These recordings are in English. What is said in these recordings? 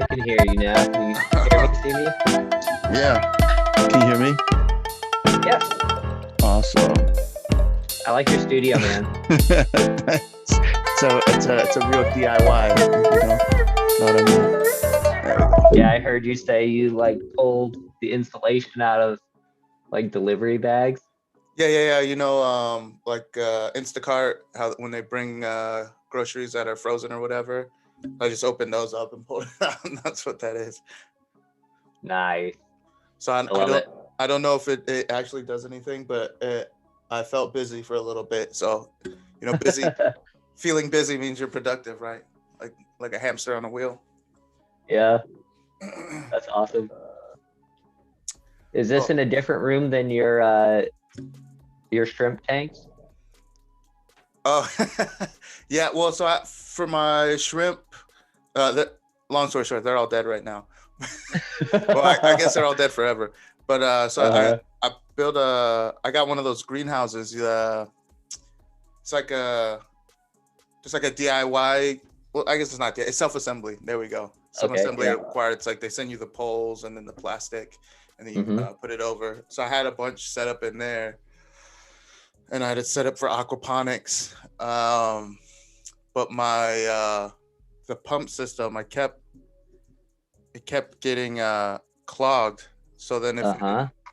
I can hear you now. Can you hear me, see me? Yeah. Can you hear me? Yes. Awesome. I like your studio, man. So it's a real DIY, know what I mean? There we go. Yeah, I heard you say you like pulled the insulation out of like delivery bags. Yeah. Like Instacart, how when they bring groceries that are frozen or whatever, I just open those up and pull it out. And that's what that is. Nice. So I love it. I don't know if it actually does anything, but I felt busy for a little bit. So, busy, feeling busy means you're productive, right? Like a hamster on a wheel. Yeah, that's awesome. Is this Oh. in a different room than your shrimp tanks? Oh, yeah. Well, for my shrimp, long story short, they're all dead right now. Well, I guess they're all dead forever. But I built I got one of those greenhouses. It's like just like a DIY. Well, I guess it's not. It's self-assembly. There we go. Self-assembly required. It's like they send you the poles and then the plastic, and then you put it over. So I had a bunch set up in there, and I had it set up for aquaponics. But my the pump system, it kept getting clogged. So then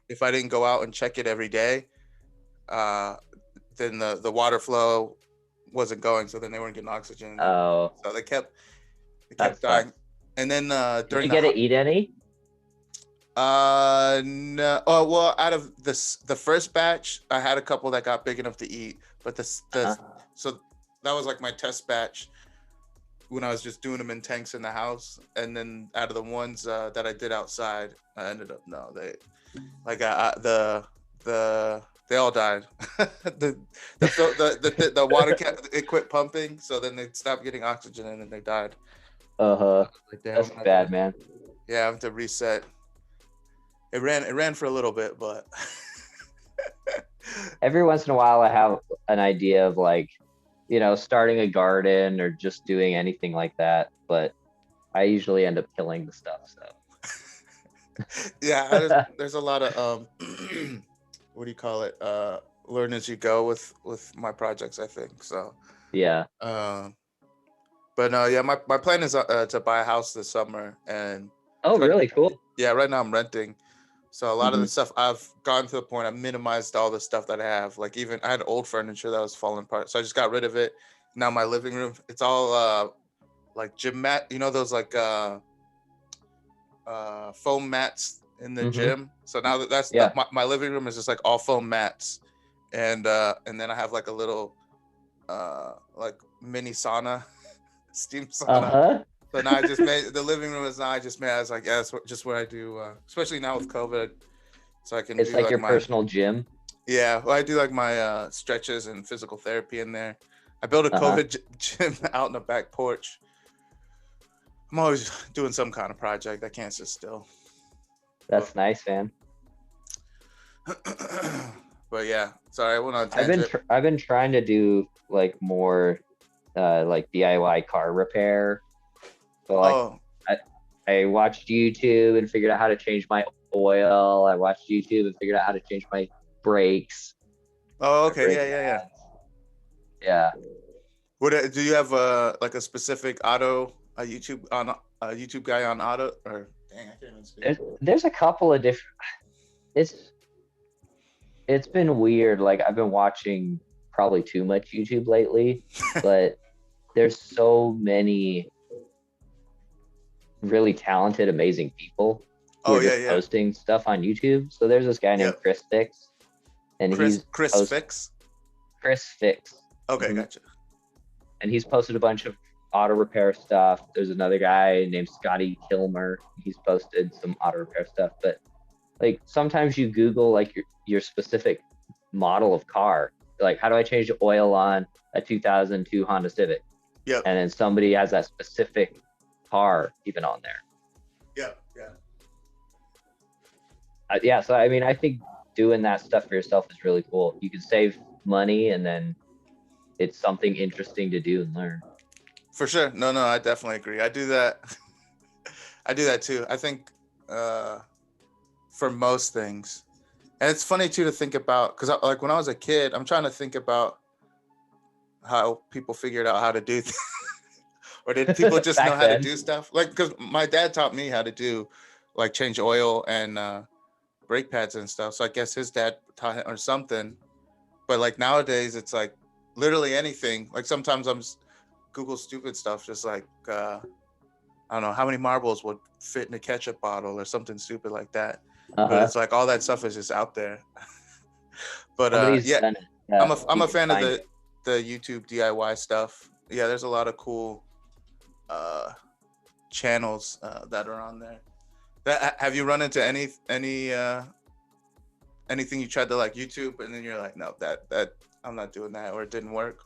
if I didn't go out and check it every day, then the water flow wasn't going. So then they weren't getting oxygen. Oh. So they kept dying. And then did you get to eat any? No. Oh well, out of the first batch, I had a couple that got big enough to eat, but so that was like my test batch when I was just doing them in tanks in the house, and then out of the ones that I did outside, I ended up they all died. the water it quit pumping, so then they stopped getting oxygen and then they died. Like, that's bad, man. Yeah, I have to reset. It ran for a little bit, but every once in a while I have an idea of like, starting a garden or just doing anything like that, but I usually end up killing the stuff. So yeah, there's a lot of what do you call it? Learn as you go with my projects, I think. So yeah. But no, yeah, my plan is to buy a house this summer, and really cool. Yeah, right now I'm renting. So a lot of the stuff I've gotten to the point I've minimized all the stuff that I have. Like even I had old furniture that was falling apart, so I just got rid of it. Now my living room, it's all like gym mat, those like foam mats in the gym. So now that's my living room is just like all foam mats, and then I have like a little like mini sauna, steam sauna. So now I just made the living room as like, yeah, that's just what I do, especially now with COVID. So I can. It's like your personal gym. Yeah, well, I do like my stretches and physical therapy in there. I built a COVID gym out in the back porch. I'm always doing some kind of project. I can't sit still. That's nice, man. But yeah, sorry, I went on a tangent. I've been trying to do like more like DIY car repair. So like I watched YouTube and figured out how to change my oil. I watched YouTube and figured out how to change my brakes. Oh, okay. Yeah. What do you have like a specific YouTube guy on auto, or dang, I can't even speak. There's a couple of different. It's been weird. Like I've been watching probably too much YouTube lately, but there's so many really talented, amazing people who are just posting stuff on YouTube. So there's this guy named Chris.Fix, and Chris Fix. Okay, gotcha. And he's posted a bunch of auto repair stuff. There's another guy named Scotty Kilmer. He's posted some auto repair stuff. But like sometimes you Google like your specific model of car, like how do I change the oil on a 2002 Honda Civic? Yep. And then somebody has that specific car even on there. Yeah. So I mean, I think doing that stuff for yourself is really cool. You can save money, and then it's something interesting to do and learn. For sure. No, I definitely agree. I do that. I do that too. I think for most things, and it's funny too to think about because like when I was a kid, I'm trying to think about how people figured out how to do things. Or did people just know Back how to then. do stuff? Like, because my dad taught me how to do, like, change oil and brake pads and stuff. So I guess his dad taught him or something. But like nowadays, it's like literally anything. Like sometimes Google stupid stuff, just like I don't know how many marbles would fit in a ketchup bottle or something stupid like that. But it's like all that stuff is just out there. But Somebody's yeah, done it. I'm You a can fan of find it. the YouTube DIY stuff. Yeah, there's a lot of cool channels that are on there. Have you run into anything you tried to like YouTube and then you're like, no, that I'm not doing that, or it didn't work?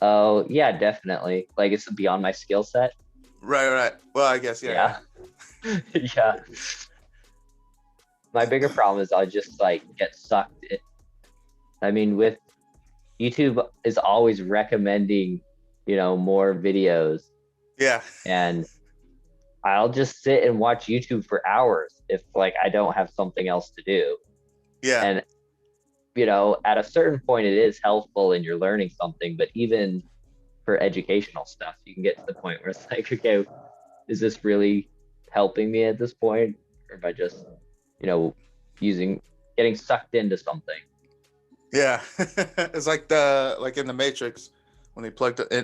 Oh yeah, definitely. Like it's beyond my skill set. Right. Well, I guess yeah. Yeah. My bigger problem is I'll just like get sucked in. I mean, with YouTube is always recommending, more videos, Yeah. and I'll just sit and watch YouTube for hours if like I don't have something else to do. Yeah. And at a certain point it is helpful and you're learning something, but even for educational stuff, you can get to the point where it's like, okay, is this really helping me at this point? Or am I just, getting sucked into something? Yeah. It's like in the Matrix when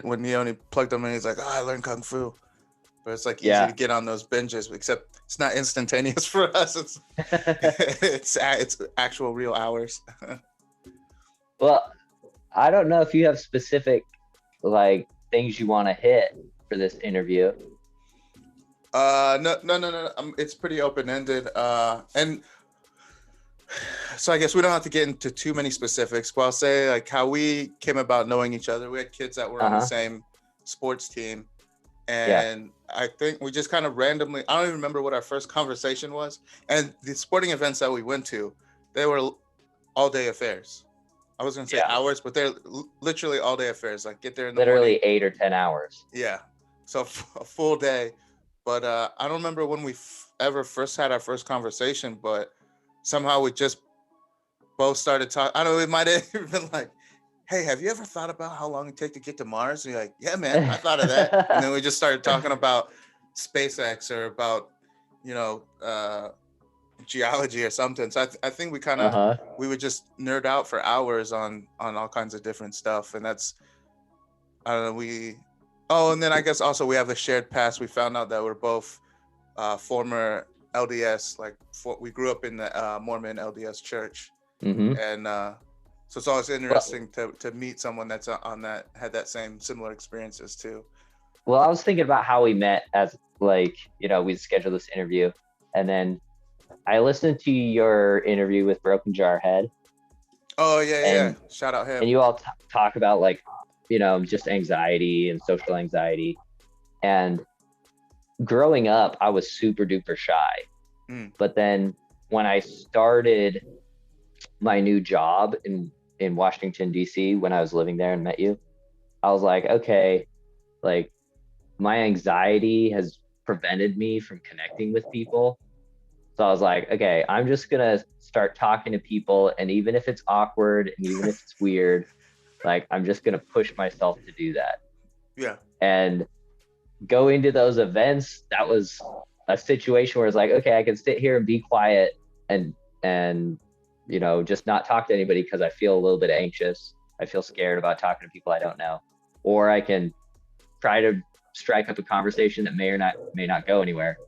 when Neo plugged them in, he's like, oh, I learned Kung Fu. But it's like easy to get on those binges, except it's not instantaneous for us. It's it's actual real hours. Well, I don't know if you have specific like things you want to hit for this interview. No. It's pretty open ended. And so I guess we don't have to get into too many specifics, but I'll say like how we came about knowing each other. We had kids that were on the same sports team. And I think we just kind of randomly, I don't even remember what our first conversation was. And the sporting events that we went to, they were all day affairs. I was going to say hours, but they're literally all day affairs. Like get there in the literally morning. 8 or 10 hours. Yeah. So a full day. But I don't remember when we ever first had our first conversation, but somehow we just both started talking. I don't know, it might have even been like, hey, have you ever thought about how long it take to get to Mars? And you're like, yeah, man, I thought of that. And then we just started talking about SpaceX or about, geology or something. So I think we kind of, we would just nerd out for hours on all kinds of different stuff. And that's, I don't know, and then I guess also we have the shared past. We found out that we're both former LDS, we grew up in the Mormon LDS church. And so it's always interesting to meet someone that's had that similar experiences too. Well, I was thinking about how we met as we scheduled this interview, and then I listened to your interview with Broken Jar Head. Oh yeah. Shout out him. And you all talk about just anxiety and social anxiety. And growing up, I was super duper shy. But then when I started my new job in Washington, D.C., when I was living there and met you, I was like, okay, like my anxiety has prevented me from connecting with people. So I was like, okay, I'm just going to start talking to people. And even if it's awkward and even if it's weird, like I'm just going to push myself to do that. Yeah. And going to those events, that was a situation where it's like, okay, I can sit here and be quiet and just not talk to anybody because I feel a little bit anxious. I feel scared about talking to people I don't know. Or I can try to strike up a conversation that may not go anywhere.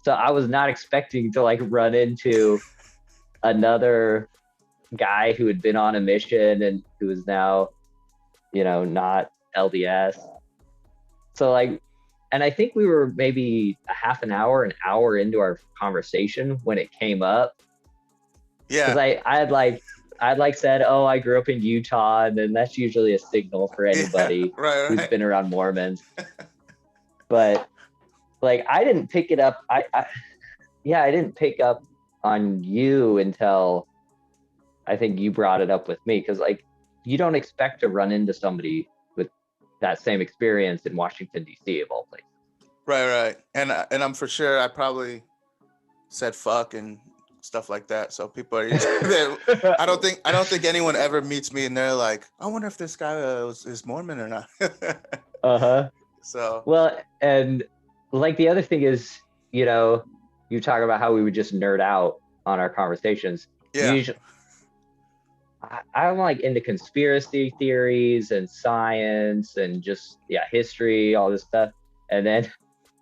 So I was not expecting to run into another guy who had been on a mission and who is now, not LDS. So and I think we were maybe a half an hour into our conversation when it came up. Yeah. Because I'd said, oh, I grew up in Utah, and then that's usually a signal for anybody who's been around Mormons. But I didn't pick it up. I didn't pick up on you until I think you brought it up with me, because you don't expect to run into somebody with that same experience in Washington, D.C. of all places. Right. And and I'm for sure I probably said fuck and stuff like that. So people are I don't think anyone ever meets me and they're like, I wonder if this guy is Mormon or not. Uh-huh. So Well, and like the other thing is, you talk about how we would just nerd out on our conversations. yeah. Usually, I'm like into conspiracy theories and science and just history, all this stuff. And then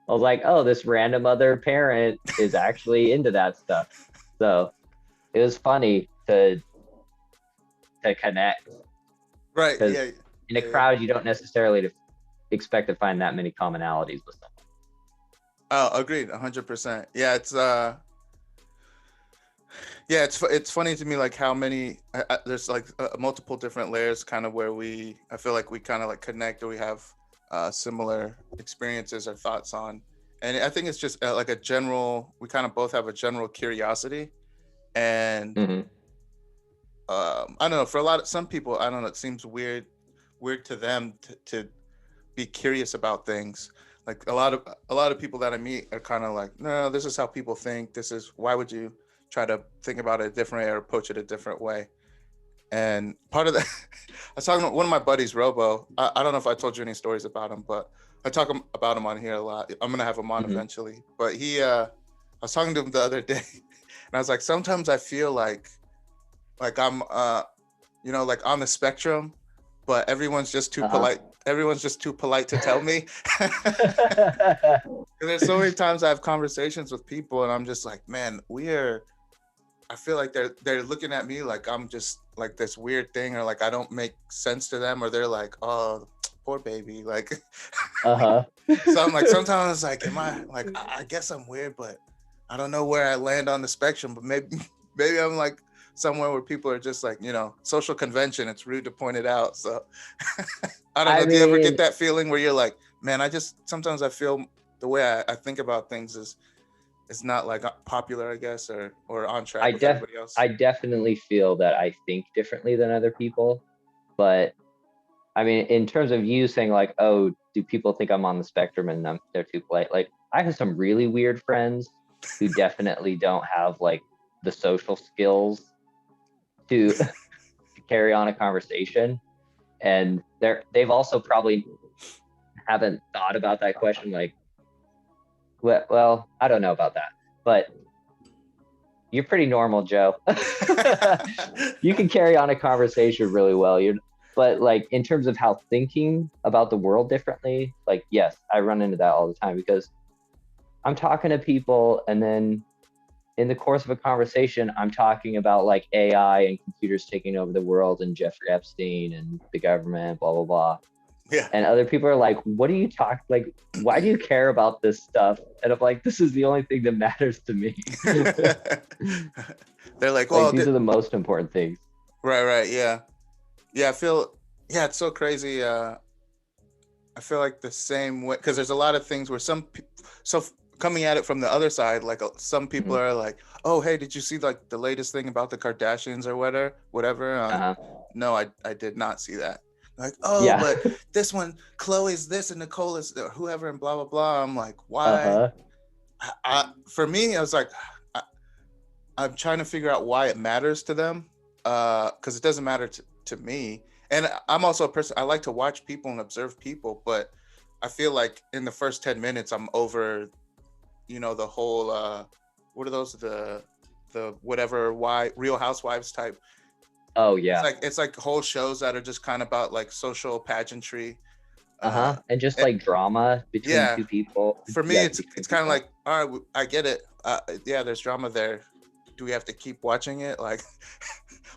I was like, oh, this random other parent is actually into that stuff. So it was funny to connect, Right. because Yeah. in a crowd you don't necessarily expect to find that many commonalities with someone. Oh, agreed, 100%. Yeah, it's funny to me like how many there's like multiple different layers, kind of where I feel like we kind of like connect, or we have similar experiences or thoughts on, and I think it's just like we kind of both have a general curiosity, and Mm-hmm. I don't know, for some people, I don't know, it seems weird to them to be curious about things. Like a lot of people that I meet are kind of like, no, this is how people think. Why would you try to think about it a different way or approach it a different way? And part of that, I was talking to one of my buddies, Robo. I don't know if I told you any stories about him, but I talk about him on here a lot. I'm gonna have him on eventually. But I was talking to him the other day, and I was like, sometimes I feel like I'm like on the spectrum, but everyone's just too polite. Everyone's just too polite to tell me. There's so many times I have conversations with people and I'm just like, man, I feel like they're looking at me like I'm just like this weird thing, or like I don't make sense to them, or they're like, oh, poor baby. Like, so I'm like, sometimes like, I guess I'm weird, but I don't know where I land on the spectrum, but maybe I'm like somewhere where people are just like, social convention. It's rude to point it out. So I don't know. Do you ever get that feeling where you're like, man, sometimes I feel the way I think about things is not like popular, I guess, or on track with everybody else? I definitely feel that I think differently than other people. But I mean, in terms of you saying like, oh, do people think I'm on the spectrum and they're too polite? Like, I have some really weird friends who definitely don't have like the social skills to carry on a conversation, and they've also probably haven't thought about that question. Like, well, I don't know about that, but you're pretty normal, Joe. You can carry on a conversation really well. But like in terms of how thinking about the world differently, like, yes, I run into that all the time, because I'm talking to people and then in the course of a conversation, I'm talking about like AI and computers taking over the world and Jeffrey Epstein and the government, blah, blah, blah. Yeah. And other people are like, what do you talk? Like, why do you care about this stuff? And I'm like, this is the only thing that matters to me. They're like, well, these are the most important things. Right. Yeah. Yeah. It's so crazy. I feel like the same way, because there's a lot of things where coming at it from the other side, like some people are like, oh, hey, did you see like the latest thing about the Kardashians or whatever? No, I did not see that. Like, oh, yeah. But this one, Chloe's this and Nicole is whoever and blah, blah, blah. I'm like, why? For me, I was like, I'm trying to figure out why it matters to them, because it doesn't matter to me. And I'm also a person, I like to watch people and observe people, but I feel like in the first 10 minutes, I'm over, the whole, what are those, the whatever, Real Housewives type. Oh yeah. It's like whole shows that are just kind of about like social pageantry. And just like drama between two people. For me, it's kind of like, all right, I get it. There's drama there. Do we have to keep watching it? Like,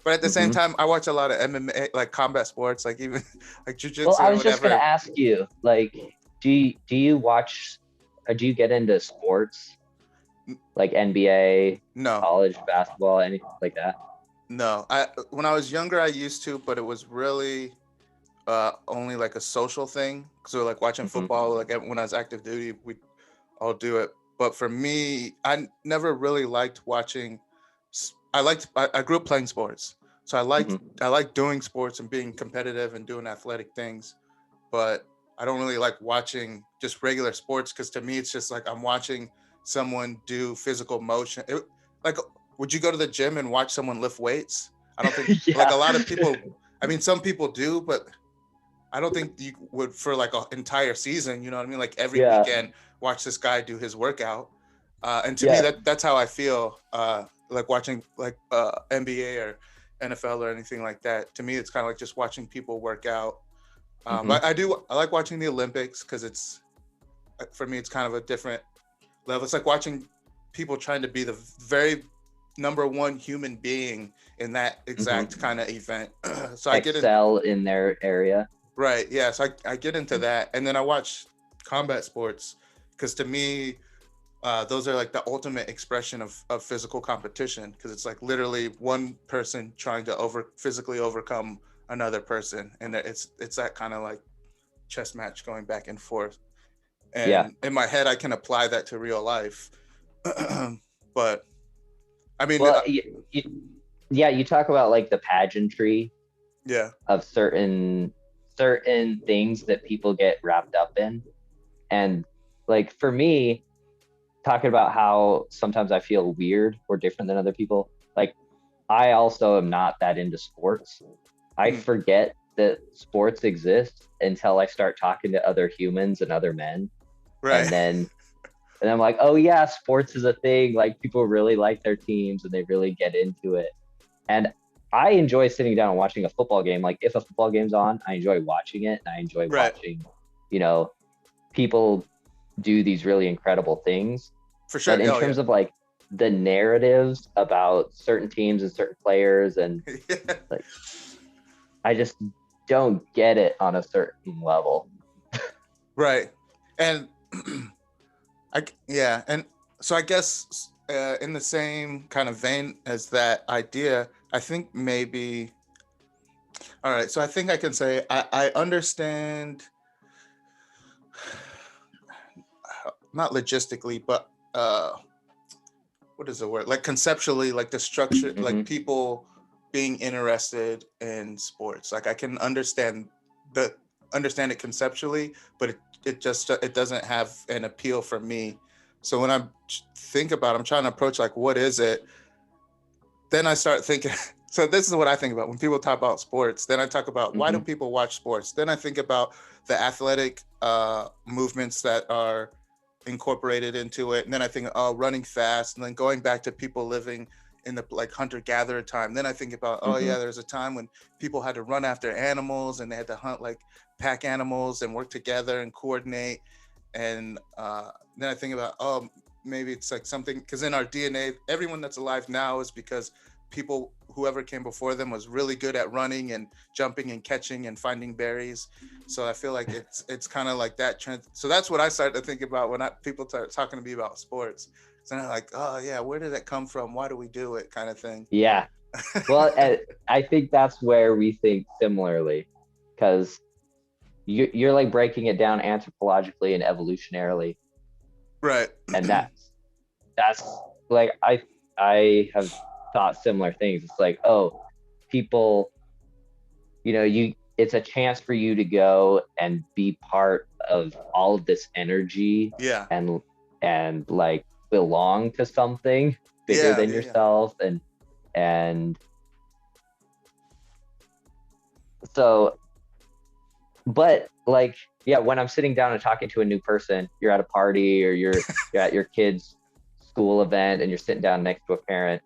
but at the same time, I watch a lot of MMA, like combat sports, like even like jujitsu. Well, I was just gonna ask you, like, do you watch? Or do you get into sports, like NBA, no, college basketball, anything like that? No, when I was younger, I used to, but it was really only like a social thing. So like watching football, like when I was active duty, we'd all do it. But for me, I never really liked watching. I grew up playing sports, so I liked doing sports and being competitive and doing athletic things. But I don't really like watching just regular sports, because to me it's just like I'm watching someone do physical motion. Like, would you go to the gym and watch someone lift weights? I don't think like Yeah. a lot of people. I mean, some people do, but I don't think you would for like an entire season. You know what I mean? Like every Yeah. weekend, watch this guy do his workout. And to me, Yeah. that's how I feel. Like watching like NBA or NFL or anything like that. To me, it's kind of like just watching people work out. Mhm. I like watching the Olympics, because it's, for me, it's kind of a different level. It's like watching people trying to be the very number one human being in that exact kind of event. So I get in, Excel in their area. right. Yeah. So I get into that. And then I watch combat sports, because to me, those are like the ultimate expression of physical competition, because it's like literally one person trying to physically overcome another person. And it's that kind of like chess match going back and forth. Yeah. And in my head, I can apply that to real life. But I mean, Well, yeah, you talk about like the pageantry yeah, of certain things that people get wrapped up in. And like for me, talking about how sometimes I feel weird or different than other people, like I also am not that into sports. I Mhm. forget that sports exist until I start talking to other humans and other men. right. And then I'm like, oh yeah, sports is a thing. Like people really like their teams and they really get into it. And I enjoy sitting down and watching a football game. Like if a football game's on, I enjoy watching it, and I enjoy Right. watching, you know, people do these really incredible things. For sure. But in Oh yeah. terms of like the narratives about certain teams and certain players, and like I just don't get it on a certain level. Right. And yeah, and so I guess in the same kind of vein as that idea, I think maybe, all right, so I think I can say I understand, not logistically, but what is the word? Like conceptually, like the structure, like Mhm. people being interested in sports. Like I can understand it conceptually, but it doesn't have an appeal for me. So when I'm trying to approach like what is it, then I start thinking. So this is what I think about when people talk about sports. Then I talk about why do Mhm. people watch sports. Then I think about the athletic movements that are incorporated into it. And then I think, oh, running fast, and then going back to people living in the like hunter-gatherer time. Then I think about, oh yeah, Mhm. there's a time when people had to run after animals and they had to hunt like pack animals and work together and coordinate. And then I think about, oh, maybe it's like something, because in our DNA, everyone that's alive now is because whoever came before them was really good at running and jumping and catching and finding berries. So I feel like it's kind of like that trend. So that's what I started to think about when people start talking to me about sports. So I'm like, oh yeah, where did that come from? Why do we do it? Kind of thing. Yeah. Well, I think that's where we think similarly, because you're like breaking it down anthropologically and evolutionarily, Right. and that's like I have thought similar things. It's like, oh, people, it's a chance for you to go and be part of all of this energy Yeah. and like belong to something bigger Yeah. than Yeah. Yeah. yourself. And so, but like, yeah, when I'm sitting down and talking to a new person, you're at a party or you're at your kid's school event and you're sitting down next to a parent,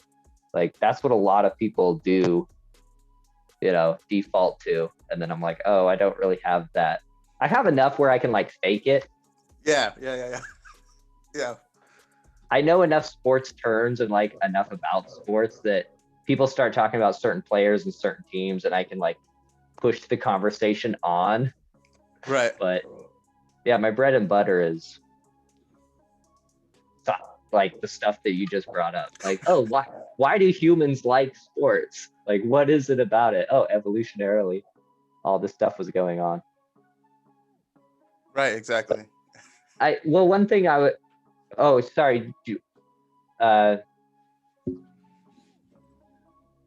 like that's what a lot of people do, default to. And then I'm like, oh, I don't really have that. I have enough where I can like fake it. Yeah. Yeah. Yeah. Yeah. Yeah. I know enough sports terms and like enough about sports that people start talking about certain players and certain teams, and I can like push the conversation on. Right. But yeah, my bread and butter is like the stuff that you just brought up. Like, oh, why do humans like sports? Like, what is it about it? Oh, evolutionarily, all this stuff was going on. Right. Exactly. One thing I would. Oh, sorry. Uh,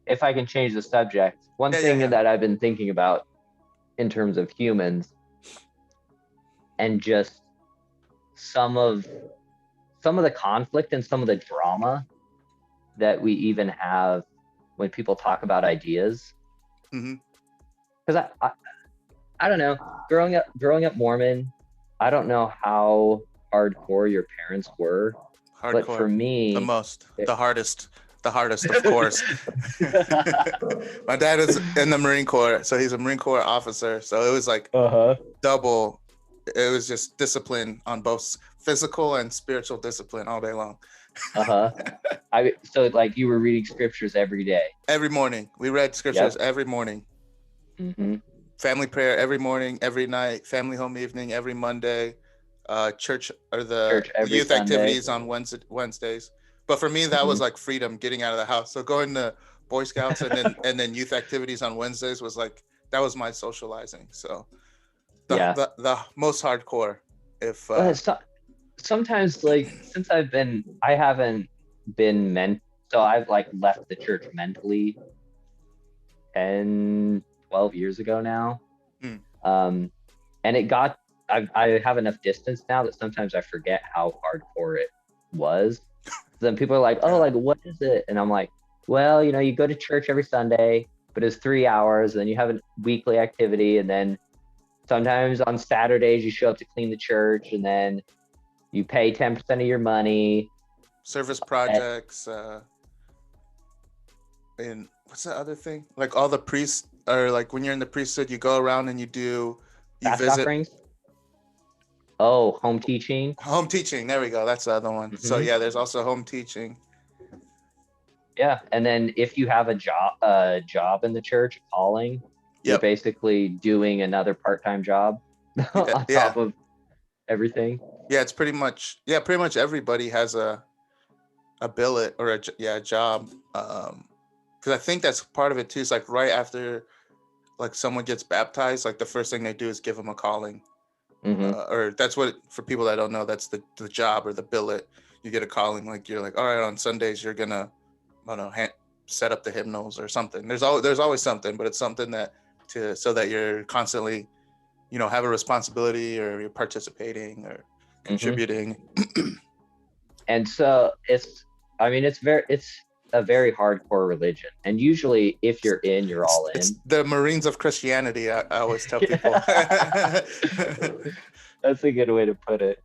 if I can change the subject, one Yeah. Yeah. thing Yeah. that I've been thinking about in terms of humans and just some of the conflict and some of the drama that we even have when people talk about ideas. Mm-hmm. Because I don't know, growing up Mormon, I don't know how hardcore your parents were, but for Hardcore. me, The hardest, of course. My dad is in the Marine Corps, so he's a Marine Corps officer. So it was like double. It was just discipline on both physical and spiritual discipline all day long. So like you were reading scriptures every day. Every morning, we read scriptures every morning. Mm-hmm. Family prayer every morning, every night. Family home evening every Monday. Church or the Church every youth Sunday. activities on Wednesdays. But for me, that was like freedom, getting out of the house. So going to Boy Scouts and then youth activities on Wednesdays was like, that was my socializing. So the most hardcore. If sometimes, like, since I haven't been so I've like left the church mentally 10, 12 years ago now. And I have enough distance now that sometimes I forget how hardcore it was. Then people are like, oh, like, what is it? And I'm like, well, you go to church every Sunday, but it's 3 hours, and then you have a weekly activity, and then sometimes on Saturdays you show up to clean the church, and then you pay 10% of your money. Service projects, and what's the other thing? Like all the priests are like, when you're in the priesthood, you go around and you visit offerings. Oh, home teaching. Home teaching. There we go. That's the other one. Mm-hmm. So yeah, there's also home teaching. Yeah, and then if you have a job in the church, calling, you're basically doing another part-time job on top of everything. Yeah, it's pretty much everybody has a billet or a job. Because I think that's part of it too. It's like right after like someone gets baptized, like the first thing they do is give them a calling. Or that's what, for people that don't know, that's the job or the billet. You get a calling, like you're like, all right, on Sundays you're gonna, I don't know, set up the hymnals or something. There's always something, but it's something so that you're constantly, have a responsibility, or you're participating or contributing. And so it's a very hardcore religion, and usually if you're in, you're all in. It's the Marines of Christianity, I always tell people. That's a good way to put it.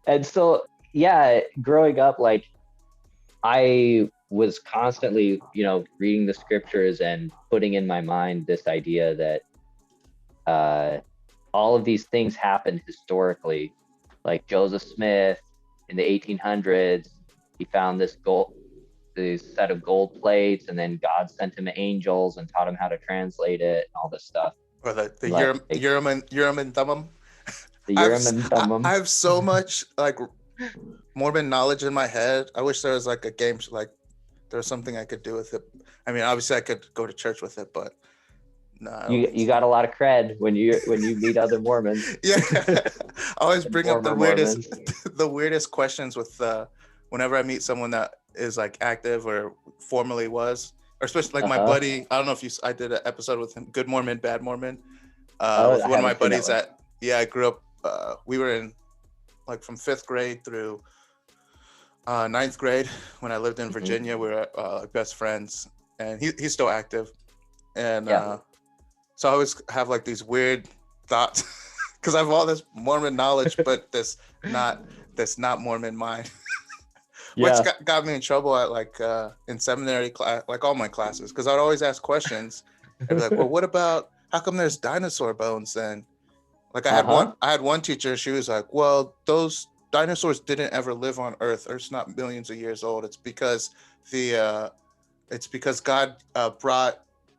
And so growing up, like, I was constantly reading the scriptures and putting in my mind this idea that all of these things happened historically. Like Joseph Smith in the 1800s, he found this set of gold plates, and then God sent him angels and taught him how to translate it and all this stuff. Or the Urim and Thummim. The Urim and Thummim. I have so much like Mormon knowledge in my head. I wish there was like a game, like there was something I could do with it. I mean, obviously I could go to church with it, but no. You got a lot of cred when you meet other Mormons. Yeah, I always bring up the weirdest questions with whenever I meet someone that is like active or formerly was, or especially like my buddy. I don't know if I did an episode with him, Good Mormon, Bad Mormon. With one of my buddies I grew up. We were in like from 5th grade through 9th grade when I lived in Virginia. We were best friends, and he's still active. And so I always have like these weird thoughts because I have all this Mormon knowledge, but this not Mormon mind. Which got me in trouble at like in seminary class, like all my classes, because I'd always ask questions. I'd be like, well, what about, how come there's dinosaur bones then? Like I had one teacher, she was like, well, those dinosaurs didn't ever live on Earth. Earth's not millions of years old. It's because God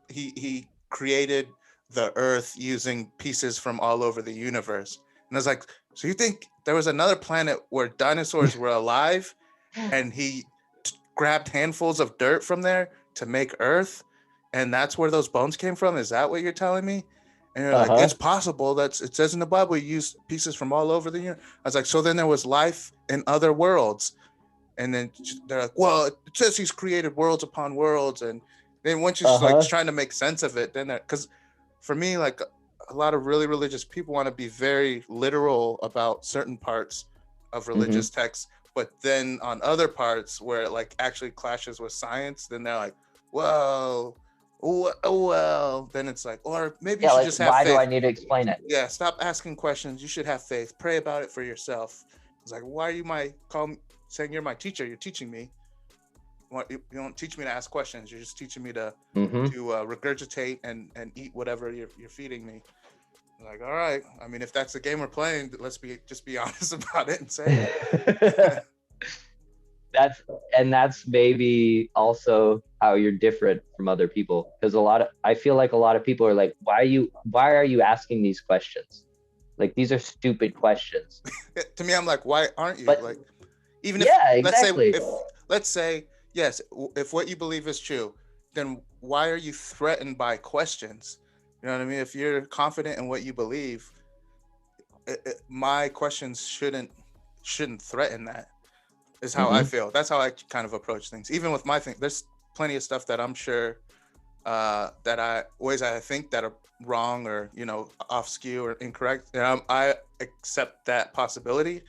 he created the Earth using pieces from all over the universe. And I was like, so you think there was another planet where dinosaurs were alive, and he grabbed handfuls of dirt from there to make Earth, and that's where those bones came from? Is that what you're telling me? And you're like, it's possible. It says in the Bible, you use pieces from all over the universe. I was like, so then there was life in other worlds. And then they're like, well, it says he's created worlds upon worlds. And then once you're like trying to make sense of it, then because for me, like a lot of really religious people want to be very literal about certain parts of religious texts, but then on other parts where it like actually clashes with science, then they're like, well, well, then it's like, or maybe you should just have why faith. do I need to explain it? Yeah, stop asking questions. You should have faith. Pray about it for yourself. It's like, why are you saying you're my teacher? You're teaching me. You don't teach me to ask questions. You're just teaching me to regurgitate and eat whatever you're feeding me. Like, all right. I mean, if that's the game we're playing, let's just be honest about it and say it. That's maybe also how you're different from other people, because I feel like a lot of people are like, why are you asking these questions? Like, these are stupid questions. To me, I'm like, why aren't you? But, like, even if exactly. let's say yes, if what you believe is true, then why are you threatened by questions? You know what I mean? If you're confident in what you believe, my questions shouldn't threaten that. Is how I feel. That's how I kind of approach things. Even with my thing, there's plenty of stuff that I'm sure ways I think that are wrong or, you know, off skew or incorrect. And I accept that possibility.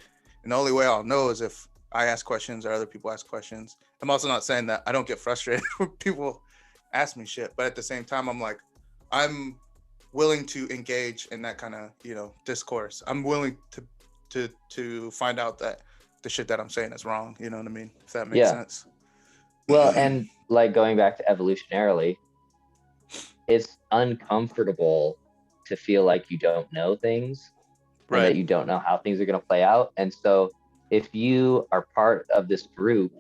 And the only way I'll know is if I ask questions or other people ask questions. I'm also not saying that I don't get frustrated when people ask me shit, but at the same time, I'm like, I'm willing to engage in that kind of, you know, discourse. I'm willing to find out that the shit that I'm saying is wrong. You know what I mean? If that makes sense. Well, and like going back to evolutionarily, it's uncomfortable to feel like you don't know things, and that you don't know how things are going to play out. And so if you are part of this group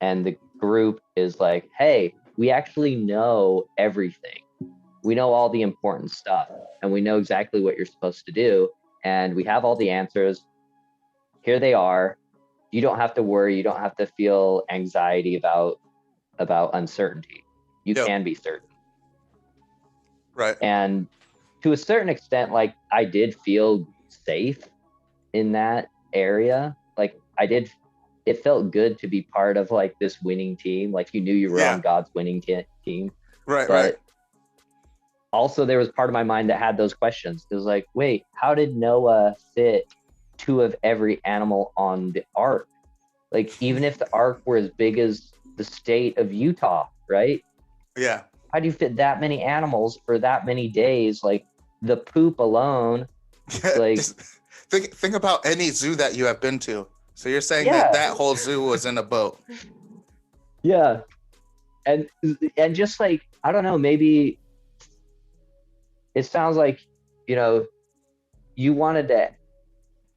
and the group is like, hey, we actually know everything. We know all the important stuff and we know exactly what you're supposed to do. And we have all the answers. Here they are. You don't have to worry. You don't have to feel anxiety about uncertainty. You can be certain. Right. And to a certain extent, like, I did feel safe in that area. Like, it felt good to be part of like this winning team. Like, you knew you were on God's winning team. Right. Also, there was part of my mind that had those questions. It was like, wait, how did Noah fit 2 of every animal on the ark? Like, even if the ark were as big as the state of Utah, right? Yeah. How do you fit that many animals for that many days? Like, the poop alone, like, just think about any zoo that you have been to. So you're saying that whole zoo was in a boat. Yeah. And just like, I don't know, maybe it sounds like, you know, you wanted to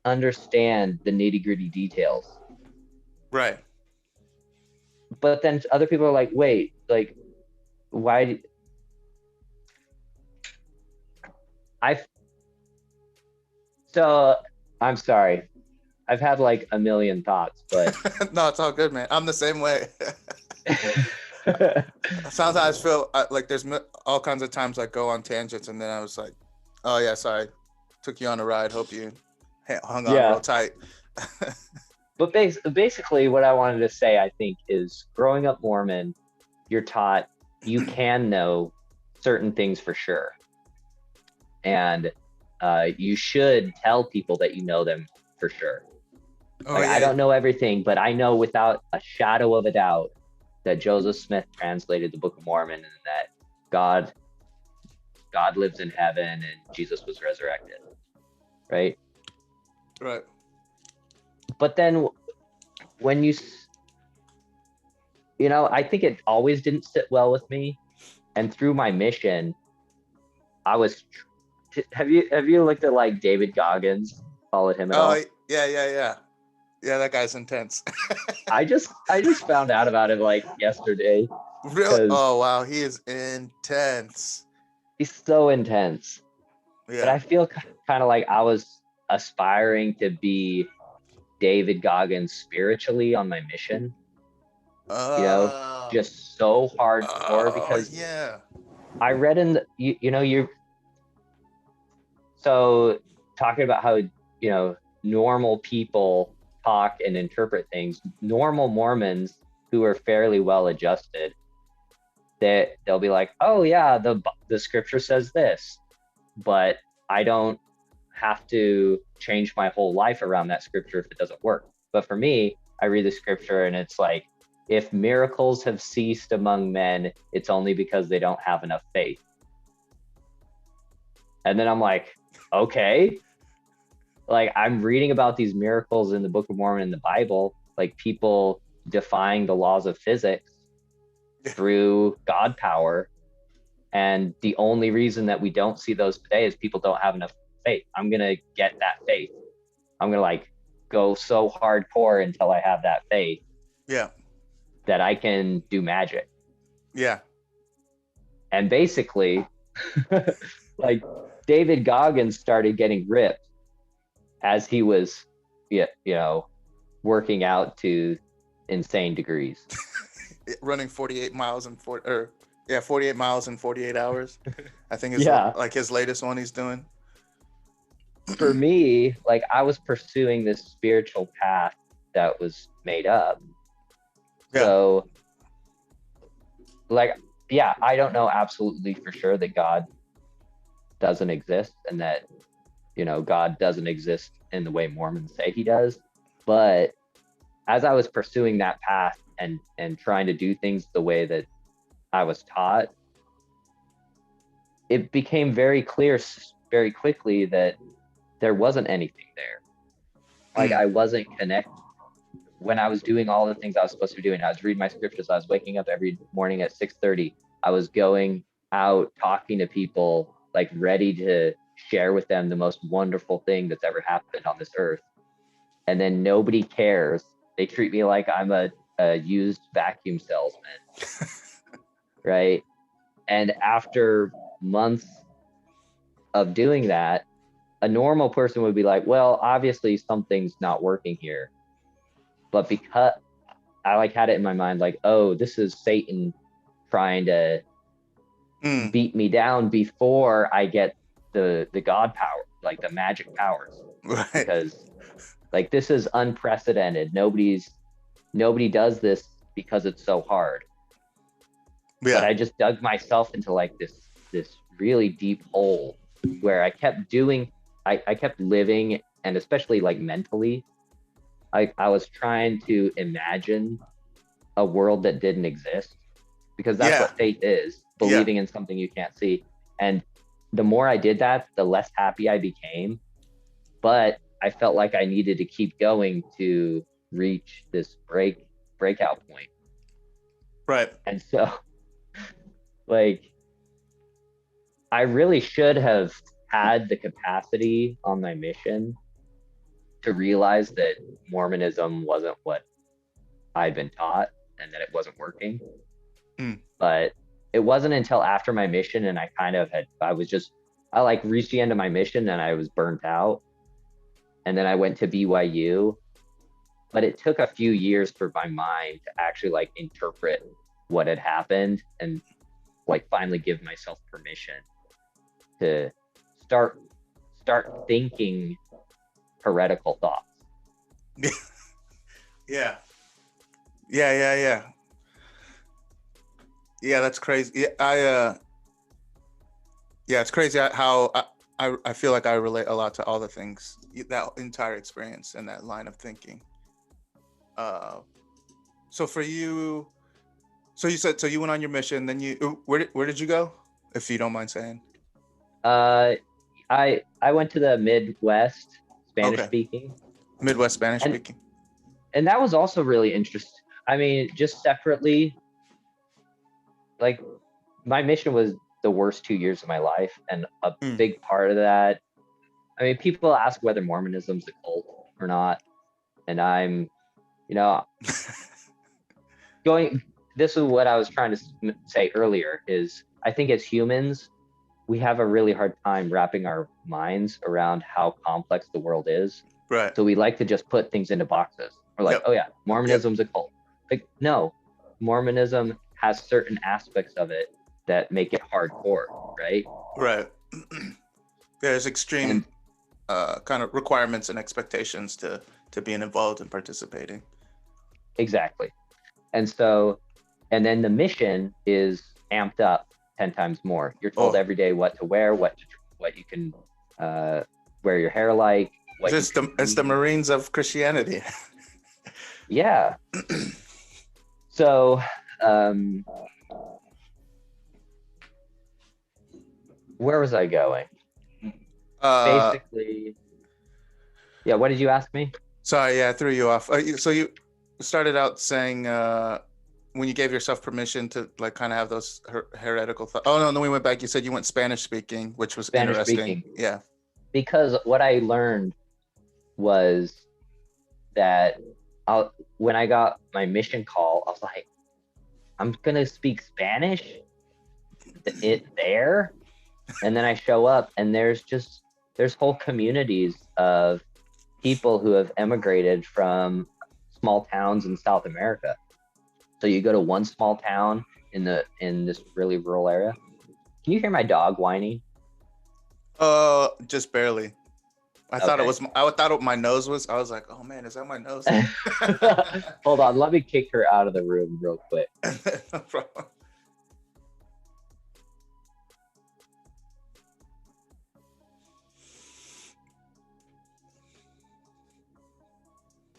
understand the nitty-gritty details. Right. But then other people are like, wait, like, why? So I'm sorry. I've had like a million thoughts, but no, it's all good, man. I'm the same way. Sometimes I feel like there's all kinds of times I go on tangents and then I was like, oh yeah, sorry, took you on a ride. Hope you hung on real tight. But basically what I wanted to say, I think, is growing up Mormon, you're taught you can know certain things for sure. And you should tell people that you know them for sure. I don't know everything, but I know without a shadow of a doubt that Joseph Smith translated the Book of Mormon and that God lives in heaven and Jesus was resurrected. Right? Right. But then when you know, I think it always didn't sit well with me. And through my mission, I was, have you looked at like David Goggins, followed him at all? Yeah. Yeah, that guy's intense. I just found out about him like yesterday. Really? Oh, wow. He is intense. He's so intense. Yeah. But I feel kind of like I was aspiring to be David Goggins spiritually on my mission. You know, just so hardcore because I read in the, so talking about how, you know, normal people talk and interpret things, normal Mormons who are fairly well adjusted, they'll be like, oh yeah, the scripture says this, but I don't have to change my whole life around that scripture if it doesn't work. But for me, I read the scripture and it's like, if miracles have ceased among men, it's only because they don't have enough faith. And then I'm like, okay, like I'm reading about these miracles in the Book of Mormon in the Bible, like people defying the laws of physics through God power. And the only reason that we don't see those today is people don't have enough faith. I'm going to get that faith. I'm going to like go so hardcore until I have that faith. Yeah. That I can do magic. Yeah. And basically, like David Goggins started getting ripped as he was, you know, working out to insane degrees. Running 48 miles in 48 miles in 48 hours. I think it's like his latest one he's doing. For me, like I was pursuing this spiritual path that was made up. Yeah. So like, yeah, I don't know absolutely for sure that God doesn't exist and that, you know, God doesn't exist in the way Mormons say he does. But as I was pursuing that path and trying to do things the way that I was taught, it became very clear very quickly that there wasn't anything there. Like I wasn't connected. When I was doing all the things I was supposed to be doing, I was reading my scriptures, I was waking up every morning at 6:30. I was going out, talking to people, like ready to share with them the most wonderful thing that's ever happened on this earth. And then nobody cares. They treat me like I'm a used vacuum salesman, right? And after months of doing that, a normal person would be like, well, obviously something's not working here. But because I like had it in my mind, like, oh, this is Satan trying to beat me down before I get the God power, like the magic powers. Right. Because like this is unprecedented. Nobody does this because it's so hard. Yeah. But I just dug myself into like this really deep hole where I kept living, and especially like mentally, I was trying to imagine a world that didn't exist, because that's what faith is, believing in something you can't see. And the more I did that, the less happy I became. But I felt like I needed to keep going to reach this breakout point. Right. And so, like, I really should have had the capacity on my mission to realize that Mormonism wasn't what I'd been taught and that it wasn't working. But it wasn't until after my mission and I like reached the end of my mission and I was burnt out. And then I went to BYU, but it took a few years for my mind to actually like interpret what had happened and like finally give myself permission to start thinking heretical thoughts. Yeah, that's crazy. It's crazy how I feel like I relate a lot to all the things, that entire experience and that line of thinking. So for you, you said, so you went on your mission, then where did you go, if you don't mind saying? I went to the Midwest, Spanish speaking. Midwest Spanish speaking. And that was also really interesting. I mean, just separately, like my mission was the worst 2 years of my life. And a big part of that, I mean, people ask whether Mormonism's a cult or not. And I'm, you know, this is what I was trying to say earlier, is I think as humans, we have a really hard time wrapping our minds around how complex the world is. Right. So we like to just put things into boxes. We're like, oh yeah, Mormonism's a cult. Like, no, Mormonism has certain aspects of it that make it hardcore, right? Right. There's extreme kind of requirements and expectations to being involved and participating. Exactly. And so, and then the mission is amped up 10 times more. You're told every day what to wear, what you can wear your hair like. What It's the Marines of Christianity. Yeah. So, where was I going? Basically, yeah. What did you ask me? Sorry, yeah, I threw you off. So you started out saying when you gave yourself permission to like kind of have those heretical thoughts. Oh no, and then we went back. You said you went Spanish speaking, which was Spanish interesting. speaking. Yeah. Because what I learned was that when I got my mission call, I was like, I'm gonna speak Spanish there, and then I show up, and there's whole communities of people who have emigrated from small towns in South America. So you go to one small town in this really rural area. Can you hear my dog whining? Just barely. I thought my nose was. I was like, oh man, is that my nose? Hold on, let me kick her out of the room real quick. No problem.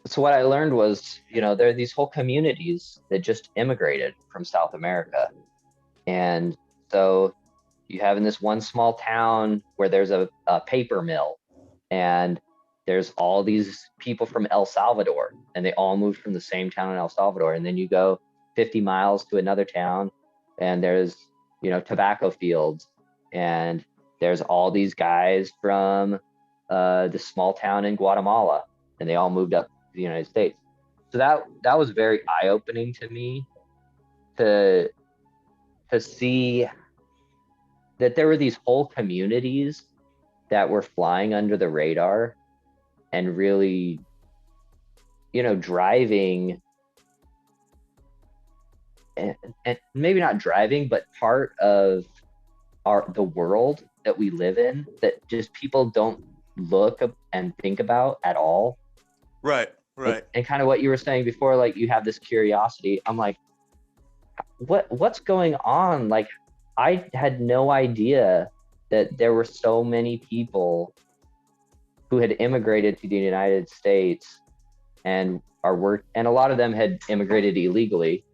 So what I learned was, there are these whole communities that just immigrated from South America. And so you have in this one small town where there's a paper mill, and there's all these people from El Salvador, and they all moved from the same town in El Salvador. And then you go 50 miles to another town, and there's, tobacco fields, and there's all these guys from this small town in Guatemala, and they all moved up to the United States. So that was very eye-opening to me to see that there were these whole communities that were flying under the radar and really, driving and maybe not driving, but part of the world that we live in that just people don't look and think about at all. Right. And kind of what you were saying before, like you have this curiosity. I'm like, what's going on? Like, I had no idea that there were so many people who had immigrated to the United States and and a lot of them had immigrated illegally,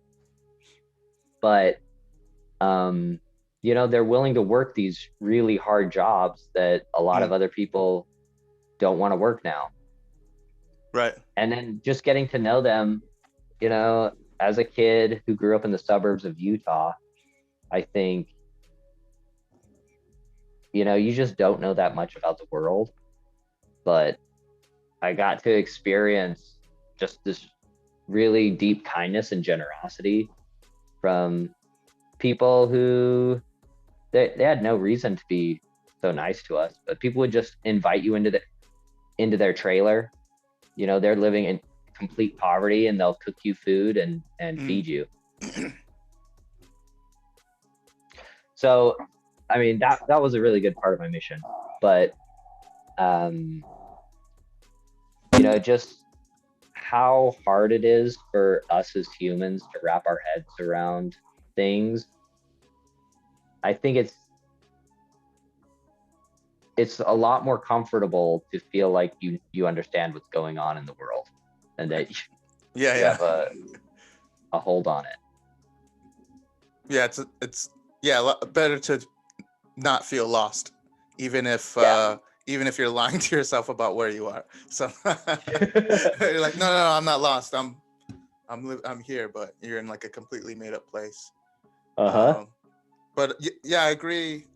but they're willing to work these really hard jobs that a lot of other people don't want to work now. Right. And then just getting to know them, as a kid who grew up in the suburbs of Utah, I think, you just don't know that much about the world. But I got to experience just this really deep kindness and generosity from people who they had no reason to be so nice to us, but people would just invite you into their trailer. They're living in complete poverty, and they'll cook you food and feed you. So, I mean, that was a really good part of my mission. But, just how hard it is for us as humans to wrap our heads around things. I think it's a lot more comfortable to feel like you understand what's going on in the world, and that you have a hold on it. Yeah, it's a lot better to not feel lost, even if you're lying to yourself about where you are. So you're like, no, I'm not lost. I'm here, but you're in like a completely made up place. But yeah, I agree.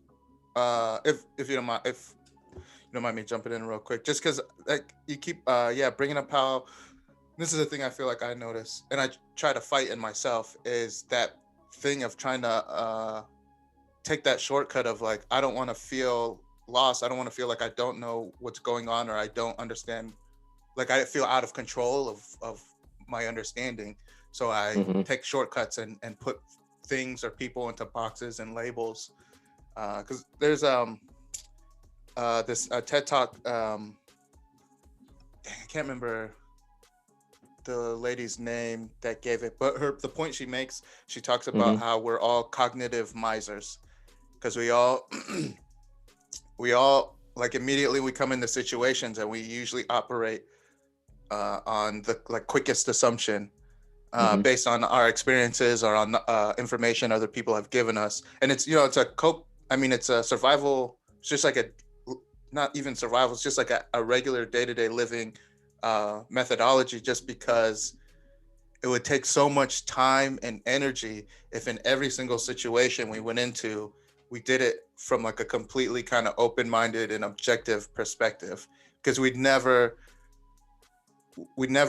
If you don't mind, if you don't mind me jumping in real quick, just because like you keep bringing up how this is the thing I feel like I notice, and I try to fight in myself, is that thing of trying to take that shortcut of like, I don't want to feel lost. I don't want to feel like I don't know what's going on, or I don't understand. Like I feel out of control of my understanding. So I take shortcuts and put things or people into boxes and labels. Because there's this TED Talk. I can't remember the lady's name that gave it, but the point she makes, she talks about how we're all cognitive misers, because we all like immediately we come into situations and we usually operate on the like quickest assumption based on our experiences or on information other people have given us. And it's, you know, it's a cope. I mean, it's a survival. It's just like a, not even survival. It's just like a regular day-to-day living methodology, just because it would take so much time and energy if in every single situation we went into, we did it from like a completely kind of open-minded and objective perspective, because we'd never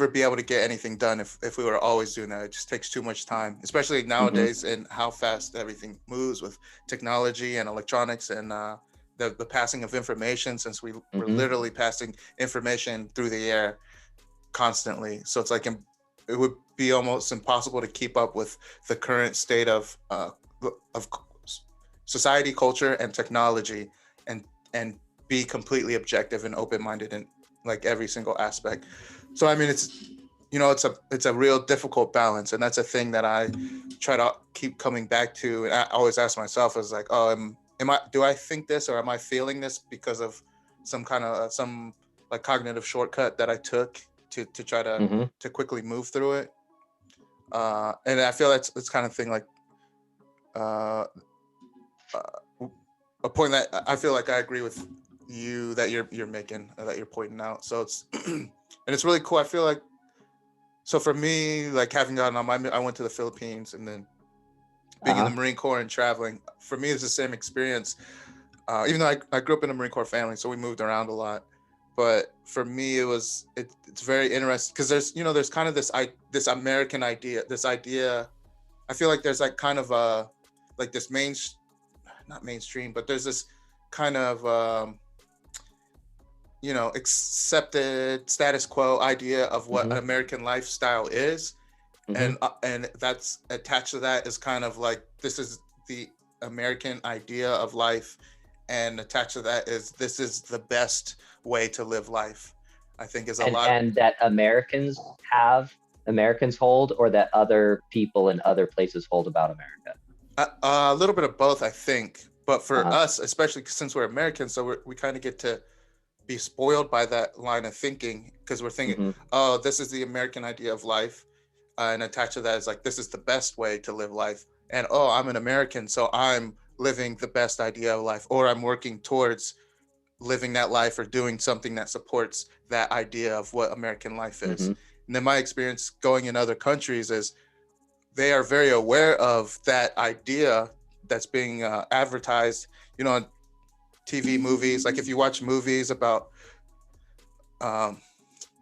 be able to get anything done if we were always doing that. It just takes too much time, especially nowadays and how fast everything moves with technology and electronics and the passing of information, since we're literally passing information through the air constantly. So it's like it would be almost impossible to keep up with the current state of society, culture, and technology, and be completely objective and open-minded in like every single aspect. So I mean, it's, you know, it's a real difficult balance, and that's a thing that I try to keep coming back to, and I always ask myself is like, oh, do I think this, or am I feeling this because of some kind of some like cognitive shortcut that I took to try to quickly move through it. And I feel that's kind of thing like a point that I feel like I agree with you that you're making, that you're pointing out. So it's and it's really cool. I feel like, so for me, like having gotten on I went to the Philippines and then being in the Marine Corps and traveling, for me it's the same experience. Even though I grew up in a Marine Corps family, so we moved around a lot. But for me, it's very interesting because there's kind of this American idea, I feel like there's like kind of like this not mainstream, but there's this kind of accepted status quo idea of what an American lifestyle is, and that's attached to that is kind of like, this is the American idea of life, and attached to that is, this is the best way to live life. I think is and that Americans hold, or that other people in other places hold about America. A little bit of both, I think. But for us, especially since we're Americans, so we kind of get to be spoiled by that line of thinking, because we're thinking, oh, this is the American idea of life, and attached to that is like, this is the best way to live life, and oh, I'm an American, so I'm living the best idea of life, or I'm working towards living that life, or doing something that supports that idea of what American life is. And then my experience going in other countries is they are very aware of that idea that's being advertised, on TV, movies. Like if you watch movies about, I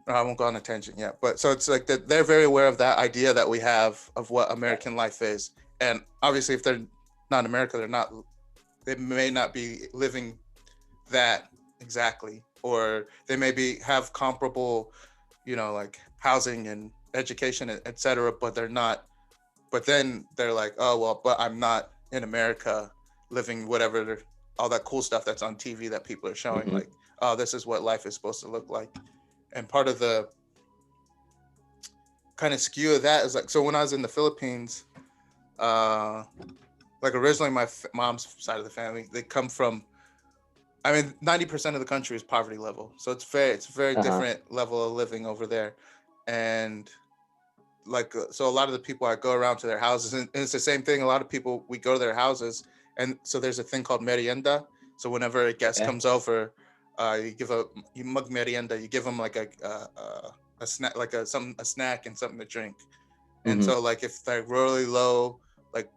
won't go on a tangent yet, but so it's like that they're very aware of that idea that we have of what American life is. And obviously if they're not in America, they may not be living that exactly, or they maybe have comparable, like housing and education, etc., but they're not. But then they're like, oh well, but I'm not in America living whatever, all that cool stuff that's on TV that people are showing, like, oh, this is what life is supposed to look like. And part of the kind of skew of that is like, so when I was in the Philippines, like originally my mom's side of the family, they come from, 90% of the country is poverty level. So it's very different level of living over there. And like, so a lot of the people, I go around to their houses, and it's the same thing. A lot of people, we go to their houses, and so there's a thing called merienda. So whenever a guest comes over, you mug merienda, you give them like a snack, like a snack and something to drink. And so like if they're really low, like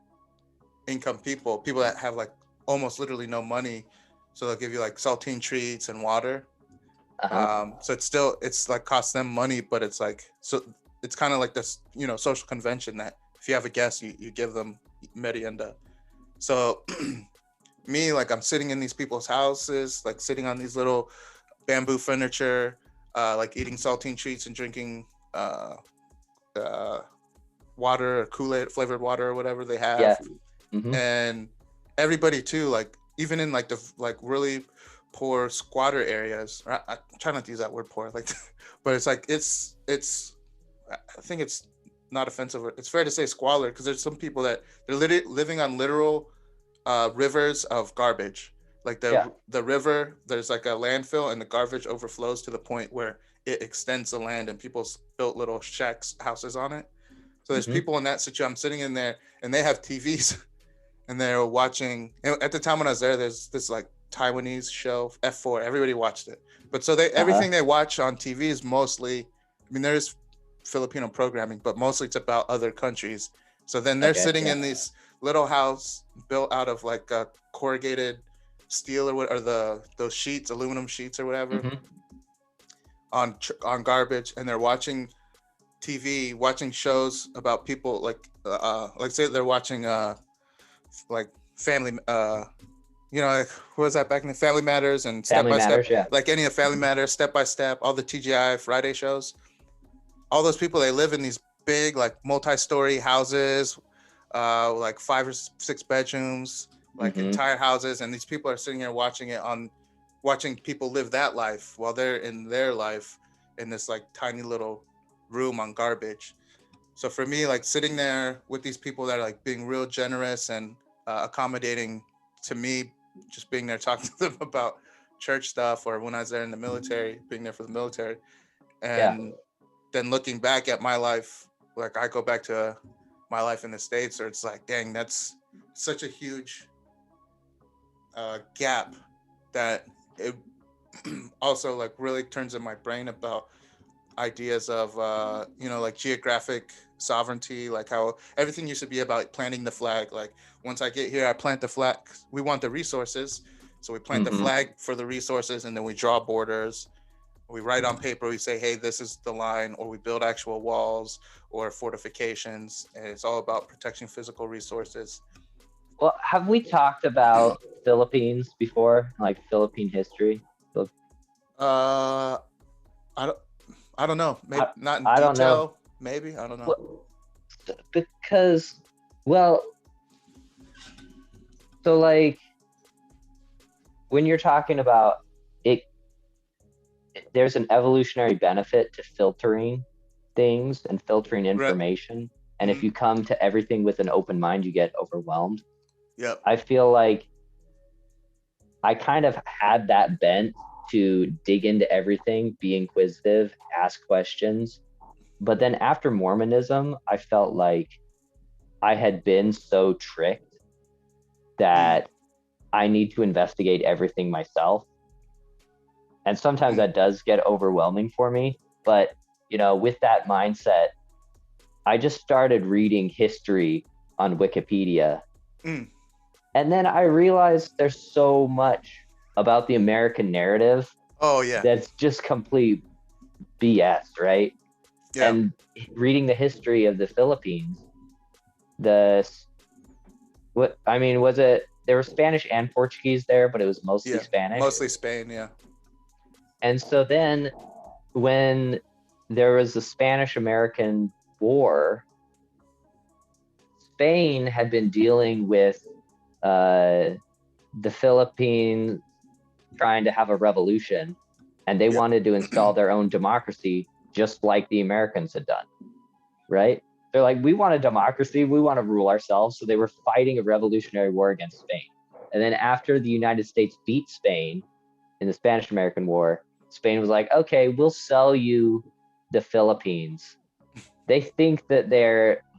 income people that have like almost literally no money, so they'll give you like saltine treats and water. So it's like costs them money, but it's like, so it's kind of like this, social convention that if you have a guest, you give them merienda. So me, like I'm sitting in these people's houses, like sitting on these little bamboo furniture, like eating saltine treats and drinking water or Kool-Aid flavored water or whatever they have. And everybody too, like even in like the like really poor squatter areas, I try not to use that word poor, like, but it's like it's I think it's not offensive, it's fair to say squalor, because there's some people that they're living on literal rivers of garbage. Like Yeah. the river, there's like a landfill, and the garbage overflows to the point where it extends the land, and people built little shacks, houses on it. So there's Hmm. people in that situation. I'm sitting in there, and they have TVs, and they're watching. And at the time when I was there, there's this like Taiwanese show, F4. Everybody watched it, but so they Uh-huh. everything they watch on TV is mostly. I mean, there's Filipino programming, but mostly it's about other countries. So then they're Okay. sitting Yeah. in this little house built out of like corrugated steel or what, or those sheets, aluminum sheets or whatever, Hmm. on garbage, and they're watching TV, watching shows about people like say they're watching like family like what was that back in the Family Matters and Step Family by Step, Matters. Yeah. like any of Family Matters, Step by Step, all the TGI Friday shows. All those people, they live in these big like multi-story houses, like 5 or 6 bedrooms, like Hmm. entire houses, and these people are sitting here watching people live that life while they're in their life in this like tiny little room on garbage. So for me, like sitting there with these people that are like being real generous and accommodating to me, just being there talking to them about church stuff, or when I was there in the military, being there for the military, Yeah. and then looking back at my life, like I go back to my life in the States, or it's like, dang, that's such a huge gap that it also like really turns in my brain about ideas of like geographic sovereignty, like how everything used to be about planting the flag. Like once I get here, I plant the flag. We want the resources, so we plant the Hmm. flag for the resources, and then we draw borders. We write on paper, we say, hey, this is the line, or we build actual walls or fortifications, and it's all about protecting physical resources. Well, have we talked about Philippines before, like Philippine history? Phil- uh I don't I don't know, maybe I, not in I don't know. detail, maybe, I don't know. Well, because, well, so like when you're talking about it, there's an evolutionary benefit to filtering things and filtering Right. information. And if Mm-hmm. you come to everything with an open mind, you get overwhelmed. Yep. I feel like I kind of had that bent to dig into everything, be inquisitive, ask questions. But then after Mormonism, I felt like I had been so tricked Mm. that I need to investigate everything myself. And sometimes Mm. that does get overwhelming for me. But, with that mindset, I just started reading history on Wikipedia. Mm. And then I realized there's so much about the American narrative Oh yeah. that's just complete BS, right? Yeah. And reading the history of the Philippines, the what I mean, was it there were Spanish and Portuguese there, but it was mostly Yeah. Spanish. Mostly Spain. Yeah. And so then when there was the Spanish American War, Spain had been dealing with the Philippines trying to have a revolution, and they Yep. wanted to install their own democracy just like the Americans had done, right? They're like, we want a democracy, we want to rule ourselves. So they were fighting a revolutionary war against Spain. And then after the United States beat Spain in the Spanish American War, Spain was like, okay, we'll sell you the Philippines. They think that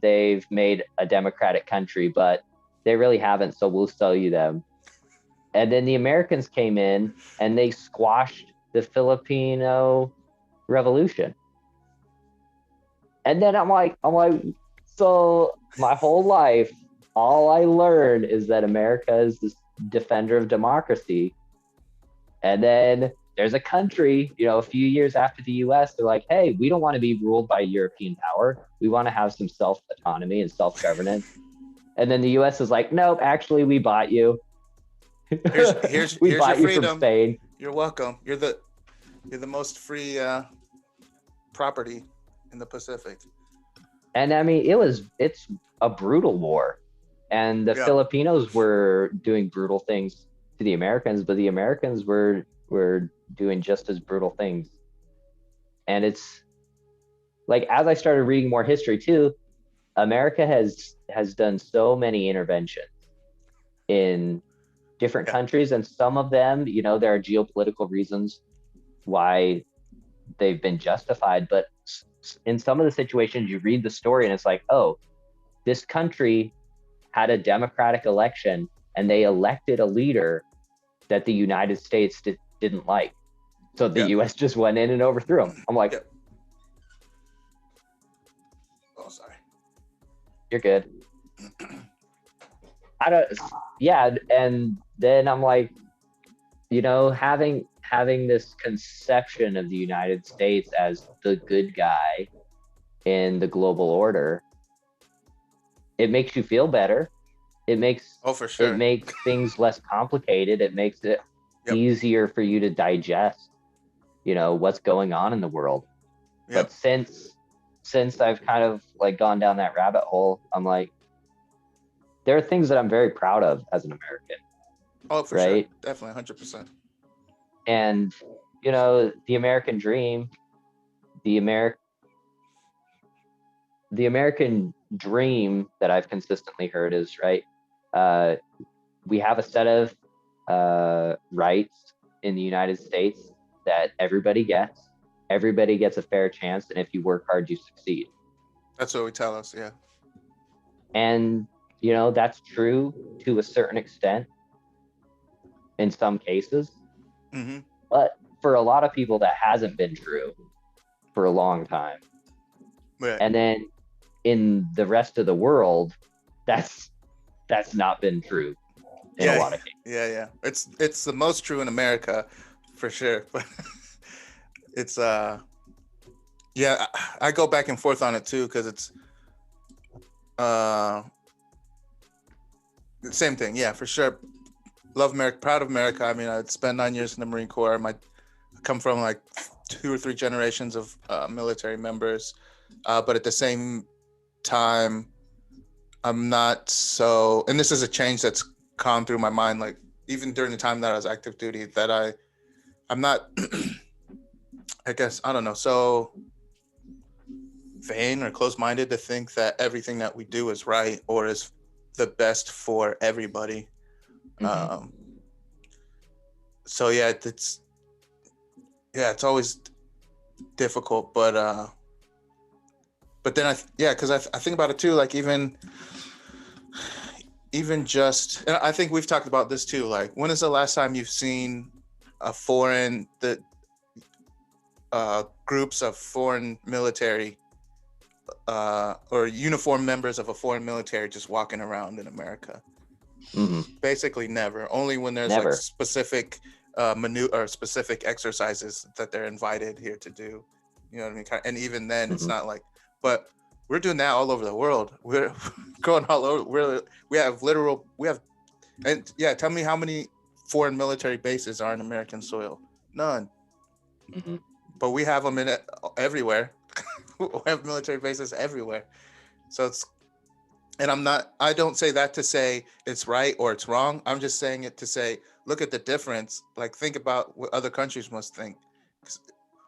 they've made a democratic country, but they really haven't, so we'll sell you them. And then the Americans came in and they squashed the Filipino revolution. And then I'm like, so my whole life, all I learned is that America is this defender of democracy. And then there's a country, a few years after the US, they're like, hey, we don't want to be ruled by European power. We want to have some self-autonomy and self-governance. And then the US is like, nope, actually, we bought you. Here's We your bought you from freedom. Spain. You're welcome. You're the most free property in the Pacific. And I mean, it's a brutal war. And the Yeah. Filipinos were doing brutal things to the Americans, but the Americans were doing just as brutal things. And it's like, as I started reading more history too, America has done so many interventions in different Yeah. countries, and some of them, there are geopolitical reasons why they've been justified. But in some of the situations, you read the story and it's like, oh, this country had a democratic election and they elected a leader that the United States didn't like. So the Yeah. US just went in and overthrew him. I'm like, Yeah. Oh, sorry. you're good. Yeah. And then I'm like, having this conception of the United States as the good guy in the global order, it makes you feel better. It makes Oh, for sure. things less complicated. It makes it Yep. easier for you to digest, what's going on in the world. Yep. But since I've kind of like gone down that rabbit hole, I'm like, there are things that I'm very proud of as an American. Oh, for right? sure. Definitely 100%. And, the American dream, the American dream that I've consistently heard is, right, we have a set of rights in the United States that everybody gets. Everybody gets a fair chance, and if you work hard, you succeed. That's what we tell us, yeah. And, that's true to a certain extent in some cases. Mm-hmm. But for a lot of people, that hasn't been true for a long time. Right. And then in the rest of the world, that's not been true in a lot of cases. Yeah. It's the most true in America, for sure. But it's yeah, I go back and forth on it too, because it's the same thing. Yeah, for sure. Love America, proud of America. I mean, I spent 9 years in the Marine Corps. I come from like 2 or 3 generations of military members, but at the same time, I'm not so. And this is a change that's gone through my mind. Like even during the time that I was active duty, that I'm not. I guess I don't know. So vain or close-minded to think that everything that we do is right or is the best for everybody. Mm-hmm. So yeah, it's always difficult, but then because I think about it too, like even just, and I think we've talked about this too, like when is the last time you've seen groups of foreign military or uniformed members of a foreign military just walking around in America? Mm-hmm. Basically never. Only when there's Never. like specific or specific exercises that they're invited here to do. You know what I mean? And even then, it's not like. But we're doing that all over the world. We're going all over. We have. And yeah, tell me how many foreign military bases are in American soil? None. Mm-hmm. But we have them everywhere. We have military bases everywhere. So it's. And I don't say that to say it's right or it's wrong. I'm just saying it to say, look at the difference. Like, think about what other countries must think.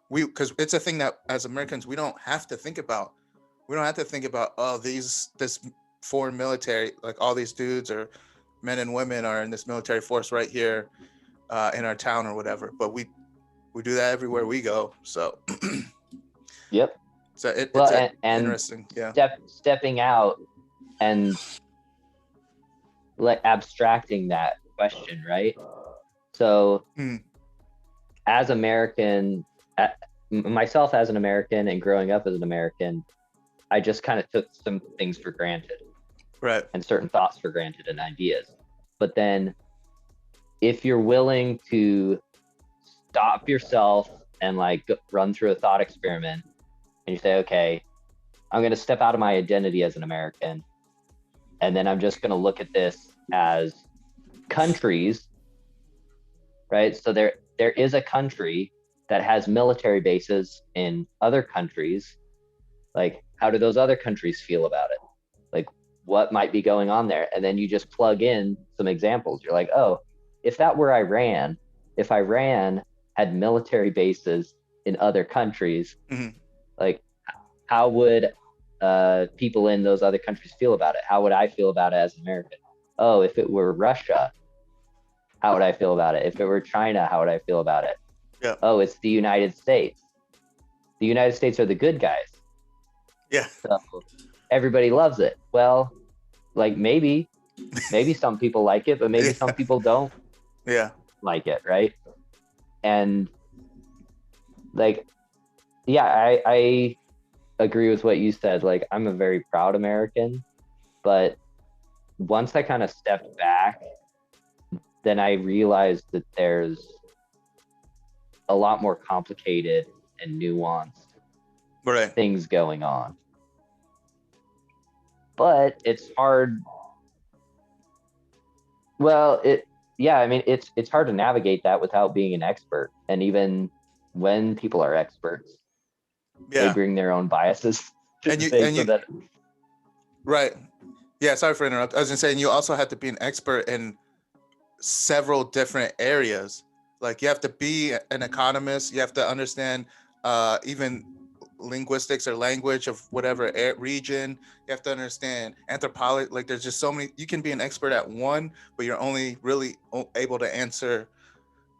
Because it's a thing that as Americans, we don't have to think about. We don't have to think about, this foreign military, like all these dudes or men and women are in this military force right here in our town or whatever. But we do that everywhere we go. So, Yep. So it's interesting. Yeah. Stepping out and like abstracting that question, right? So as American, myself as an American and growing up as an American, I just kind of took some things for granted. Right. And certain thoughts for granted and ideas. But then if you're willing to stop yourself and like run through a thought experiment and you say, okay, I'm going to step out of my identity as an American. And then I'm just going to look at this as countries, right? So there is a country that has military bases in other countries. Like, how do those other countries feel about it? Like, what might be going on there? And then you just plug in some examples. You're like, oh, if that were Iran, if Iran had military bases in other countries, like, how would people in those other countries feel about it? How would I feel about it as an American? Oh, if it were Russia, how would I feel about it? If it were China, how would I feel about it? Yeah. Oh, it's the United States. The United States are the good guys. Yeah. So everybody loves it. Well, like maybe some people like it, but maybe Yeah. some people don't Yeah. like it, right? And like, yeah, I agree with what you said. Like, I'm a very proud American, but once I kind of stepped back, then I realized that there's a lot more complicated and nuanced Right. things going on. But it's hard. Well, I mean, it's hard to navigate that without being an expert. And even when people are experts, they Yeah. bring their own biases to And the you thing, and so you that right. Yeah, sorry for interrupting. I was just saying you also have to be an expert in several different areas. Like you have to be an economist, you have to understand even linguistics or language of whatever region. You have to understand anthropology. Like there's just so many. You can be an expert at one, but you're only really able to answer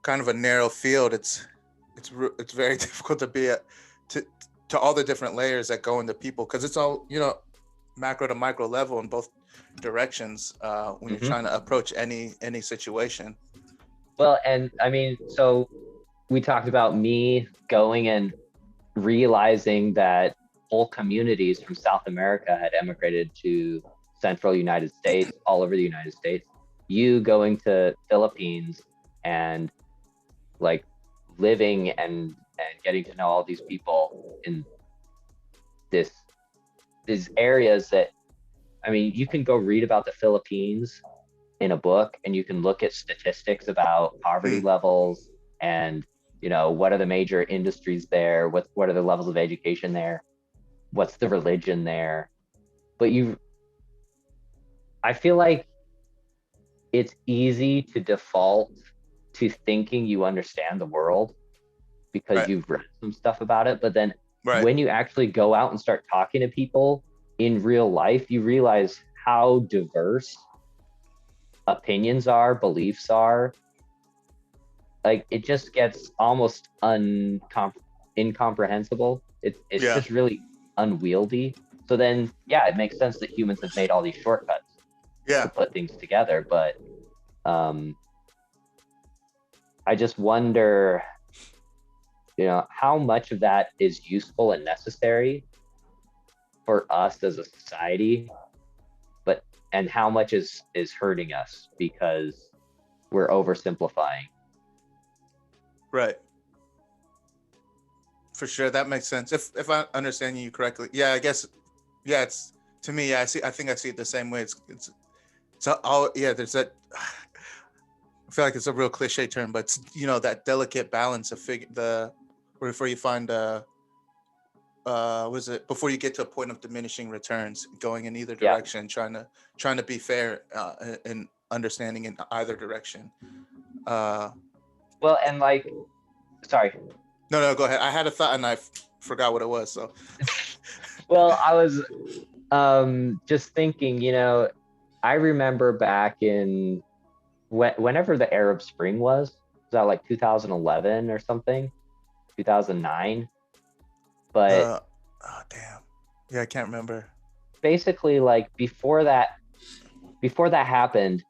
kind of a narrow field. It's very difficult to be to all the different layers that go into people, because it's all, macro to micro level in both directions when you're trying to approach any situation. well, and I mean, so we talked about me going and realizing that whole communities from South America had emigrated to central United States, all over the United States. You going to Philippines and like living and getting to know all these people in this these areas that, I mean, you can go read about the Philippines in a book and you can look at statistics about poverty levels and, what are the major industries there, what are the levels of education there, what's the religion there. But I feel like it's easy to default to thinking you understand the world because Right. you've read some stuff about it. But then Right. when you actually go out and start talking to people in real life, you realize how diverse opinions are, beliefs are. Like it just gets almost incomprehensible. It's Yeah. just really unwieldy. So then, yeah, it makes sense that humans have made all these shortcuts Yeah. to put things together. But I just wonder, how much of that is useful and necessary for us as a society, and how much is hurting us because we're oversimplifying. Right. For sure, that makes sense. If I understand you correctly, yeah, I guess, yeah, it's to me, yeah, I think I see it the same way. It's all, yeah. There's that. I feel like it's a real cliche term, but it's, that delicate balance of before you find was it before you get to a point of diminishing returns, going in either direction, trying to be fair and understanding in either direction. Well, and like, sorry. No, go ahead. I had a thought and I forgot what it was. So, well, I was just thinking, I remember back in whenever the Arab Spring was that like 2011 or something, 2009? But oh damn, yeah, I can't remember. Basically, like before that happened,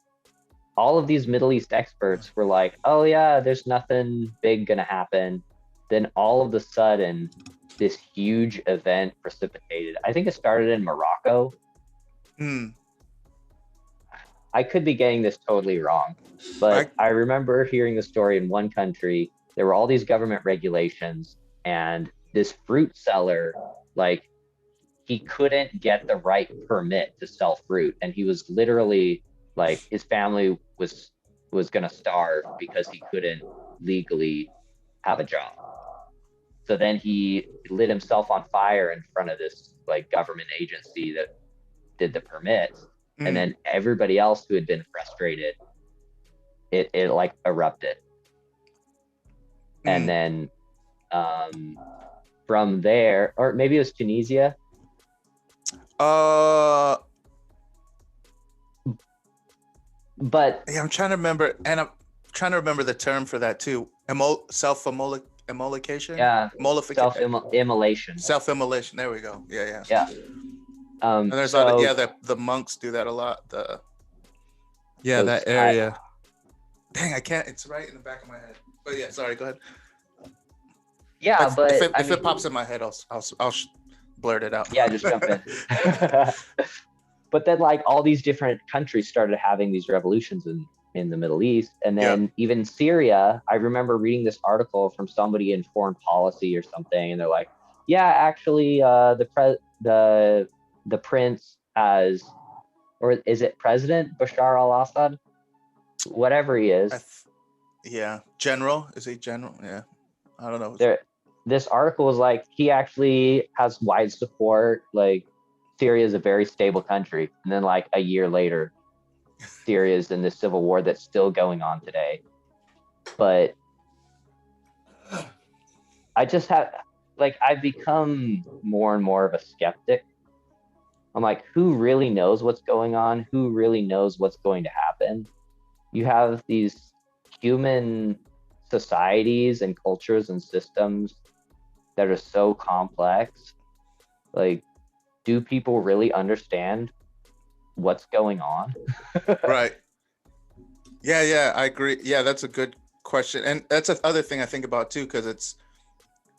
all of these Middle East experts were like, "Oh yeah, there's nothing big gonna happen." Then all of a sudden, this huge event precipitated. I think it started in Morocco. I could be getting this totally wrong, but I remember hearing the story in one country. There were all these government regulations, and this fruit seller, like, he couldn't get the right permit to sell fruit, and he was literally like, his family was gonna starve because he couldn't legally have a job. So then he lit himself on fire in front of this like government agency that did the permits. And then everybody else who had been frustrated, it like erupted. And then from there, or maybe it was Tunisia. But yeah, I'm trying to remember, and trying to remember the term for that too. Self-immolation? Yeah, Mollification. immolation. Self-immolation. There we go. Yeah. Yeah. And there's the monks do that a lot. That area. Dang, I can't. It's right in the back of my head. But yeah, sorry. Go ahead. Yeah, but if it pops in my head, I'll blurt it out. Yeah, just jump in. But then, like, all these different countries started having these revolutions in the Middle East, and then even Syria. I remember reading this article from somebody in foreign policy or something, and they're like, "Yeah, actually, the prince has, or is it President Bashar al-Assad, whatever he is." General. Is he general? Yeah, I don't know. This article was like, he actually has wide support. Like, Syria is a very stable country, and then like a year later, Syria is in this civil war that's still going on today. But I just have, like, I've become more and more of a skeptic. I'm like, who really knows what's going on? Who really knows what's going to happen? You have these human societies and cultures and systems that are so complex. Like, do people really understand what's going on? Right. Yeah, I agree. Yeah, that's a good question. And that's another thing I think about too, because it's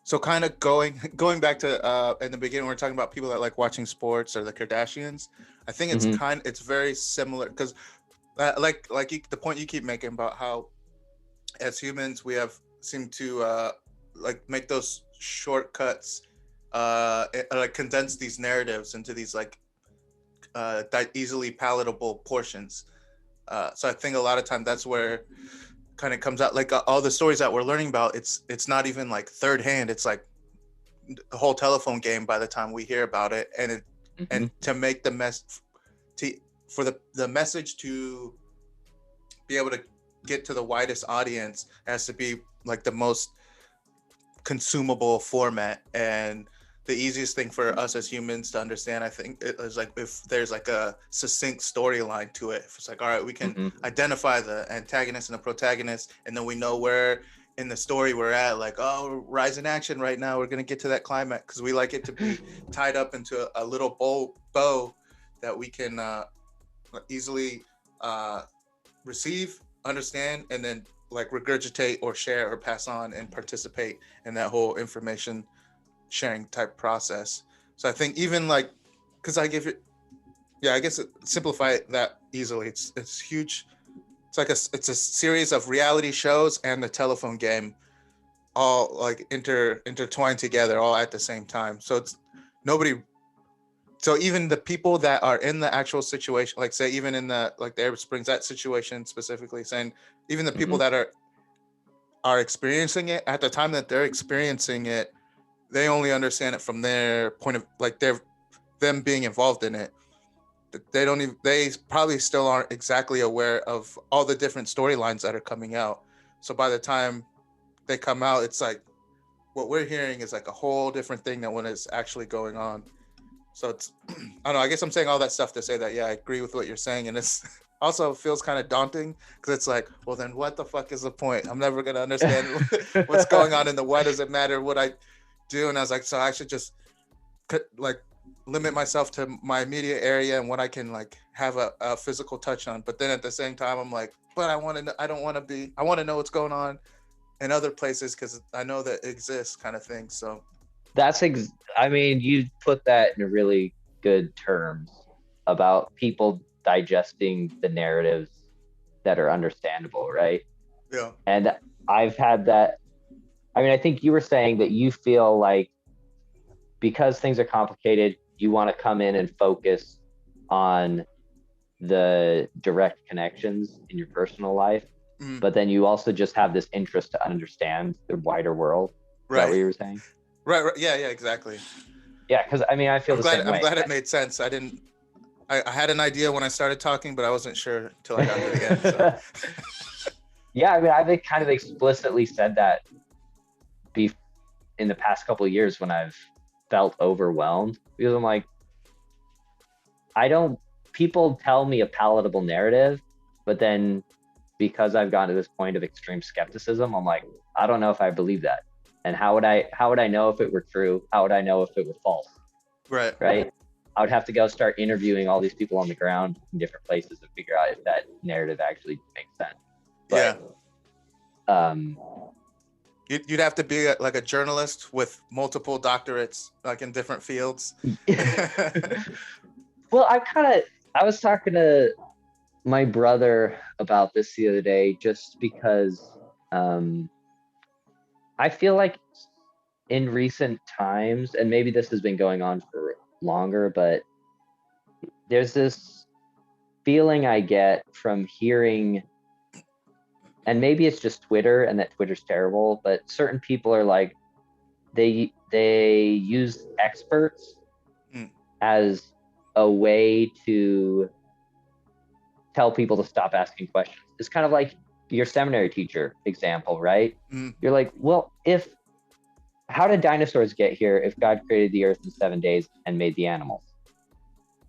so kind of going back to in the beginning, we are talking about people that like watching sports or the Kardashians. I think it's it's very similar because the point you keep making about how as humans we have seemed to like make those shortcuts, like condense these narratives into these like easily palatable portions. So I think a lot of time that's where kind of comes out, like all the stories that we're learning about, it's not even like third hand, it's like the whole telephone game by the time we hear about it. And and to make the for the message to be able to get to the widest audience has to be like the most consumable format. And the easiest thing for us as humans to understand, I think, is like if there's like a succinct storyline to it. If it's like, all right, we can identify the antagonist and the protagonist, and then we know where in the story we're at. Like, oh, rise in action right now. We're gonna get to that climax because we like it to be tied up into a little bow that we can easily receive, understand, and then like regurgitate or share or pass on and participate in that whole information sharing type process. So I think even like, because I give it, I guess simplify it that easily. It's huge. It's like it's a series of reality shows and the telephone game, all like intertwined together, all at the same time. So it's nobody. So even the people that are in the actual situation, like say even in the like the Arab Springs, that situation specifically, saying even the people that are experiencing it at the time that they're experiencing it, they only understand it from their point of like them being involved in it. They probably still aren't exactly aware of all the different storylines that are coming out. So by the time they come out, it's like what we're hearing is like a whole different thing than what is actually going on. So it's, I don't know, I guess I'm saying all that stuff to say that, yeah, I agree with what you're saying. And it's also feels kind of daunting because it's like, well, then what the fuck is the point? I'm never going to understand what's going on in the why does it matter what I do. And I was like, so I should just like limit myself to my immediate area and what I can like have a physical touch on. But then at the same time, I'm like, but I want to know what's going on in other places because I know that it exists kind of thing. So that's I mean, you put that in really good terms about people digesting the narratives that are understandable, right? Yeah. And I've had that. I mean, I think you were saying that you feel like because things are complicated, you want to come in and focus on the direct connections in your personal life, but then you also just have this interest to understand the wider world. Right. Is that what you were saying? Right. Yeah, exactly. Yeah, because I mean, I feel the same way. I'm glad it made sense. I had an idea when I started talking, but I wasn't sure until I got to the end. So. Yeah, I mean, I've kind of explicitly said that in the past couple of years when I've felt overwhelmed, because I'm like, people tell me a palatable narrative, but then because I've gotten to this point of extreme skepticism, I'm like, I don't know if I believe that. And how would I know if it were true? How would I know if it was false? Right. Right? I would have to go start interviewing all these people on the ground in different places to figure out if that narrative actually makes sense. But, You'd have to be like a journalist with multiple doctorates, like in different fields. Well, I was talking to my brother about this the other day, just because I feel like in recent times, and maybe this has been going on for longer, but there's this feeling I get from hearing, and maybe it's just Twitter and that Twitter's terrible, but certain people are like, they use experts as a way to tell people to stop asking questions. It's kind of like your seminary teacher example, right? You're like, well, how did dinosaurs get here if God created the earth in 7 days and made the animals?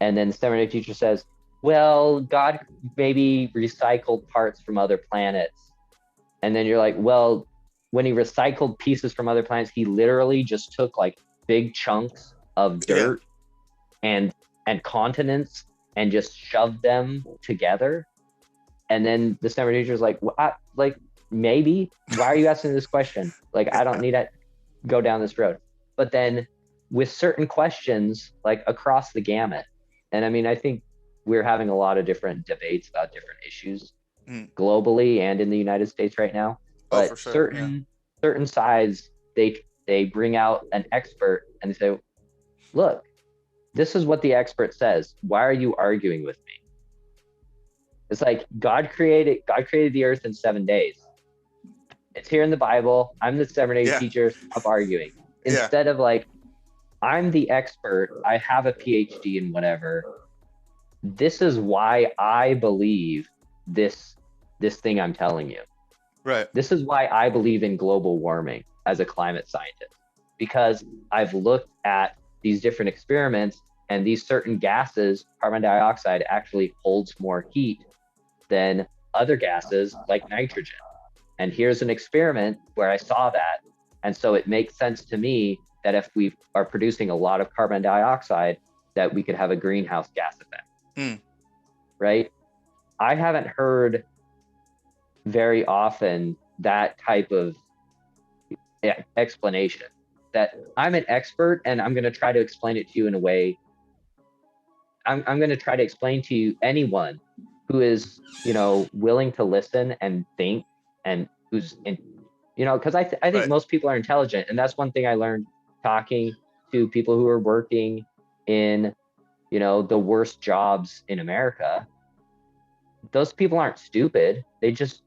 And then the seminary teacher says, well, God maybe recycled parts from other planets. And then you're like, well, when he recycled pieces from other planets, he literally just took like big chunks of dirt and continents and just shoved them together. And then the seminary teacher's like, well, maybe. Why are you asking this question? Like, I don't need to go down this road. But then with certain questions, like across the gamut, and I mean, I think we're having a lot of different debates about different issues globally and in the United States right now. But for sure. certain sides, they bring out an expert and they say, look, this is what the expert says. Why are you arguing with me? It's like God created the earth in 7 days. It's here in the Bible. I'm the seminary teacher. Stop arguing. Instead of like, I'm the expert. I have a PhD in whatever. This is why I believe this thing I'm telling you. Right. This is why I believe in global warming as a climate scientist, because I've looked at these different experiments, and these certain gases, carbon dioxide, actually holds more heat than other gases like nitrogen. And here's an experiment where I saw that. And so it makes sense to me that if we are producing a lot of carbon dioxide, that we could have a greenhouse gas effect. Right? I haven't heard very often that type of explanation, that I'm an expert and I'm going to try to explain it to you in a way. I'm going to try to explain to you, anyone who is, willing to listen and think, and who's in, because I think most people are intelligent. And that's one thing I learned talking to people who are working in, the worst jobs in America. Those people aren't stupid. They just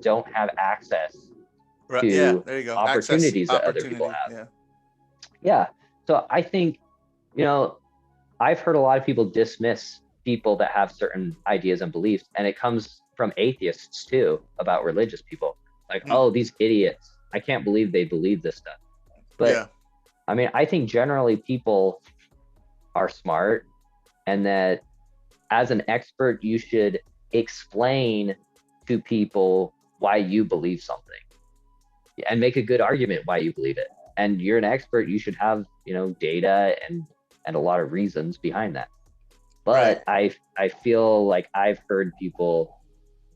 don't have access to there you go. opportunities that other people have. Yeah. So I think, I've heard a lot of people dismiss people that have certain ideas and beliefs, and it comes from atheists too, about religious people. Like, oh, these idiots, I can't believe they believe this stuff. But I mean, I think generally people are smart, and that as an expert, you should explain to people why you believe something and make a good argument why you believe it. And you're an expert, you should have, data and a lot of reasons behind that. But I feel like I've heard people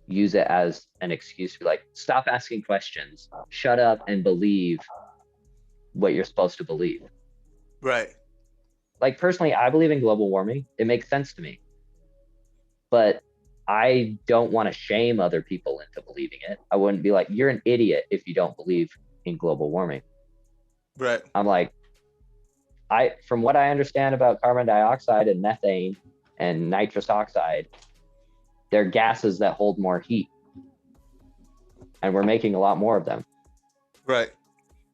use it as an excuse to be like, stop asking questions, shut up and believe what you're supposed to believe. Right. Like, personally, I believe in global warming. It makes sense to me. But I don't want to shame other people into believing it. I wouldn't be like, you're an idiot if you don't believe in global warming. Right. I'm like, from what I understand about carbon dioxide and methane and nitrous oxide, they're gases that hold more heat. And we're making a lot more of them. Right.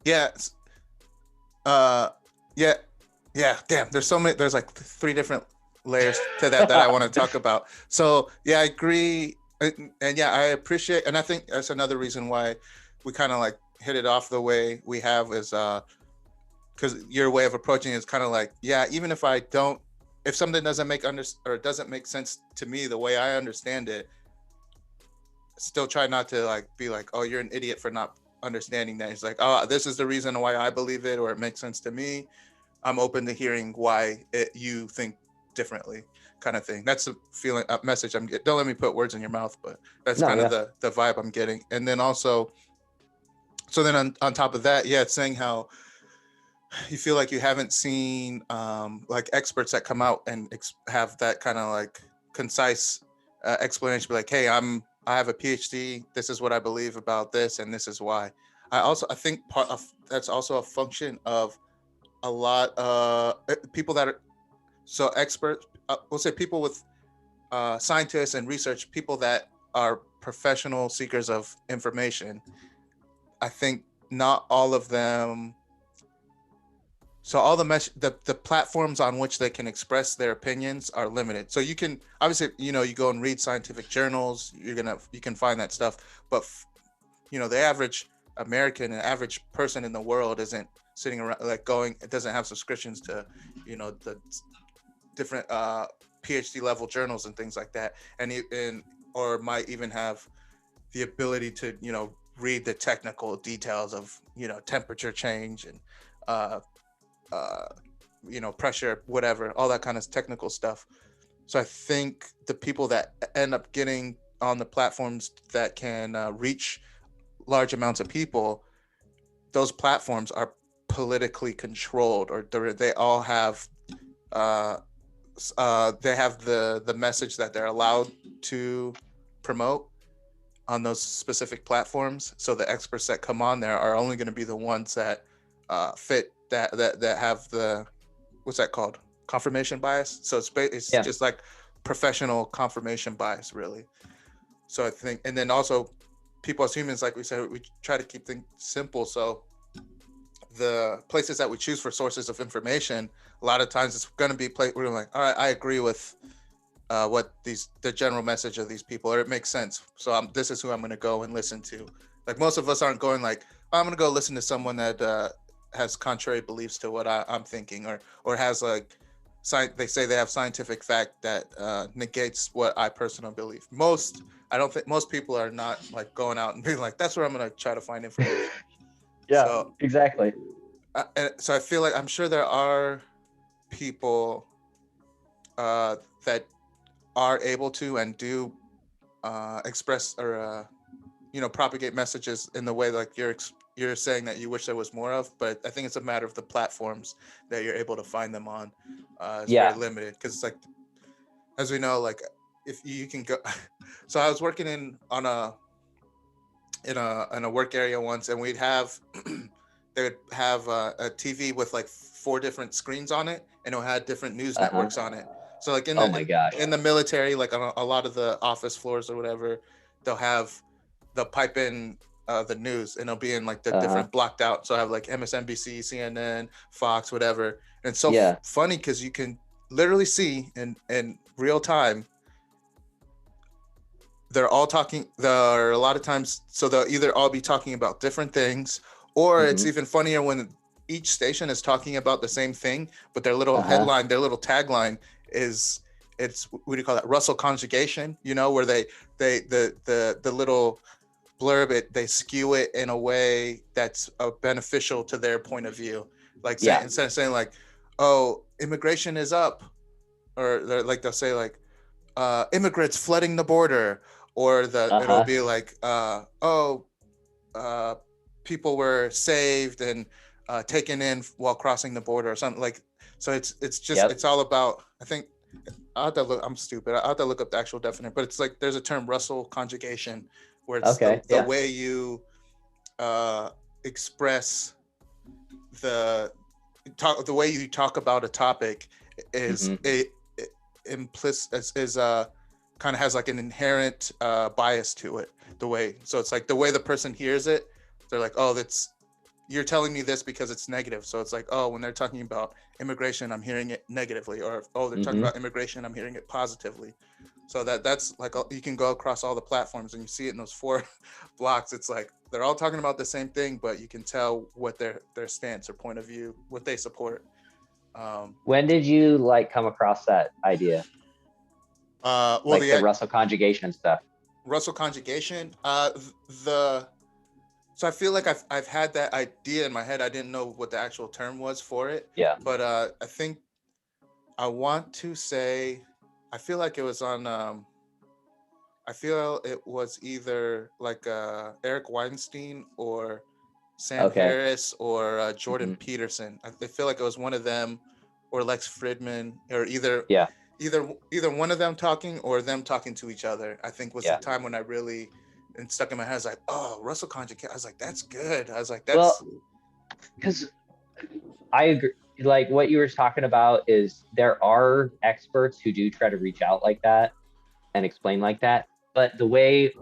Yeah. Damn, there's so many, there's like 3 different layers to that I want to talk about. So yeah, I agree. And yeah, I appreciate, and I think that's another reason why we kind of like hit it off the way we have, is because your way of approaching it is kind of like, yeah, even if something doesn't make sense to me the way I understand it, still try not to like be like, oh, you're an idiot for not understanding that. It's like, oh, this is the reason why I believe it, or it makes sense to me. I'm open to hearing why you think differently, kind of thing. That's the feeling, message I'm getting. Don't let me put words in your mouth, but that's kind of the vibe I'm getting. And then also, so then on top of that, yeah, it's saying how you feel like you haven't seen like experts that come out and have that kind of like concise explanation, be like, hey, I have a PhD, this is what I believe about this, and this is why. I think part of that's also a function of a lot people that are so experts, we'll say people with scientists and research, people that are professional seekers of information. I think not all of them. So all the platforms on which they can express their opinions are limited. So you can obviously, you know, you go and read scientific journals, you can find that stuff. But you know, the average American, an average person in the world isn't sitting around like going. It doesn't have subscriptions to, you know, the different PhD level journals and things like that, and or might even have the ability to, you know, read the technical details of, you know, temperature change and you know, pressure, whatever, all that kind of technical stuff. So I think the people that end up getting on the platforms that can reach large amounts of people, those platforms are politically controlled, or they all have they have the message that they're allowed to promote on those specific platforms. So the experts that come on there are only going to be the ones that fit that have the, what's that called, confirmation bias. So it's just like professional confirmation bias, really. So I think, and then also people as humans, like we said, we try to keep things simple. So the places that we choose for sources of information, a lot of times it's going to be we're like, all right, I agree with what the general message of these people, or it makes sense. So this is who I'm going to go and listen to. Like most of us aren't going like, I'm going to go listen to someone that has contrary beliefs to what I'm thinking, or has like they say they have scientific fact that negates what I personally believe. I don't think most people are not like going out and being like, that's where I'm going to try to find information. Yeah, so, exactly. So I feel like I'm sure there are people that are able to and do express or you know, propagate messages in the way like you're saying that you wish there was more of. But I think it's a matter of the platforms that you're able to find them on. It's very limited, because it's like, as we know, like if you can go. So I was working in a work area once, and we'd have they would have a TV with like 4 different screens on it, and it had different news networks on it. So like in the military, like on a lot of the office floors or whatever, they'll pipe in the news, and it'll be in like the different blocked out. So I have like MSNBC, CNN, Fox, whatever. And it's so funny because you can literally see in real time, they're all talking. There are a lot of times, so they'll either all be talking about different things, or it's even funnier when each station is talking about the same thing, but their little headline, their little tagline it's what do you call that? Russell conjugation, you know, where the little blurb, they skew it in a way that's beneficial to their point of view. Like instead of saying like, oh, immigration is up, or they'll say like, immigrants flooding the border, or it'll be like, people were saved and taken in while crossing the border, or something like. So it's just it's all about, I think, I'm stupid. I have to look up the actual definition, but it's like there's a term, Russell conjugation, where it's the way you express the way you talk about a topic is implicit, is kind of has like an inherent bias to it. So it's like the way the person hears it, they're like, oh, you're telling me this because it's negative. So it's like, oh, when they're talking about immigration, I'm hearing it negatively, or oh, they're talking about immigration, I'm hearing it positively. So that's like, you can go across all the platforms and you see it in those 4 blocks. It's like they're all talking about the same thing, but you can tell what their stance or point of view, what they support. When did you like come across that idea? Like the Russell conjugation stuff? Russell conjugation. The So I feel like I've had that idea in my head. I didn't know what the actual term was for it. Yeah. But I think I want to say, I feel like it was on. I feel it was either like Eric Weinstein or Sam Okay. Harris or Jordan Mhm. Peterson. I feel like it was one of them or Lex Fridman or Yeah. either one of them talking or them talking to each other. I think was the Yeah. time when I really and stuck in my head. I was like, oh, Russell conjugate. I was like, that's good. I was like, Well, that's because I agree. Like what you were talking about is there are experts who do try to reach out like that and explain like that, but the way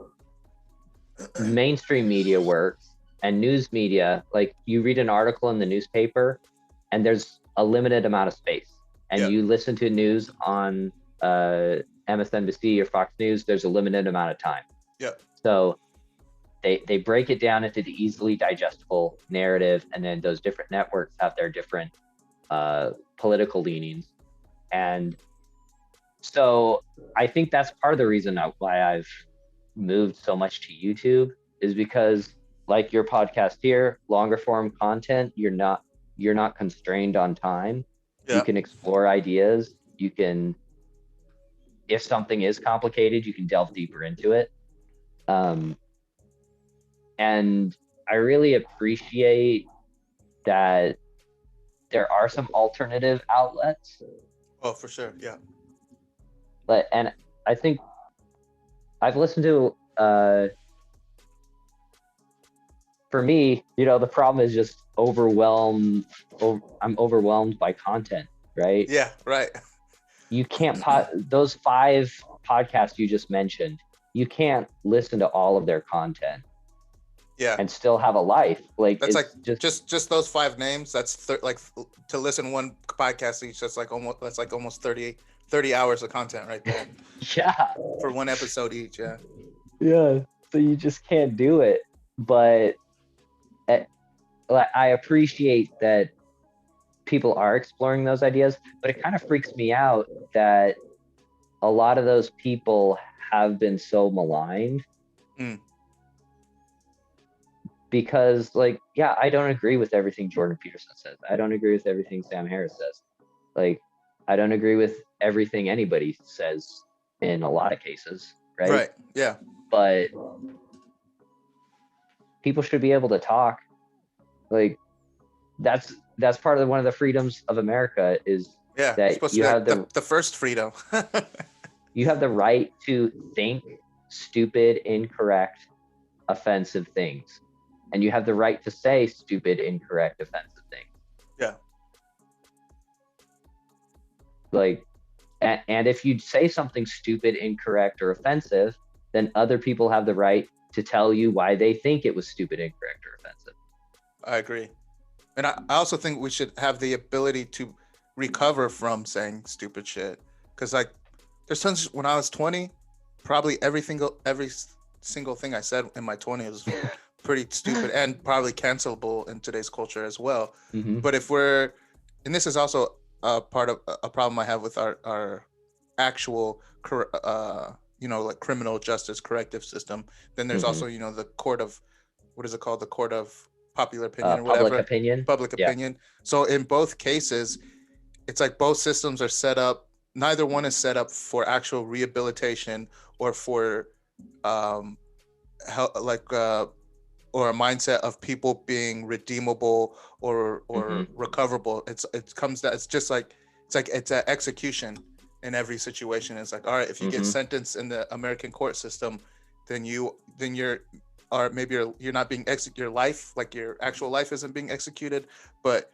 mainstream media works and news media, like you read an article in the newspaper and there's a limited amount of space, and yeah, you listen to news on MSNBC or Fox News, there's a limited amount of time. yeah, So they break it down into the easily digestible narrative, and then those different networks have their different political leanings. And so I think that's part of the reason why I've moved so much to YouTube, is because like your podcast here, longer form content, you're not constrained on time. You yeah. can explore ideas. You can, if something is complicated, you can delve deeper into it. And I really appreciate that there are some alternative outlets. Oh, for sure. Yeah, And I think I've listened to for me, the problem is just I'm overwhelmed by content, right? yeah, right. You can't those 5 podcasts you just mentioned, you can't listen to all of their content Yeah, and still have a life. Like that's like it's just those 5 names. That's like to listen one podcast each. That's like almost 30 hours of content right there yeah. for one episode each. Yeah, Yeah. So you just can't do it. But I appreciate that people are exploring those ideas, but it kind of freaks me out that a lot of those people have been so maligned. Mm. Because, like, yeah, I don't agree with everything Jordan Peterson says. I don't agree with everything Sam Harris says. Like, I don't agree with everything anybody says in a lot of cases, right? Right. Yeah. But people should be able to talk. Like, that's part of one of the freedoms of America, is Yeah. It's that supposed to you be have like the first freedom. you have the right to think stupid, incorrect, offensive things. And you have the right to say stupid, incorrect, offensive things. Yeah. Like, and if you say something stupid, incorrect, or offensive, then other people have the right to tell you why they think it was stupid, incorrect, or offensive. I agree. And I also think we should have the ability to recover from saying stupid shit. Because, like, there's tons, when I was 20, probably every single thing I said in my 20s was pretty stupid and probably cancelable in today's culture as well. Mm-hmm. But and this is also a part of a problem I have with our actual, like criminal justice corrective system. Then there's also, the court of, what is it called? The court of popular opinion or whatever. Public opinion. So in both cases, it's like both systems are set up. Neither one is set up for actual rehabilitation or for or a mindset of people being redeemable or recoverable. It's an execution in every situation. It's like, all right, if you get sentenced in the American court system, then you're not being your life, like your actual life isn't being executed, but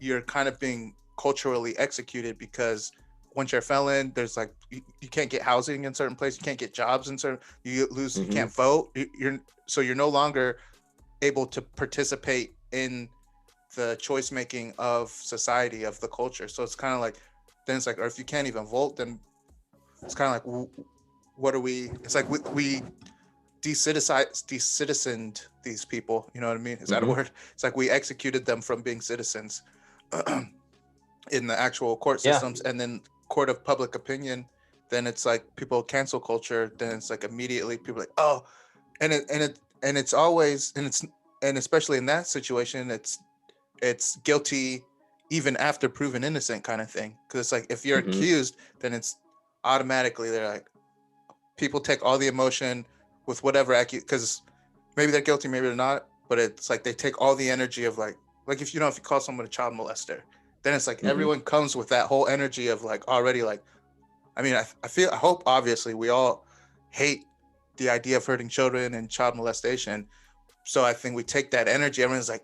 you're kind of being culturally executed, because once you're a felon, there's like you can't get housing in certain places, you can't get jobs in certain, you can't vote, you're no longer able to participate in the choice making of society, of the culture. So it's kind of like, then it's like, or if you can't even vote, then it's kind of like, what are we? It's like we decitizened these people. You know what I mean? Is that a word? It's like we executed them from being citizens in the actual court systems, and then court of public opinion. then it's like people cancel culture, then it's like immediately people are like, oh, and it's always, and especially in that situation, it's guilty even after proven innocent kind of thing. Because it's like if you're accused, then it's automatically they're like, people take all the emotion with whatever because maybe they're guilty, maybe they're not, but it's like they take all the energy of like if you call someone a child molester, then it's like everyone comes with that whole energy of like already like, I mean, I hope obviously we all hate the idea of hurting children and child molestation. So I think we take that energy, everyone's like,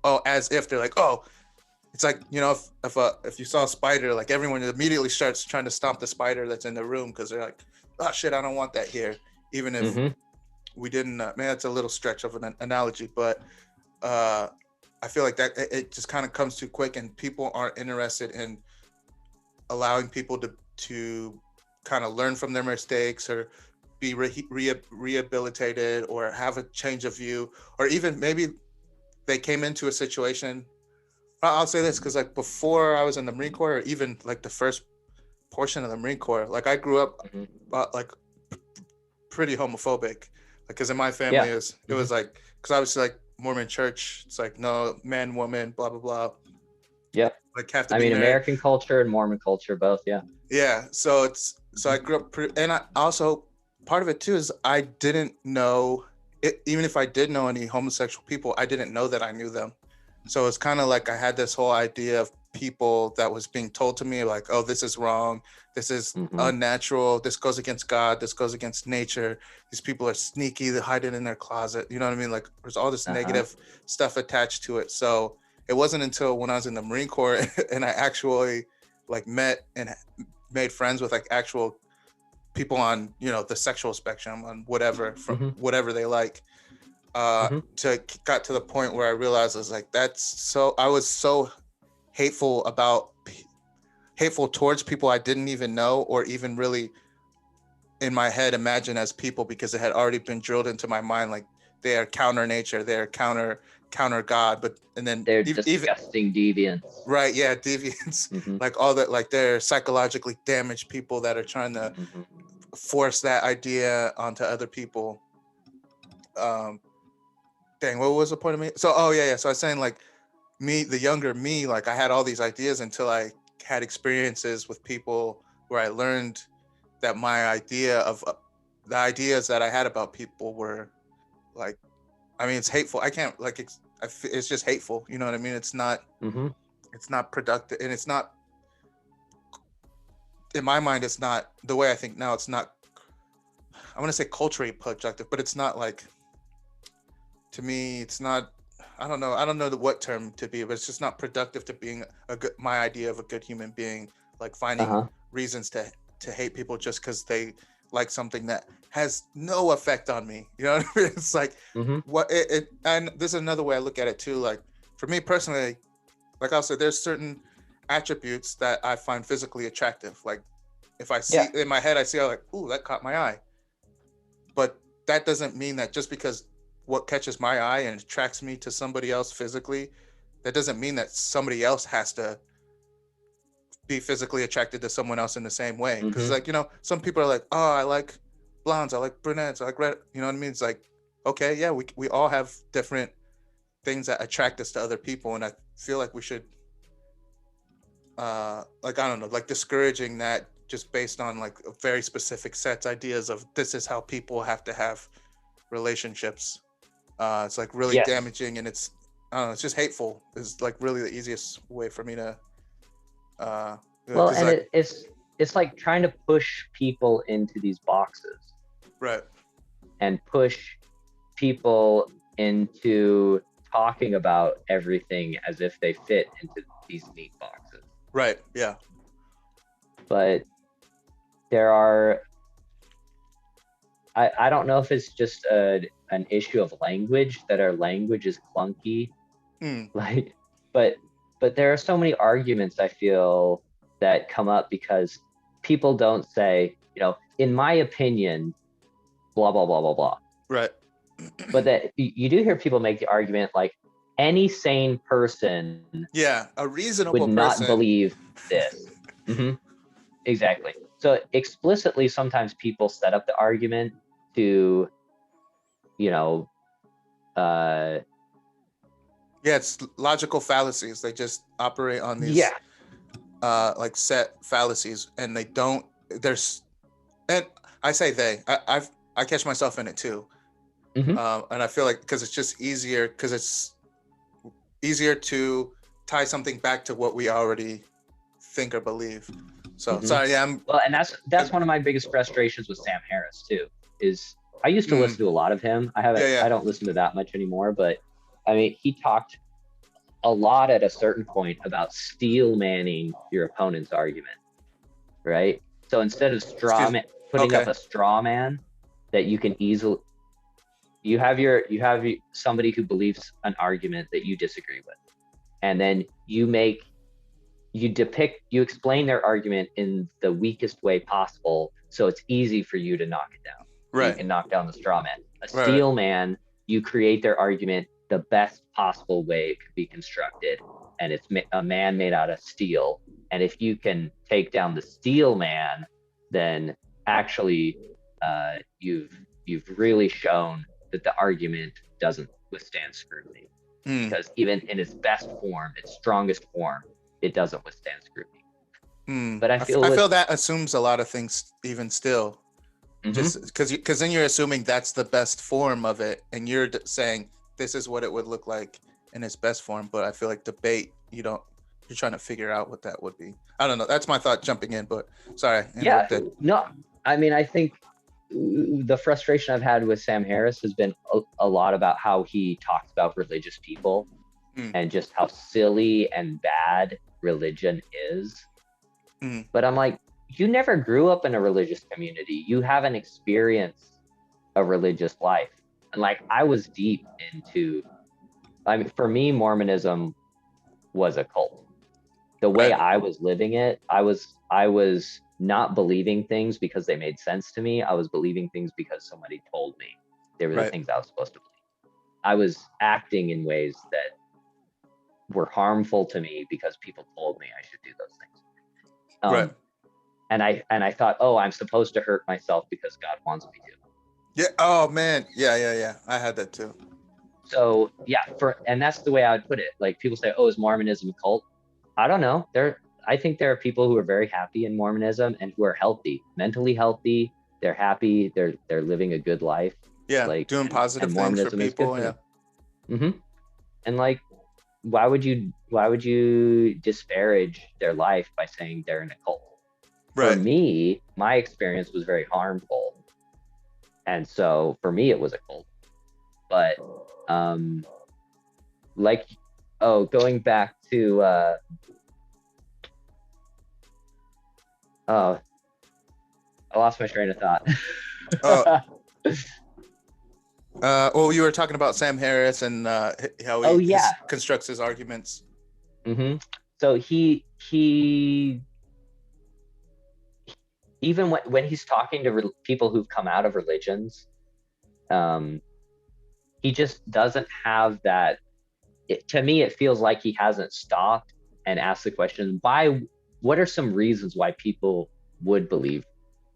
oh, as if they're like, oh, it's like, if you saw a spider, like everyone immediately starts trying to stomp the spider that's in the room because they're like, oh shit, I don't want that here. Even if we didn't, man, that's a little stretch of an analogy, but I feel like that it just kind of comes too quick, and people aren't interested in allowing people to kind of learn from their mistakes or be rehabilitated or have a change of view, or even maybe they came into a situation. I'll say this because like before I was in the Marine Corps, or even like the first portion of the Marine Corps, like I grew up like pretty homophobic, like because in my family it was like, because obviously like Mormon church, it's like no man, woman, blah blah blah. Yep. Like have to I be mean, married. American culture and Mormon culture both. Yeah. So I grew up and I also, part of it too is I didn't know it, even if I did know any homosexual people, I didn't know that I knew them. So it's kind of like I had this whole idea of people that was being told to me like, oh, this is wrong, this is unnatural, this goes against God, this goes against nature, these people are sneaky, they hide it in their closet, you know what I mean? Like there's all this negative stuff attached to it. So it wasn't until when I was in the Marine Corps and I actually like met and made friends with like actual people on, the sexual spectrum, on whatever, from whatever they like, to got to the point where I realized I was like, I was so hateful towards people I didn't even know or even really in my head imagine as people, because it had already been drilled into my mind like they are counter nature, they're counter God, but and then they're disgusting deviants. Right, yeah, deviants. Like all that, like they're psychologically damaged people that are trying to force that idea onto other people. Dang, what was the point of me? So so I was saying like me, the younger me, like I had all these ideas until I had experiences with people where I learned that my idea of the ideas that I had about people were like, I mean, it's hateful. I can't like it's just hateful. You know what I mean? It's not it's not productive, and it's not, in my mind, it's not the way I think now. It's not, I want to say culturally productive, but it's not like, to me, it's not, I don't know what term to be, but it's just not productive to being my idea of a good human being, like finding reasons to hate people just because they like something that has no effect on me. You know what I mean? It's like and this is another way I look at it too. Like for me personally, like I'll say, there's certain attributes that I find physically attractive. Like if I see in my head, I see like, ooh, that caught my eye. But that doesn't mean that just because what catches my eye and attracts me to somebody else physically, that doesn't mean that somebody else has to be physically attracted to someone else in the same way. Because like, some people are like, oh, I like blondes, I like brunettes, I like red, you know what I mean? It's like, okay, yeah, we all have different things that attract us to other people, and I feel like we should like, I don't know, like discouraging that just based on like a very specific sets ideas of this is how people have to have relationships. It's like really damaging, and it's, I don't know, it's just hateful is like really the easiest way for me to well, and like, it's like trying to push people into these boxes, right, and push people into talking about everything as if they fit into these neat boxes. Right, yeah. But there are, I don't know if it's just an issue of language, that our language is clunky. Like, but there are so many arguments, I feel, that come up because people don't say, in my opinion, blah, blah, blah, blah, blah. Right. But that you do hear people make the argument like, any sane person a reasonable would person not believe this. Exactly. So explicitly, sometimes people set up the argument to, you know, uh, Yeah, it's logical fallacies. They just operate on these yeah, like set fallacies, and they don't. There's, and I say I catch myself in it too, hmm and I feel like because it's just easier because it's easier to tie something back to what we already think or believe. So hmm sorry, yeah, well, and that's one of my biggest frustrations with Sam Harris too. Is I used to mm, listen to a lot of him. I yeah, don't listen to that much anymore, but I mean, he talked a lot at a certain point about steel manning your opponent's argument, right? So instead of excuse me. putting up Okay, a straw man that you can easily, you have somebody who believes an argument that you disagree with, and then you explain their argument in the weakest way possible, so it's easy for you to knock it down. So you right, can knock down the straw man. A right, steel man, you create their argument the best possible way it could be constructed, and it's a man made out of steel. And if you can take down the steel man, then actually you've really shown that the argument doesn't withstand scrutiny, mm, because even in its best form, its strongest form, it doesn't withstand scrutiny. mm. But I feel I with feel that assumes a lot of things even still. mhm. Just because then you're assuming that's the best form of it, and you're saying this is what it would look like in its best form. But I feel like debate, you're trying to figure out what that would be. I don't know. That's my thought jumping in, but sorry, I Yeah, interrupted. no, I mean, I think the frustration I've had with Sam Harris has been a lot about how he talks about religious people Mm, and just how silly and bad religion is. mm, But I'm like, you never grew up in a religious community. You haven't experienced a religious life. And like, I was deep into, I mean, for me, Mormonism was a cult. The way right, I was living it, I was not believing things because they made sense to me. I was believing things because somebody told me they were the right, things I was supposed to believe. I was acting in ways that were harmful to me because people told me I should do those things. right. Um, and I thought, oh, I'm supposed to hurt myself because God wants me to. Yeah. Oh man. Yeah, yeah, yeah. I had that too. So yeah, and that's the way I would put it. Like people say, oh, is Mormonism a cult? I don't know. I think there are people who are very happy in Mormonism and who are healthy, mentally healthy. They're happy. They're living a good life. Yeah, Like doing and positive things for Mormonism is good people. for Yeah. them. And like, why would you disparage their life by saying they're in a cult? For Right. me, my experience was very harmful, and so for me it was a cult. But um, like, oh, going back to oh, I lost my train of thought. Oh, well, you were talking about Sam Harris and how Oh he yeah. constructs his arguments. hmm So he even when he's talking to people who've come out of religions, um, he just doesn't have that. To me, it feels like he hasn't stopped and asked the question, why? What are some reasons why people would believe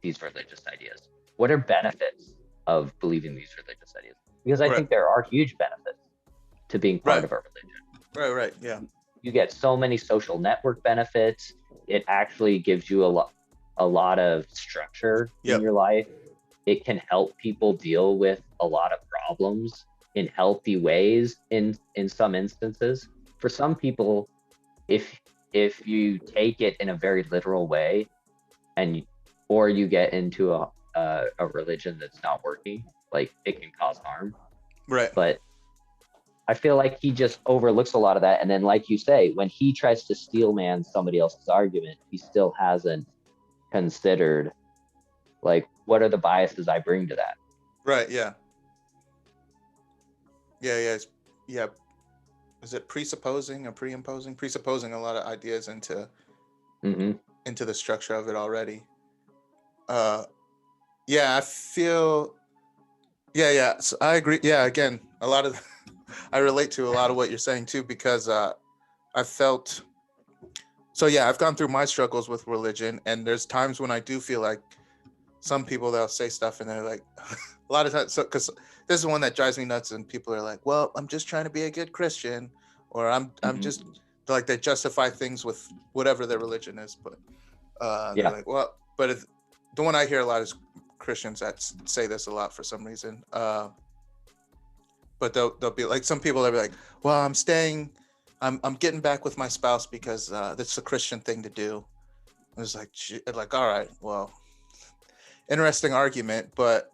these religious ideas? What are benefits of believing these religious ideas? Because I Right. think there are huge benefits to being part Right. of a religion. Right. Right. Yeah. You get so many social network benefits. It actually gives you a lot of structure in Yep. your life. It can help people deal with a lot of problems in healthy ways in some instances. For some people, if you take it in a very literal way, and or you get into a religion that's not working, like it can cause harm. Right. But I feel like he just overlooks a lot of that. And then, like you say, when he tries to steel man somebody else's argument, he still hasn't considered, like, what are the biases I bring to that? Right. Yeah. Yeah. Yeah. Yeah. Is it presupposing or pre-imposing? Presupposing a lot of ideas hmm into the structure of it already. Uh, yeah. I feel. Yeah. Yeah. So I agree. Yeah. Again, a lot of I relate to a lot of what you're saying too because I felt So yeah, I've gone through my struggles with religion, and there's times when I do feel like some people, they'll say stuff and they're like, a lot of times, so because this is one that drives me nuts, and people are like, well, I'm just trying to be a good Christian, or I'm Mhm. just like, they justify things with whatever their religion is, but they're Yeah. like, well, but the one I hear a lot is Christians that say this a lot for some reason. But they'll be like, some people, they'll be like, well, I'm getting back with my spouse because that's a Christian thing to do. I was like, all right, well, interesting argument, but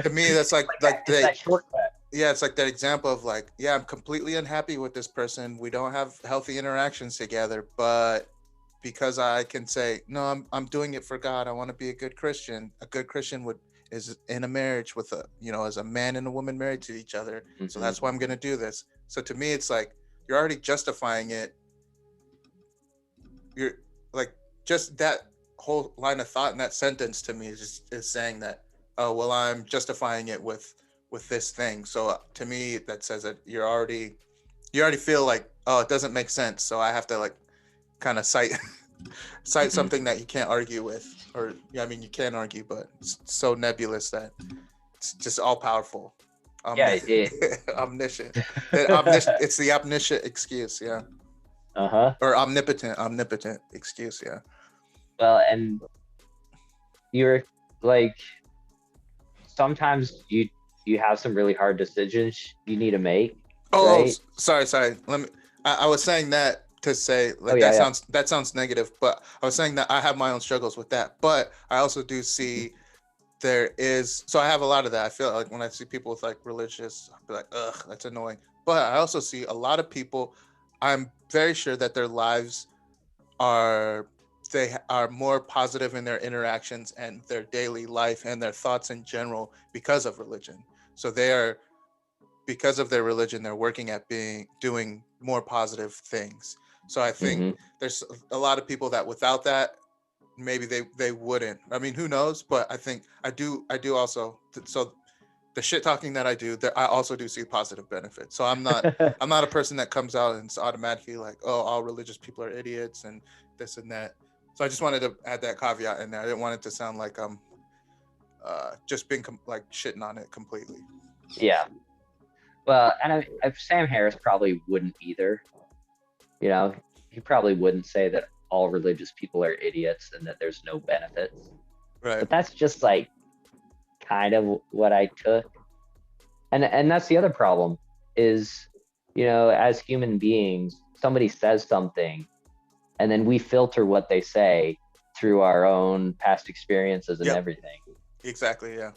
to me, that's It's that shortcut. yeah, it's like that example of like, yeah, I'm completely unhappy with this person. We don't have healthy interactions together, but because I can say, no, I'm doing it for God. I want to be a good Christian. A good Christian is in a marriage with as a man and a woman married to each other. So Mhm. that's why I'm going to do this. So to me, it's like, you're already justifying it. You're like, just that whole line of thought in that sentence to me is saying that, oh, well, I'm justifying it with this thing. So to me, that says that you already feel like, oh, it doesn't make sense. So I have to like kind of cite Mhm. something that you can't argue with, or yeah, I mean, you can argue, but it's so nebulous that it's just all powerful. Yeah. Omniscient. It's the omniscient excuse, yeah, Uh-huh. or omnipotent excuse, yeah. Well, and you're like, sometimes you have some really hard decisions you need to make, Oh, right? sorry. Let me. I was saying that to say Oh like, yeah, yeah. that sounds negative, but I was saying that I have my own struggles with that. But I also do Mhm. see there is, so I have a lot of that. I feel like when I see people with like religious, I'll be like, ugh, that's annoying. But I also see a lot of people. I'm very sure that their lives are they are more positive in their interactions and their daily life and their thoughts in general because of religion. So they are, because of their religion, they're working at doing more positive things. So I think Mhm. there's a lot of people that without that, maybe they wouldn't. I mean, who knows? But I think I do also. So the shit talking that I do, I also do see positive benefits. So I'm not a person that comes out and it's automatically like, oh, all religious people are idiots and this and that. So I just wanted to add that caveat in there. I didn't want it to sound like I'm just being like shitting on it completely. Yeah. Well, and Sam Harris probably wouldn't either. You know, he probably wouldn't say that all religious people are idiots and that there's no benefits. Right. But that's just like kind of what I took. And that's the other problem is, as human beings, somebody says something and then we filter what they say through our own past experiences and Yep. everything. Exactly. Yeah.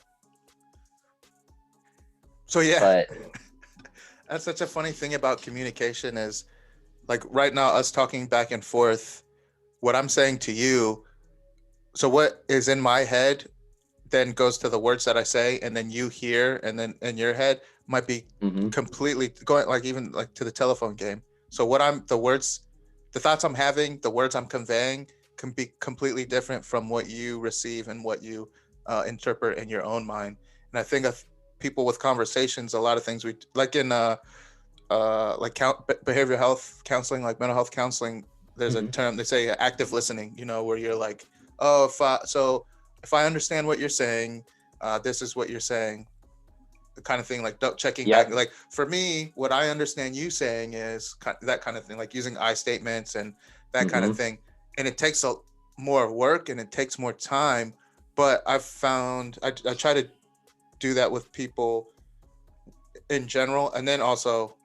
So yeah, But that's such a funny thing about communication is like right now us talking back and forth, what I'm saying to you, so what is in my head then goes to the words that I say, and then you hear, and then in your head might be mhm, completely going like, even like to the telephone game. So the thoughts I'm having, the words I'm conveying can be completely different from what you receive and what you interpret in your own mind. And I think of people with conversations, a lot of things we like in like behavioral health counseling, like mental health counseling, there's a mhm, term they say, active listening, where you're like, oh, if I understand what you're saying, this is what you're saying, the kind of thing, like checking back. yep, Like for me, what I understand you saying is that kind of thing, like using I statements and that kind of mhm, thing. And it takes more work and it takes more time. But I've found I try to do that with people in general. And then also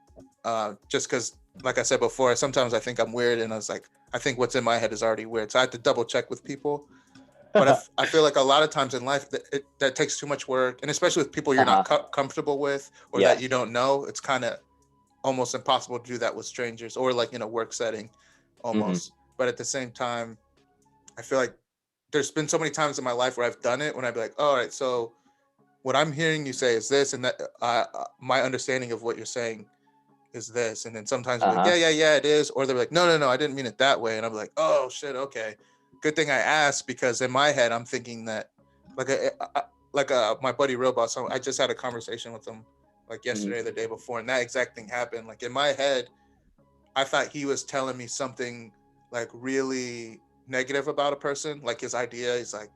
just because, like I said before, sometimes I think I'm weird, and I think what's in my head is already weird. So I have to double check with people. But I feel like a lot of times in life that takes too much work, and especially with people you're not uh-huh, comfortable with or that you yes, don't know, it's kind of almost impossible to do that with strangers or like in a work setting mhm, almost. But at the same time, I feel like there's been so many times in my life where I've done it when I'd be like, all right, so what I'm hearing you say is this, and that my understanding of what you're saying is this. And then sometimes I'm like, uh-huh, yeah, it is. Or they're like, no, I didn't mean it that way. And I'm like, oh shit, okay. Good thing I asked, because in my head I'm thinking that my buddy Robot. So I just had a conversation with him like mhm, yesterday or the day before, and that exact thing happened. Like in my head, I thought he was telling me something like really negative about a person, like his idea is like,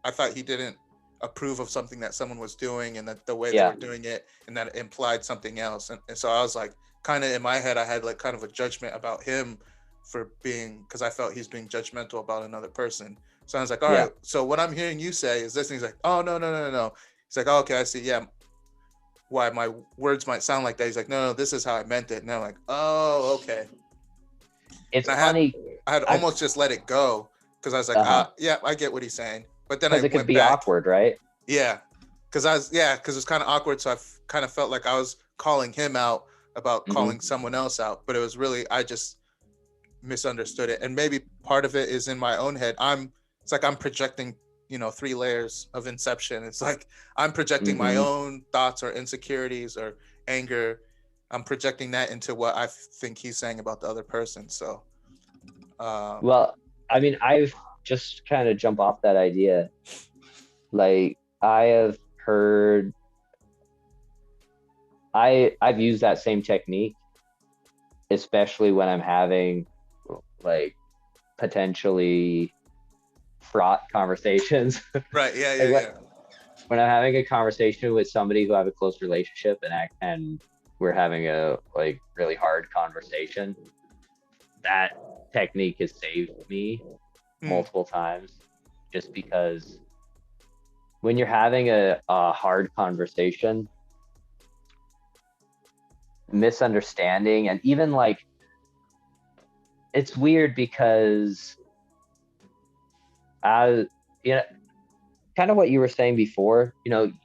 I thought he didn't approve of something that someone was doing, and that the way they Yeah. were doing it, and that it implied something else. And so I was like, kind of in my head, I had like kind of a judgment about him for being, because I felt he's being judgmental about another person. So I was like, all Yeah. right, so what I'm hearing you say is this. And he's like, oh, no. He's like, oh, okay, I see. Yeah, why my words might sound like that. He's like, no, this is how I meant it. And I'm like, oh, okay. It's And funny. I had almost just let it go, because I was like, yeah, I get what he's saying. But then I Because it could went be back. awkward, right? Yeah, because it's kind of awkward. So I kind of felt like I was calling him out about calling someone else out, but it was really, I just misunderstood it. And maybe part of it is in my own head. It's like I'm projecting, 3 layers of Inception. It's like I'm projecting my own thoughts or insecurities or anger. I'm projecting that into what I think he's saying about the other person. So, Well, I mean, I've just kind of jump off that idea. Like, I have heard, I've used that same technique, especially when I'm having like potentially fraught conversations. right. Yeah. When I'm having a conversation with somebody who I have a close relationship, and we're having a like really hard conversation, that technique has saved me multiple times, just because when you're having a hard conversation, misunderstanding, and even like, it's weird because kind of what you were saying before,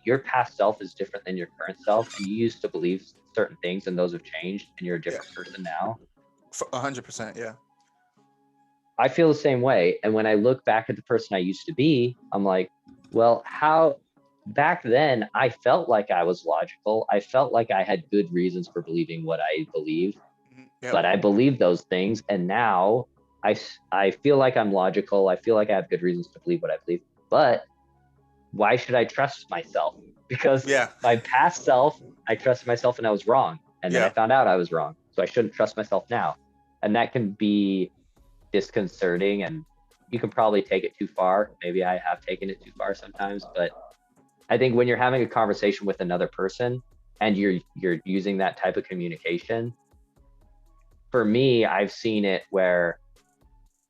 your past self is different than your current self, and you used to believe certain things and those have changed and you're a different person now. 100%. Yeah. I feel the same way. And when I look back at the person I used to be, I'm like, well, how back then I felt like I was logical. I felt like I had good reasons for believing what I believed, but I believed those things. And now I feel like I'm logical. I feel like I have good reasons to believe what I believe, but why should I trust myself? Because my past self, I trusted myself and I was wrong. And then I found out I was wrong. So I shouldn't trust myself now. And that can be disconcerting, and you can probably take it too far. Maybe I have taken it too far sometimes, but I think when you're having a conversation with another person and you're using that type of communication, for me, I've seen it where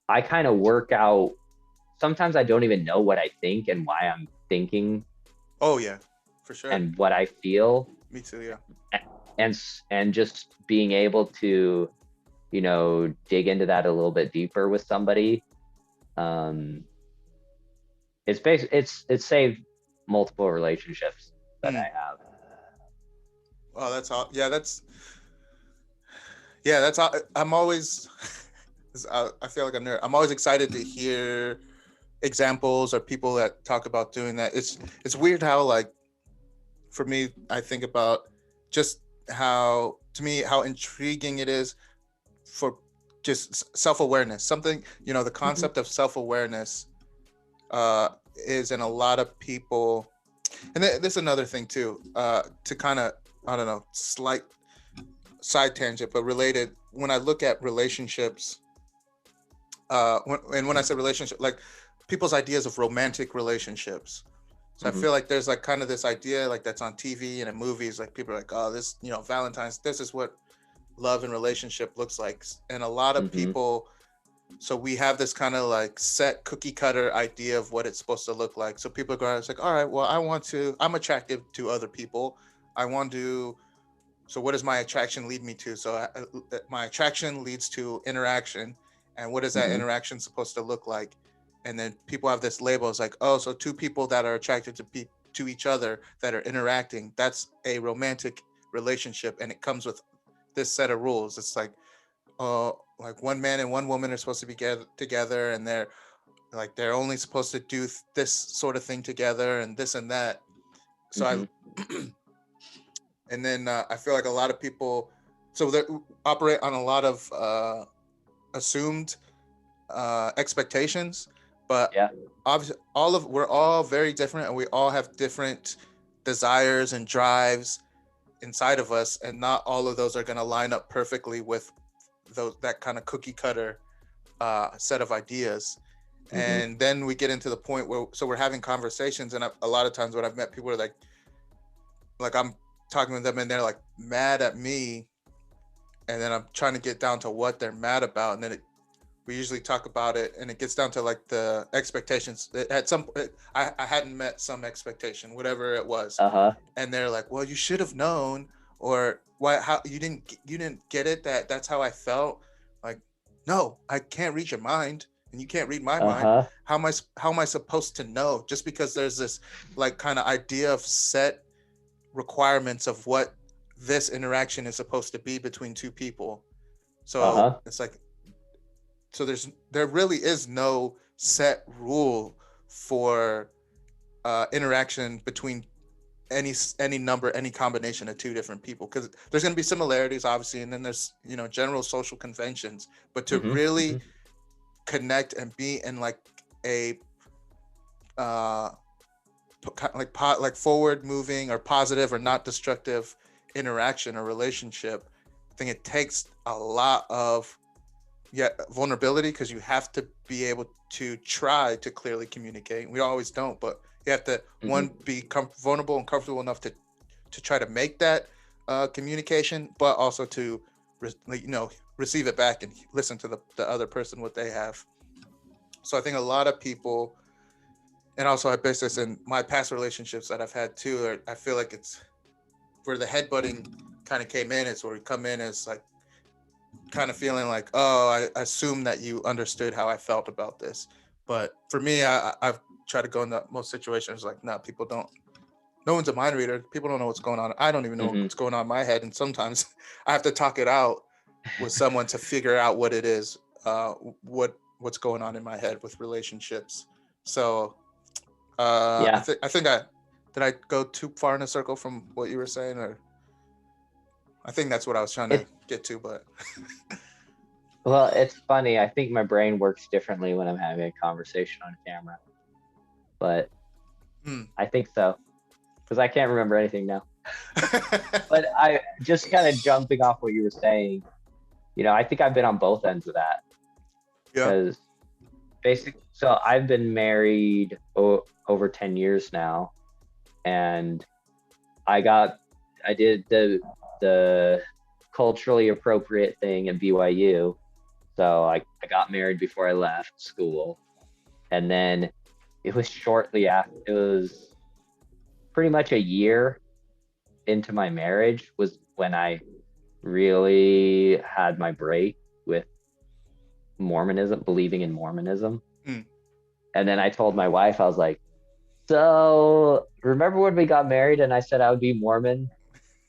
I kind of work out. Sometimes I don't even know what I think and why I'm thinking. Oh yeah, for sure. And what I feel. Me too. Yeah. And just being able to, dig into that a little bit deeper with somebody. It's saved multiple relationships that I have. Oh, that's all. Yeah, that's all. I'm always, I feel like I'm there. I'm always excited to hear examples or people that talk about doing that. It's weird how, like, for me, I think about just how intriguing it is for just self-awareness. Something, the concept of self-awareness is in a lot of people. And there's another thing too, to kind of, I don't know, slight side tangent, but related. When I look at relationships, when I say relationship, like people's ideas of romantic relationships. So I feel like there's like kind of this idea like that's on TV and in movies, like people are like, oh, this, Valentine's, this is what love and relationship looks like. And a lot of people, so we have this kind of like set cookie cutter idea of what it's supposed to look like. So people go out, it's like, all right, well, I'm attracted to other people. So what does my attraction lead me to? So my attraction leads to interaction. And what is that interaction supposed to look like? And then people have this label. It's like, oh, so two people that are attracted to each other that are interacting, that's a romantic relationship. And it comes with this set of rules. It's like, like one man and one woman are supposed to be together, and they're only supposed to do this sort of thing together, and this and that. So and then I feel like a lot of people, so they operate on a lot of assumed expectations, but obviously we're all very different, and we all have different desires and drives inside of us, and not all of those are going to line up perfectly with that kind of cookie cutter set of ideas. Mhm. And then we get into the point where, so we're having conversations, and a lot of times when I've met people are like I'm talking with them and they're like mad at me, and then I'm trying to get down to what they're mad about, and then we usually talk about it, and it gets down to like the expectations. At some point, I hadn't met some expectation, whatever it was, and they're like, "Well, you should have known," or "Why? How you didn't get it? That's how I felt." Like, no, I can't read your mind, and you can't read my mind. How am I supposed to know? Just because there's this like kind of idea of set requirements of what this interaction is supposed to be between two people. So it's like, so there really is no set rule for interaction between any number, any combination of two different people, because there's going to be similarities obviously, and then there's general social conventions, but to really connect and be in like a like forward moving or positive or not destructive interaction or relationship, I think it takes a lot of vulnerability, because you have to be able to try to clearly communicate. We always don't, but you have to one be vulnerable and comfortable enough to try to make that communication, but also to receive it back and listen to the other person, what they have. So I think a lot of people, and also I base this in my past relationships that I've had too, I feel like it's where the headbutting kind of came in, is where we come in as like kind of feeling like, oh, I assume that you understood how I felt about this. But for me, I've tried to go into most situations like, no, people don't. No one's a mind reader. People don't know what's going on. I don't even know what's going on in my head. And sometimes I have to talk it out with someone to figure out what it is, what's going on in my head with relationships. So I think did I go too far in a circle from what you were saying, or I think that's what I was trying to get to, but well, it's funny. I think my brain works differently when I'm having a conversation on camera, but I think so, because I can't remember anything now. But I just kind of jumping off what you were saying, I think I've been on both ends of that. Because so I've been married over 10 years now, and I did the culturally appropriate thing at BYU. So I got married before I left school, and then it was shortly after, it was pretty much a year into my marriage was when I really had my break with Mormonism, believing in Mormonism. And then I told my wife, I was like, so remember when we got married and I said I would be Mormon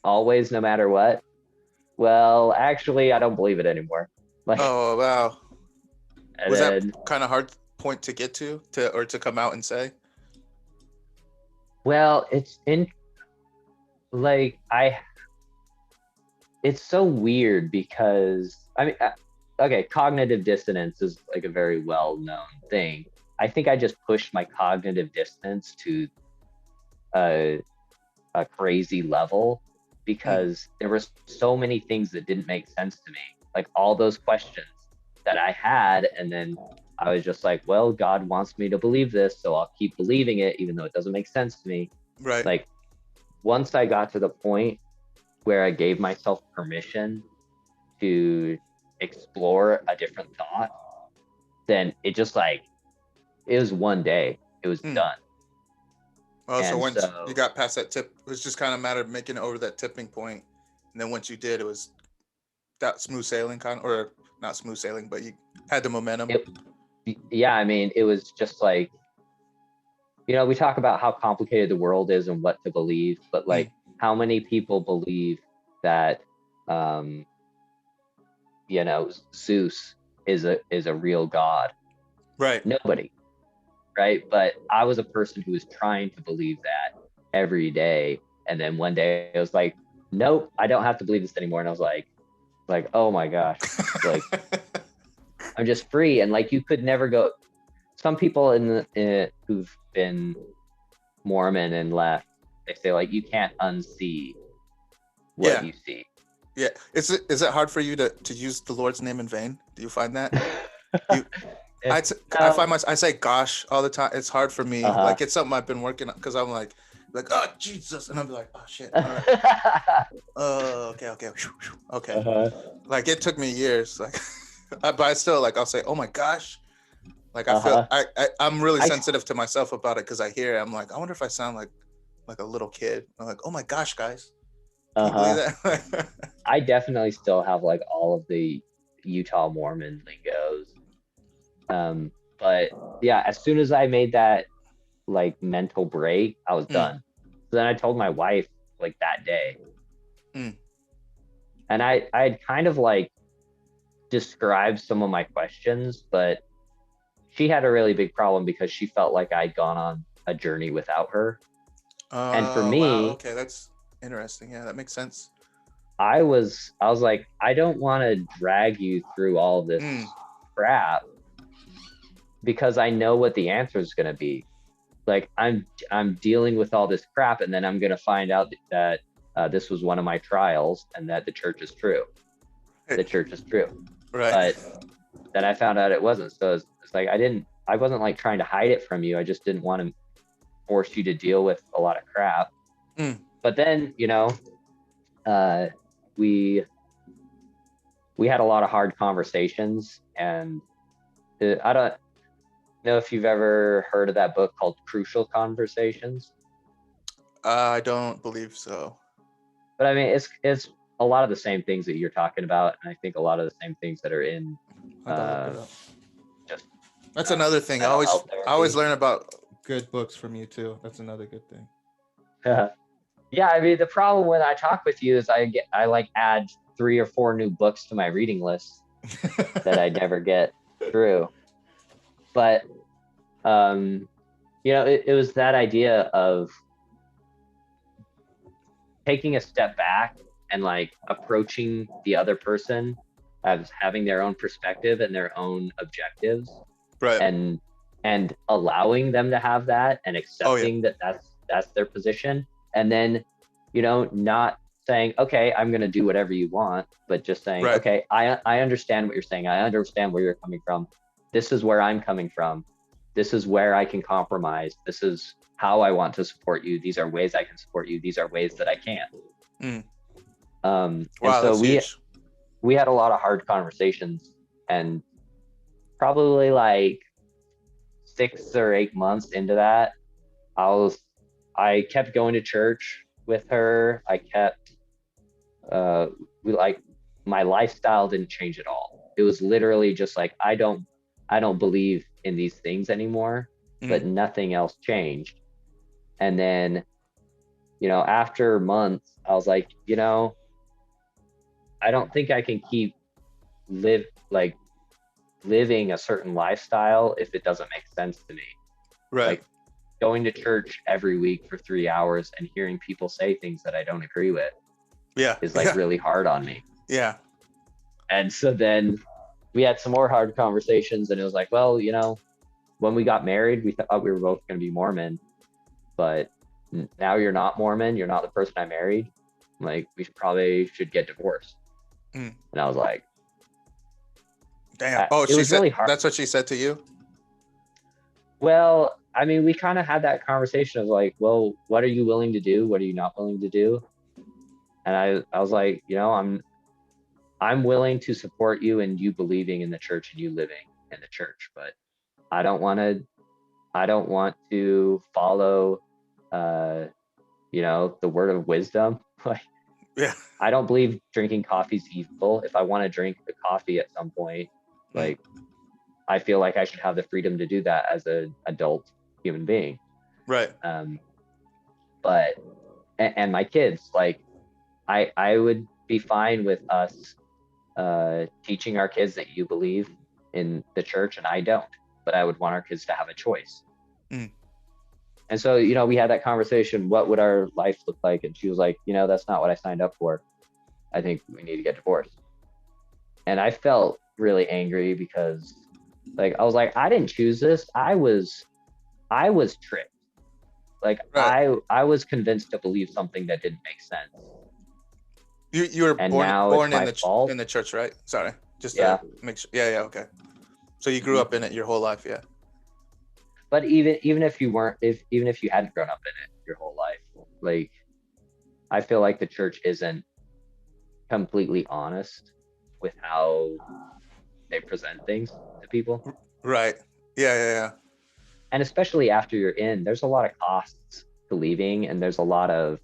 always, no matter what? Well, actually, I don't believe it anymore. Like, oh, wow. Was then, that kind of hard point to get to come out and say? Well, it's so weird because, I mean, okay, cognitive dissonance is like a very well-known thing. I think I just pushed my cognitive dissonance to a crazy level, because there were so many things that didn't make sense to me, like all those questions that I had, and then I was just like, well, God wants me to believe this, so I'll keep believing it even though it doesn't make sense to me. Right. Like, once I got to the point where I gave myself permission to explore a different thought, then it just it was one day, it was done. Oh, so once you got past that tip, it was just kind of a matter of making it over that tipping point. And then once you did, it was that smooth sailing or not smooth sailing, but you had the momentum. Yeah, I mean, it was just like, we talk about how complicated the world is and what to believe, but how many people believe that, Zeus is a real god? Right. Nobody. Right. But I was a person who was trying to believe that every day. And then one day I was like, nope, I don't have to believe this anymore. And I was like, oh my gosh, I'm just free. And you could never go. Some people who've been Mormon and left, they say you can't unsee what you see. Yeah. Is it hard for you to use the Lord's name in vain? Do you find that? You, Yeah. I find myself, I say gosh all the time. It's hard for me. Uh-huh. Like it's something I've been working on because I'm like, oh Jesus, and I'm like, oh shit. All right. Okay. Uh-huh. Like it took me years. Like, but I still like I'll say, oh my gosh. Like I Uh-huh. feel I'm really I- sensitive to myself about it because I hear it. I'm like, I wonder if I sound like a little kid. I'm like, oh my gosh, guys, can you believe that? I definitely still have like all of the Utah Mormon lingos. But yeah, as soon as I made that like mental break, I was done. So then I told my wife like that day. Mm. And I had kind of like described some of my questions, but she had a really big problem because she felt like I'd gone on a journey without her. And for me, wow, okay, that's interesting. Yeah, that makes sense. I was like, I don't want to drag you through all this crap because I know what the answer is going to be. Like I'm dealing with all this crap, and then I'm going to find out that this was one of my trials, and that the church is true. The church is true. Right. But then I found out it wasn't. So it's like I wasn't like trying to hide it from you. I just didn't want to force you to deal with a lot of crap. But then, you know, we had a lot of hard conversations, and I don't know if you've ever heard of that book called Crucial Conversations. I don't believe so. But I mean, it's a lot of the same things that you're talking about, and I think a lot of the same things that are in just that's another thing. I always learn about good books from you too. That's another good thing. Yeah, I mean, the problem when I talk with you is I like add 3 or 4 new books to my reading list that I never get through. But you know, it was that idea of taking a step back and like approaching the other person as having their own perspective and their own objectives, right? And allowing them to have that and accepting that that's their position, and then, you know, not saying, okay, I'm going to do whatever you want, but just saying, okay, I understand what you're saying. I understand where you're coming from. This is where I'm coming from. This is where I can compromise. This is how I want to support you. These are ways I can support you. These are ways that I can't. Wow, and so we had a lot of hard conversations, and probably like 6 or 8 months into that, I kept going to church with her. I kept my lifestyle didn't change at all. It was literally just like I don't believe in these things anymore, but nothing else changed. And then, you know, after months, I was like, you know, I don't think I can keep living a certain lifestyle if it doesn't make sense to me. Right. Like going to church every week for 3 hours and hearing people say things that I don't agree with is like really hard on me. Yeah. And so then we had some more hard conversations, and it was like, well, you know, when we got married, we thought we were both going to be Mormon, but now you're not Mormon. You're not the person I married. Like, we probably should get divorced. And I was like, damn. Really hard. That's what she said to you? Well, I mean, we kind of had that conversation of like, well, what are you willing to do? What are you not willing to do? And I was like, you know, I'm willing to support you and you believing in the church and you living in the church, but I don't want to follow, you know, the word of wisdom. Like, I don't believe drinking coffee is evil. If I want to drink the coffee at some point, like, I feel like I should have the freedom to do that as an adult human being. Right. But my kids, like, I would be fine with us teaching our kids that you believe in the church and I don't, but I would want our kids to have a choice. And so, you know, we had that conversation, what would our life look like? And she was like, you know, that's not what I signed up for. I think we need to get divorced. And I felt really angry because, like, I was like, I didn't choose this. I was tricked. Like, I was convinced to believe something that didn't make sense. You were born in the church, right? Sorry, just to make sure. Yeah, okay. So you grew up in it your whole life, yeah. But even if you weren't, even if you hadn't grown up in it your whole life, like I feel like the church isn't completely honest with how they present things to people. Right. Yeah. And especially after you're in, there's a lot of costs to leaving, and there's a lot of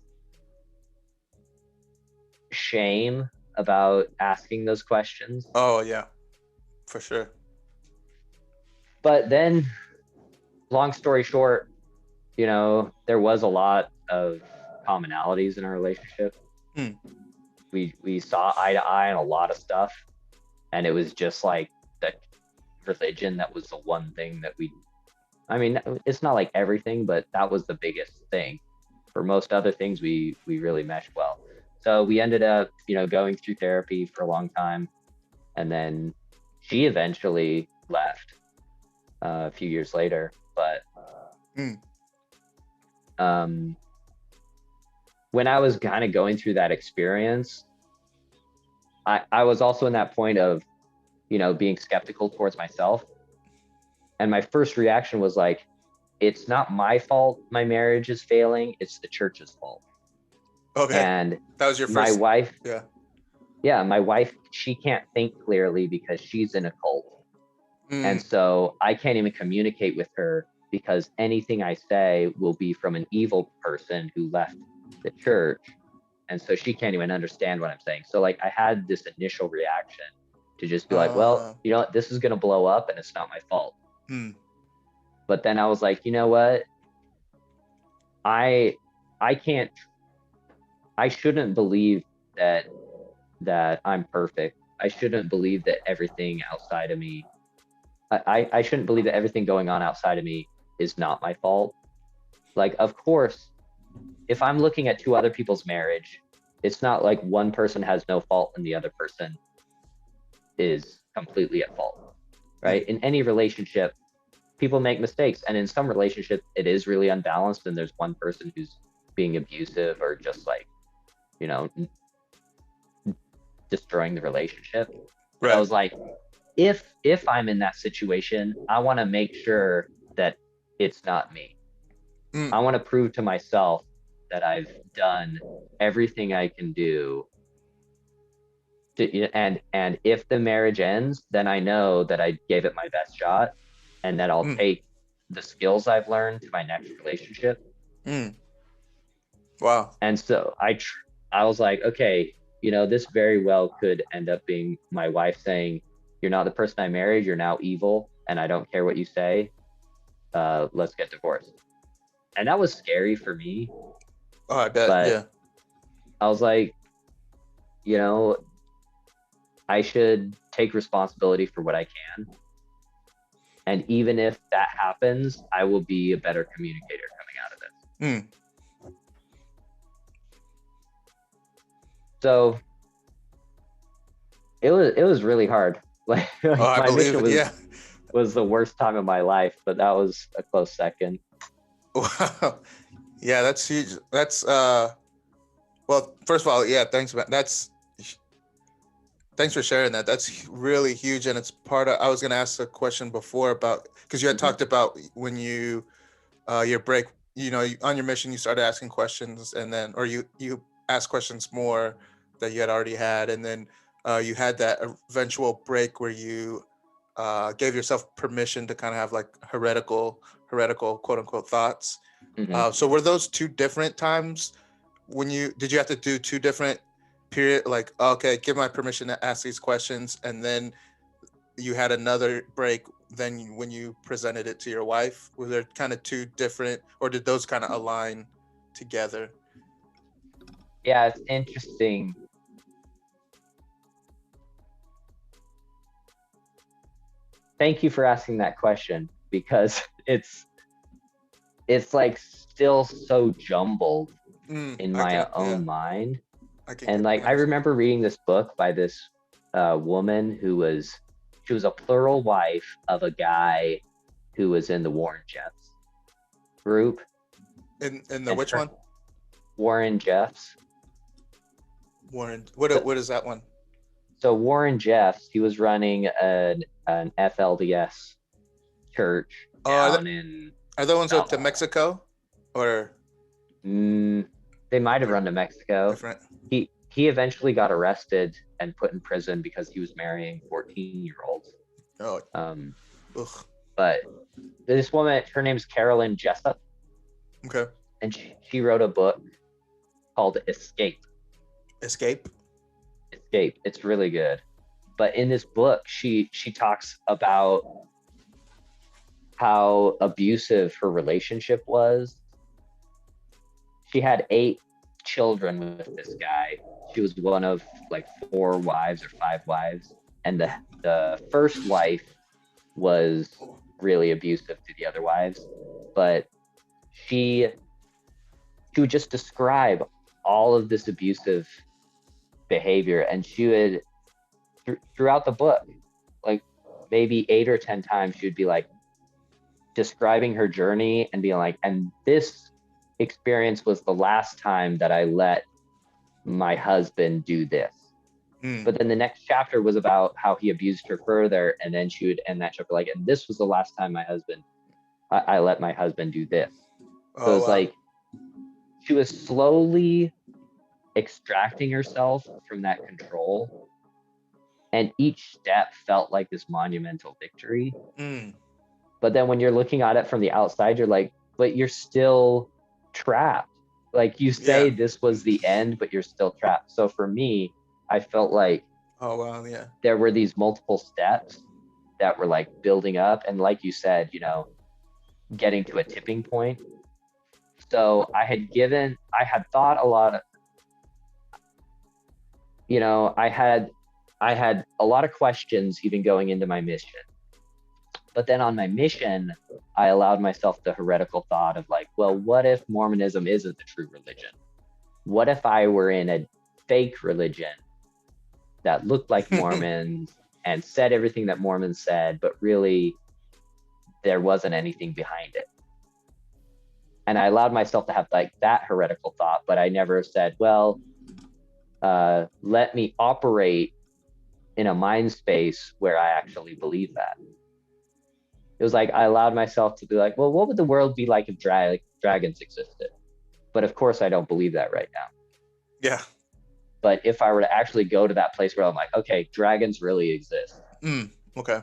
shame about asking those questions. Oh yeah, for sure. But then, long story short, you know, there was a lot of commonalities in our relationship. Hmm. We saw eye to eye on a lot of stuff, and it was just like the religion that was the one thing that I mean, it's not like everything, but that was the biggest thing. For most other things, we really meshed well. So we ended up, you know, going through therapy for a long time, and then she eventually left a few years later. But when I was kind of going through that experience, I was also in that point of, you know, being skeptical towards myself. And my first reaction was like, it's not my fault my marriage is failing, it's the church's fault. Okay. And that was your first. My wife, yeah, my wife, she can't think clearly because she's in a cult. And so I can't even communicate with her because anything I say will be from an evil person who left the church. And so she can't even understand what I'm saying. So like I had this initial reaction to just be like, well, you know what, this is going to blow up and it's not my fault. But then I was like, you know what? I shouldn't believe that I'm perfect. I shouldn't believe that everything outside of me, I shouldn't believe that everything going on outside of me is not my fault. Like, of course, if I'm looking at two other people's marriage, it's not like one person has no fault and the other person is completely at fault, right? In any relationship, people make mistakes, and in some relationships it is really unbalanced and there's one person who's being abusive or just like, you know, destroying the relationship. But I was like, if I'm in that situation, I want to make sure that it's not me. I want to prove to myself that I've done everything I can do to, and if the marriage ends, then I know that I gave it my best shot, and that I'll take the skills I've learned to my next relationship. Wow. And so I was like, okay, you know, this very well could end up being my wife saying, you're not the person I married, you're now evil, and I don't care what you say. Let's get divorced. And that was scary for me. Oh, I bet. But yeah. I was like, you know, I should take responsibility for what I can. And even if that happens, I will be a better communicator coming out of this. So it was really hard. Like I believe it. Was the worst time of my life, but that was a close second. Wow. Yeah, that's huge. That's well, first of all, yeah, thanks, man. Thanks for sharing that. That's really huge, and it's part of. I was going to ask a question before about, because you had talked about when you your break, you know, on your mission, you started asking questions, and then, or you asked questions more that you had already had, and then you had that eventual break where you gave yourself permission to kind of have like heretical quote unquote thoughts. So were those two different times when did you have to do two different period, like, okay, give my permission to ask these questions, and then you had another break then when you presented it to your wife? Were there kind of two different, or did those kind of align together? Yeah, it's interesting. Thank you for asking that question, because it's like still so jumbled in my own mind. And like, I remember reading this book by this woman she was a plural wife of a guy who was in the Warren Jeffs group. In the which one? Warren Jeffs. Warren. What is that one? So Warren Jeffs, he was running an FLDS church Oh, down in are the ones up to South. Mexico, or They might have run to Mexico. different? He eventually got arrested and put in prison because he was marrying 14-year-olds. Oh, ugh. But this woman, her name's Carolyn Jessup, Okay. and she wrote a book called Escape. Escape. It's really good. But in this book, she talks about how abusive her relationship was. She had 8 children with this guy. She was one of like 4 wives or 5 wives, and the first wife was really abusive to the other wives. But she would just describe all of this abusive behavior, and she would throughout the book, like maybe 8 or 10 times, she would be like describing her journey and being like, and this experience was the last time that I let my husband do this. But then the next chapter was about how he abused her further, and then she would end that chapter like, and this was the last time I let my husband do this. So it's like she was slowly extracting herself from that control, and each step felt like this monumental victory. But then when you're looking at it from the outside, you're like, but you're still trapped. Like you say this was the end, but you're still trapped. So for me, I felt like there were these multiple steps that were like building up, and like you said, you know, getting to a tipping point. So I had thought a lot of, you know, I had a lot of questions even going into my mission. But then on my mission, I allowed myself the heretical thought of like, well, what if Mormonism isn't the true religion? What if I were in a fake religion that looked like Mormons and said everything that Mormons said, but really there wasn't anything behind it? And I allowed myself to have like that heretical thought, but I never said, well, let me operate in a mind space where I actually believe that. It was like I allowed myself to be like, well, what would the world be like if dragons existed? But of course, I don't believe that right now. Yeah. But if I were to actually go to that place where I'm like, okay, dragons really exist. Okay.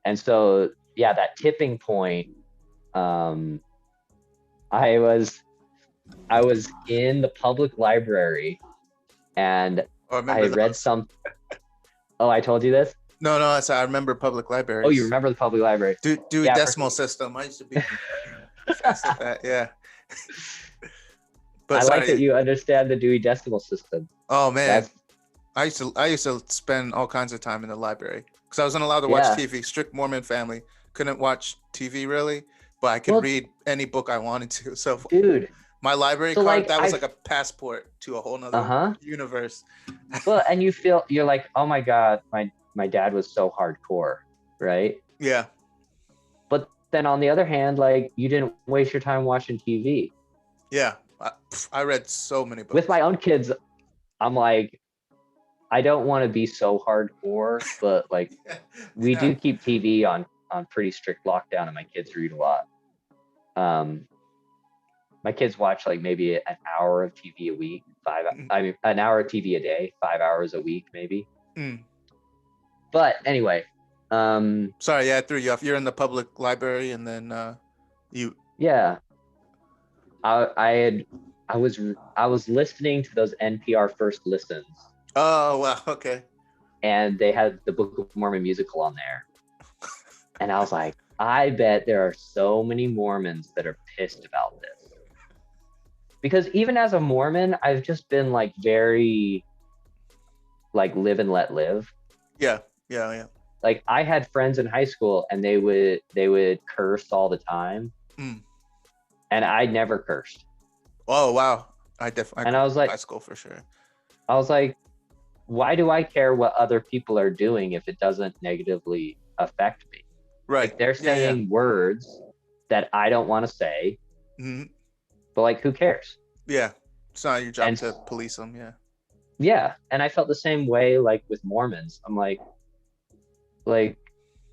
And so, yeah, that tipping point, I was in the public library, and I read some. Oh, I told you this? No, I remember public libraries. Oh, you remember the public library? Dewey Decimal System. I used to be fast at that. Yeah. But I like that you understand the Dewey Decimal System. Oh man, I used to spend all kinds of time in the library because I wasn't allowed to watch TV. Strict Mormon family, couldn't watch TV really, but I could read any book I wanted to. So, dude, my library card, like, that was like a passport to a whole nother universe. Well, and you're like, oh my God, my dad was so hardcore, right? Yeah. But then on the other hand, like, you didn't waste your time watching TV. Yeah. I read so many books. With my own kids, I'm like, I don't want to be so hardcore, but like, we do keep TV on pretty strict lockdown, and my kids read a lot. My kids watch like maybe an hour of TV a week, an hour of TV a day, 5 hours a week, maybe. But anyway, sorry, I threw you off. You're in the public library, and then you. Yeah, I was listening to those NPR First Listens. Oh wow, okay. And they had the Book of Mormon musical on there, and I was like, I bet there are so many Mormons that are pissed about this. Because even as a Mormon, I've just been like very like live and let live. Yeah. Like I had friends in high school, and they would curse all the time, and I never cursed. Oh wow, I was like high school for sure. I was like, why do I care what other people are doing if it doesn't negatively affect me? Right. Like, they're saying words that I don't want to say. But like, who cares? Yeah, it's not your job to police them. Yeah. Yeah, and I felt the same way like with Mormons. I'm like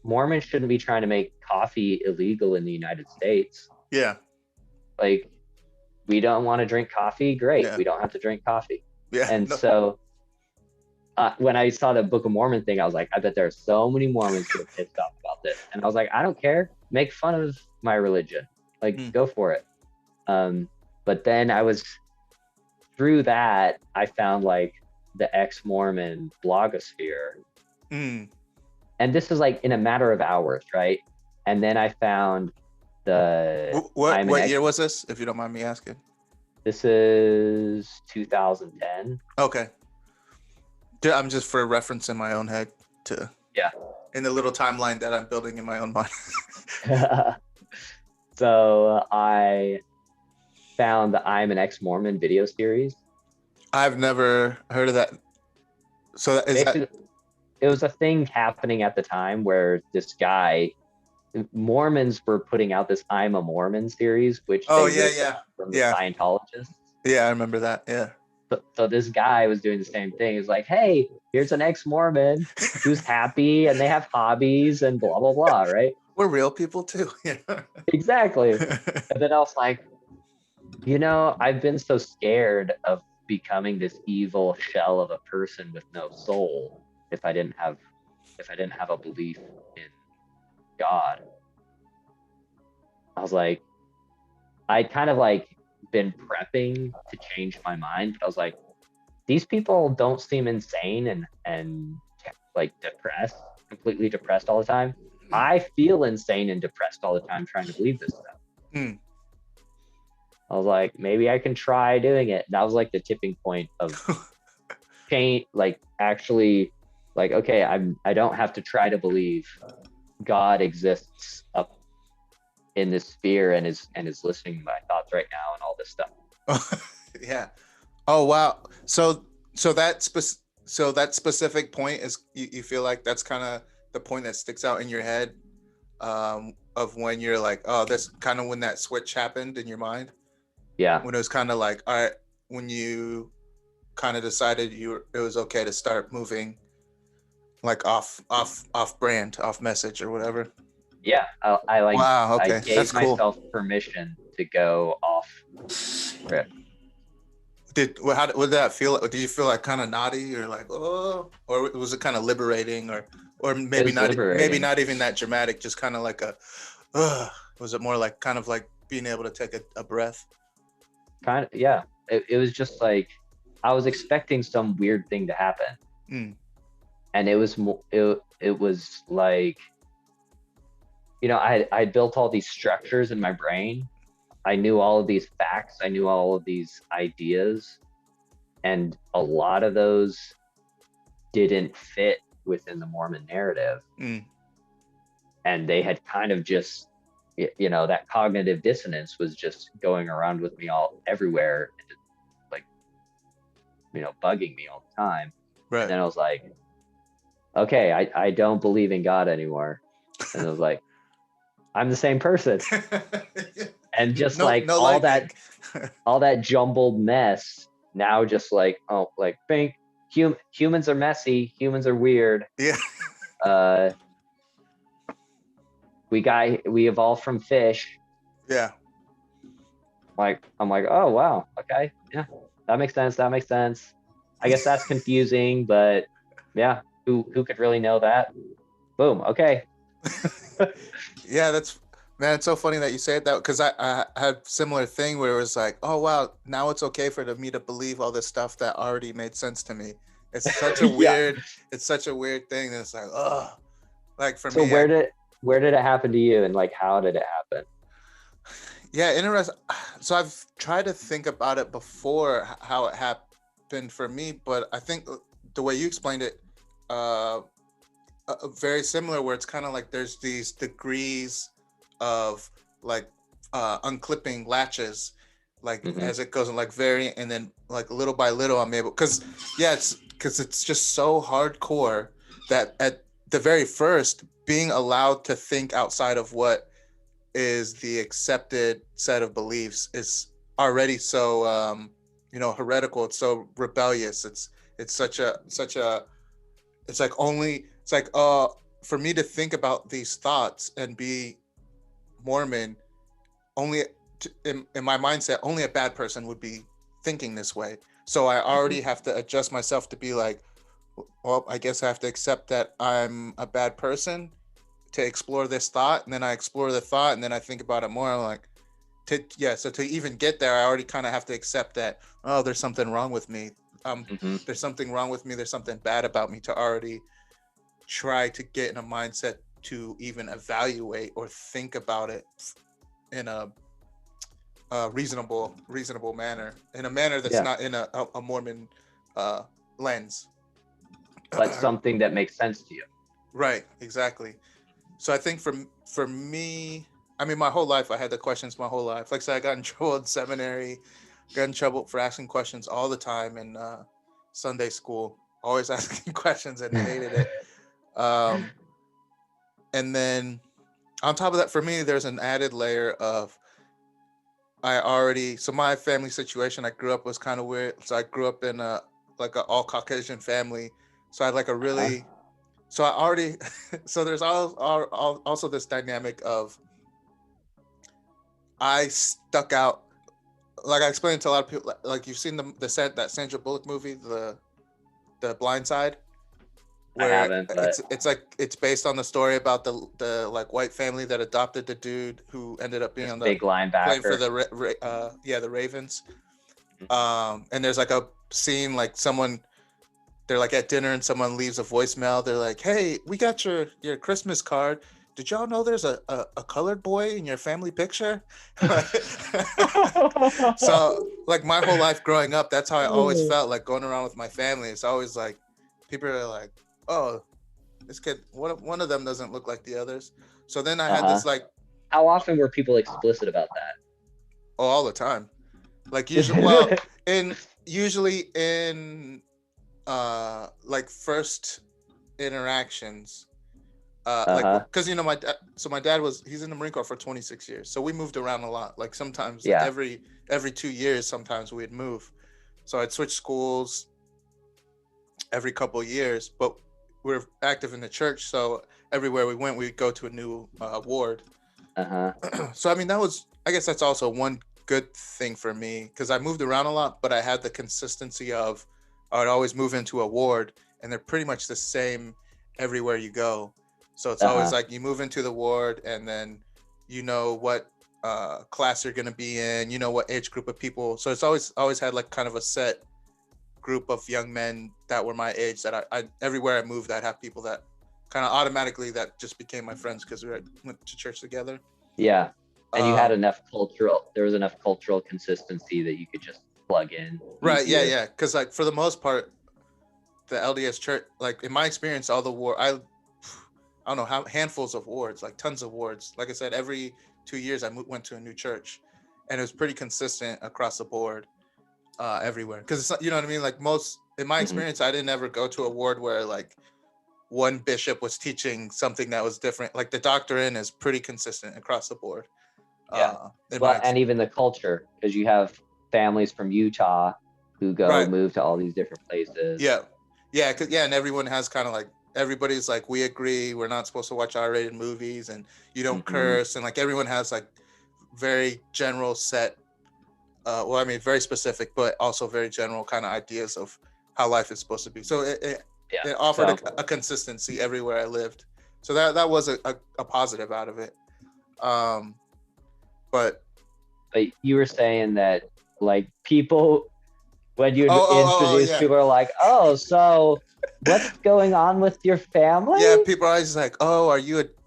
Mormons shouldn't be trying to make coffee illegal in the United States. Yeah. Like, we don't want to drink coffee, great. Yeah. We don't have to drink coffee. Yeah. And No. so when I saw the Book of Mormon thing, I was like, I bet there are so many Mormons who are pissed off about this. And I was like, I don't care. Make fun of my religion. Like, Mm. go for it. But then through that, I found like the ex-Mormon blogosphere. Mm. And this is like in a matter of hours, right? And then I found the What year was this, if you don't mind me asking? This is 2010. Okay. I'm just for reference in my own head to in the little timeline that I'm building in my own mind. So I found the I'm an Ex-Mormon video series. I've never heard of that. So Basically, it was a thing happening at the time where this guy, Mormons were putting out this I'm a Mormon series, which they ripped off from the Scientologists. Yeah, I remember that. Yeah. So this guy was doing the same thing. He's like, hey, here's an ex-Mormon who's happy and they have hobbies and blah, blah, blah, right? We're real people too. Yeah. Exactly. And then I was like, I've been so scared of becoming this evil shell of a person with no soul if I didn't have a belief in God. I was like, I kind of like been prepping to change my mind, but I was like, these people don't seem insane and like depressed, completely depressed all the time. I feel insane and depressed all the time trying to believe this stuff. Mm. I was like, maybe I can try doing it. And that was like the tipping point of change, like actually like, okay, I don't have to try to believe God exists up in this sphere and is listening to my thoughts right now and all this stuff. Yeah. Oh wow. So that specific point is you feel like that's kind of the point that sticks out in your head, of when you're like, oh, that's kind of when that switch happened in your mind. Yeah. When it was kind of like, all right, when you kind of decided it was okay to start moving like off brand, off message or whatever. Yeah, I like. Wow. Okay, I gave that's cool. myself permission to go off script. How did that feel? Did you feel like kind of naughty or like, oh, or was it kind of liberating, or maybe not even that dramatic, just kind of like was it more like kind of like being able to take a breath? Kind of, yeah. It was just like I was expecting some weird thing to happen, and it was like, I built all these structures in my brain. I knew all of these facts. I knew all of these ideas. And a lot of those didn't fit within the Mormon narrative. And they had kind of just, that cognitive dissonance was just going around with me everywhere, and just like, bugging me all the time. Right. And then I was like, okay, I don't believe in God anymore. And I was like, I'm the same person. And just all that jumbled mess now, just like, oh, like, bink, humans are messy, humans are weird. Yeah. We evolved from fish. Yeah. Like, I'm like, oh wow, okay, yeah, that makes sense. I guess that's confusing, but yeah, who could really know that? Boom, okay. Yeah, man, it's so funny that you say that, because I had a similar thing where it was like, oh wow, now it's okay me to believe all this stuff that already made sense to me. It's such a weird it's such a weird thing that it's like, oh, like for me. So where did it happen to you, and like how did it happen? Yeah, interesting. So I've tried to think about it before, how it happened for me, but I think the way you explained it, very similar, where it's kind of like there's these degrees of like unclipping latches, like as it goes, and like variant, and then like little by little I'm able, because it's just so hardcore that at the very first, being allowed to think outside of what is the accepted set of beliefs is already so heretical. It's so rebellious. It's it's like for me to think about these thoughts and be Mormon, only in my mindset, only a bad person would be thinking this way. So I already have to adjust myself to be like, well, I guess I have to accept that I'm a bad person to explore this thought. And then I explore the thought and then I think about it more. I'm like, so to even get there, I already kind of have to accept that, oh, there's something wrong with me. There's something wrong with me. There's something bad about me, to already try to get in a mindset to even evaluate or think about it in a reasonable manner, in a manner that's not in a Mormon lens, but something that makes sense to you. Right, exactly. So I think for me, I mean, my whole life I had the questions my whole life. Like I said, I got in trouble in seminary, got in trouble for asking questions all the time in Sunday school, always asking questions, and hated it. And then on top of that, for me, there's an added layer of so my family situation I grew up was kind of weird. So I grew up in a all Caucasian family. So I had like a really, so I already, so there's also this dynamic of I stuck out. Like I explained to a lot of people, like you've seen that Sandra Bullock movie, the Blind Side. I haven't, but it's based on the story about the like white family that adopted the dude who ended up being on the big linebacker playing for the Ravens. And there's like a scene like they're like at dinner and someone leaves a voicemail. They're like, "Hey, we got your Christmas card. Did y'all know there's a colored boy in your family picture?" So like my whole life growing up, that's how I always felt, like going around with my family. It's always like people are like, "Oh, this kid, one of them doesn't look like the others." So then I had this like, how often were people explicit about that? oh, all the time. Like usually in like first interactions, like because my dad he's in the Marine Corps for 26 years, so we moved around a lot. Like sometimes like every 2 years, sometimes we'd move. So I'd switch schools every couple of years, but we're active in the church, so everywhere we went, we'd go to a new ward. So I mean, I guess that's also one good thing for me, because I moved around a lot, but I had the consistency of I'd always move into a ward and they're pretty much the same everywhere you go. So it's always like you move into the ward and then you know what class you're going to be in, you know what age group of people. So it's always had like kind of a set group of young men that were my age that I everywhere I moved, I'd have people that kind of automatically that just became my friends because we went to church together. Yeah. And you had there was enough cultural consistency that you could just plug in. Right. Yeah. Because like for the most part, the LDS church, like in my experience, all the I don't know how handfuls of wards, like tons of wards. Like I said, every 2 years I went to a new church, and it was pretty consistent across the board, everywhere. Because you know what I mean. Like in my experience, I didn't ever go to a ward where like one bishop was teaching something that was different. Like the doctrine is pretty consistent across the board. Yeah. And even the culture, because you have families from Utah who move to all these different places. And everyone has kind of like, everybody's like, we agree we're not supposed to watch R-rated movies and you don't curse, and like everyone has like very general set very specific but also very general kind of ideas of how life is supposed to be. So it offered a consistency everywhere I lived. So that was a positive out of it. But you were saying that like people, when you introduce people, are like, "Oh, so what's going on with your family?" Yeah, people are always like, "Oh,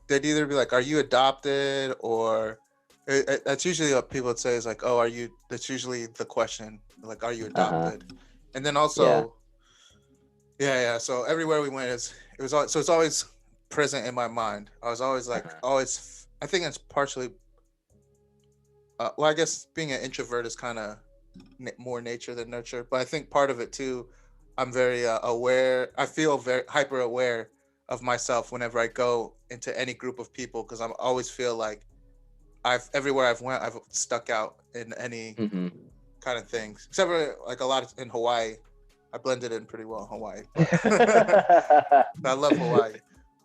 they'd either be like, are you adopted?" Or that's usually what people would say is like, "Oh, are you?" That's usually the question, like, "Are you adopted?" And then also, so everywhere we went, it's always present in my mind. I was always like, I think it's partially. I guess being an introvert is kind of more nature than nurture, but I think part of it too, I'm very aware. I feel very hyper aware of myself whenever I go into any group of people, because I always feel like everywhere I've went, I've stuck out in any kind of things. Except for like a lot in Hawaii, I blended in pretty well in Hawaii. But I love Hawaii,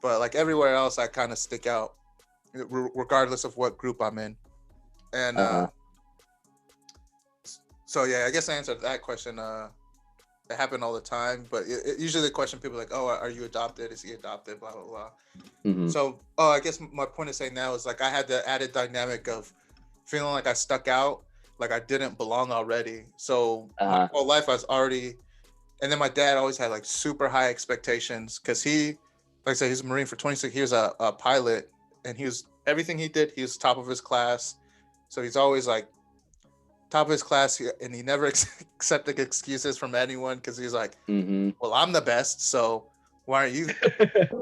but like everywhere else, I kind of stick out, regardless of what group I'm in. And so yeah, I guess I answered that question. It happened all the time, but usually the question people are like, oh, are you adopted? Is he adopted? Blah blah blah. Mhm. So I guess my point of saying that was like I had the added dynamic of feeling like I stuck out, like I didn't belong already. So my whole life I was already, and then my dad always had like super high expectations because he, like I said, he's a Marine for 26 years, a pilot, and he was everything he did, he was top of his class. So he's always like top of his class, and he never accepted excuses from anyone because he's like, well, I'm the best, so why aren't you?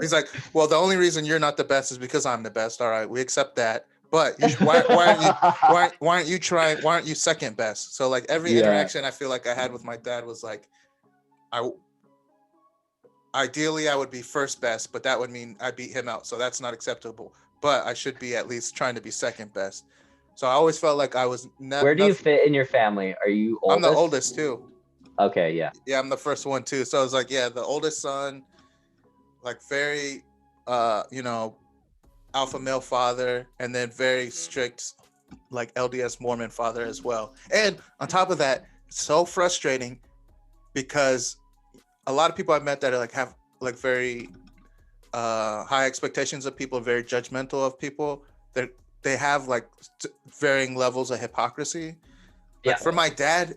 He's like, well, the only reason you're not the best is because I'm the best. All right, we accept that. But why aren't you trying? Why aren't you second best? So like every interaction I feel like I had with my dad was like, ideally I would be first best, but that would mean I beat him out. So that's not acceptable. But I should be at least trying to be second best. So I always felt like I was. Where do you fit in your family? Are you oldest? I'm the oldest too. Okay, yeah. Yeah, I'm the first one too. So I was like, the oldest son, like very, alpha male father, and then very strict, like LDS Mormon father as well. And on top of that, it's so frustrating because a lot of people I've met that are like have like very high expectations of people, very judgmental of people. They have like varying levels of hypocrisy. Like for my dad,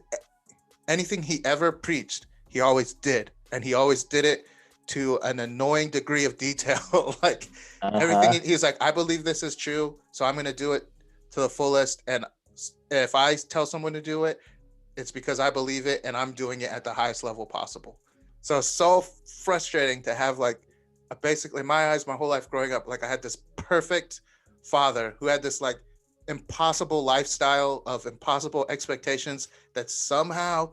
anything he ever preached, he always did, and he always did it to an annoying degree of detail. Like everything, he's like, I believe this is true, so I'm going to do it to the fullest. And if I tell someone to do it, it's because I believe it, and I'm doing it at the highest level possible. So it's so frustrating to have like, basically in my eyes, my whole life growing up, like I had this perfect father who had this like impossible lifestyle of impossible expectations that somehow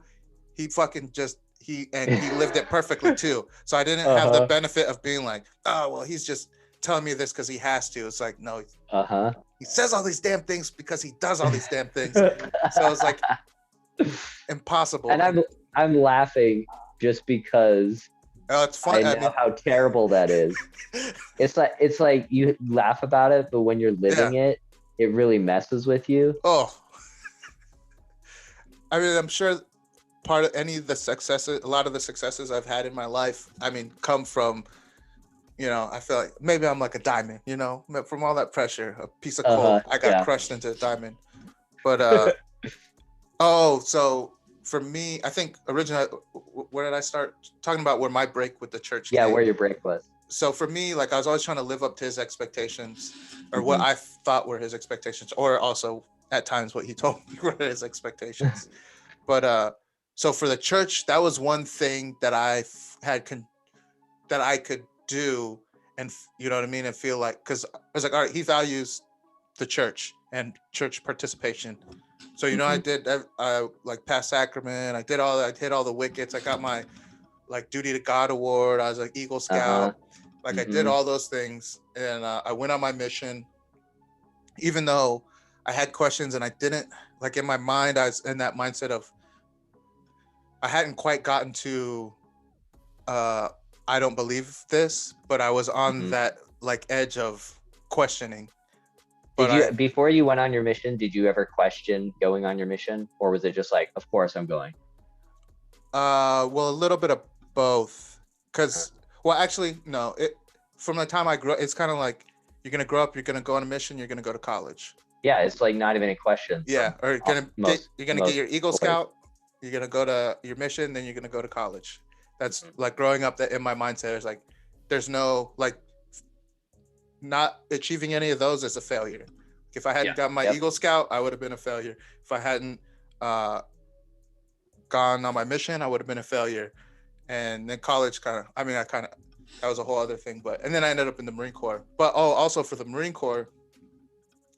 he fucking just he lived it perfectly too. So I didn't have the benefit of being like, oh well, he's just telling me this because he has to. It's like, no, he says all these damn things because he does all these damn things. So it's like impossible. And I'm laughing just because it's fun. I know how terrible that is. It's like you laugh about it, but when you're living it really messes with you. Oh, I mean, I'm sure part of a lot of the successes I've had in my life, I mean, come from, I feel like maybe I'm like a diamond, from all that pressure, a piece of coal, I got crushed into a diamond. But, so for me, I think originally, where did I start talking about where my break with the church came? Where your break was. So for me, like I was always trying to live up to his expectations, or what I thought were his expectations, or also at times what he told me were his expectations. But so for the church, that was one thing that I that I could do, and you know what I mean, and feel like, because I was like, all right, he values the church and church participation. So I did like past sacrament, I hit all the wickets, I got my like duty to God award, I was like Eagle Scout, like I did all those things, and I went on my mission, even though I had questions and I didn't, like in my mind, I was in that mindset of I hadn't quite gotten to I don't believe this, but I was on that like edge of questioning. But before you went on your mission, did you ever question going on your mission, or was it just like, of course I'm going? Well, a little bit of both, because actually no, from the time I grew up, it's kind of like you're gonna grow up, you're gonna go on a mission, you're gonna go to college. Yeah, it's like not even a question. Yeah, or you're gonna get your Eagle Scout, you're gonna go to your mission, then you're gonna go to college. That's like growing up. That in my mindset is like, there's no like, not achieving any of those is a failure. If I hadn't gotten my Eagle Scout, I would have been a failure. If I hadn't gone on my mission, I would have been a failure. And then college that was a whole other thing. And then I ended up in the Marine Corps. But also for the Marine Corps,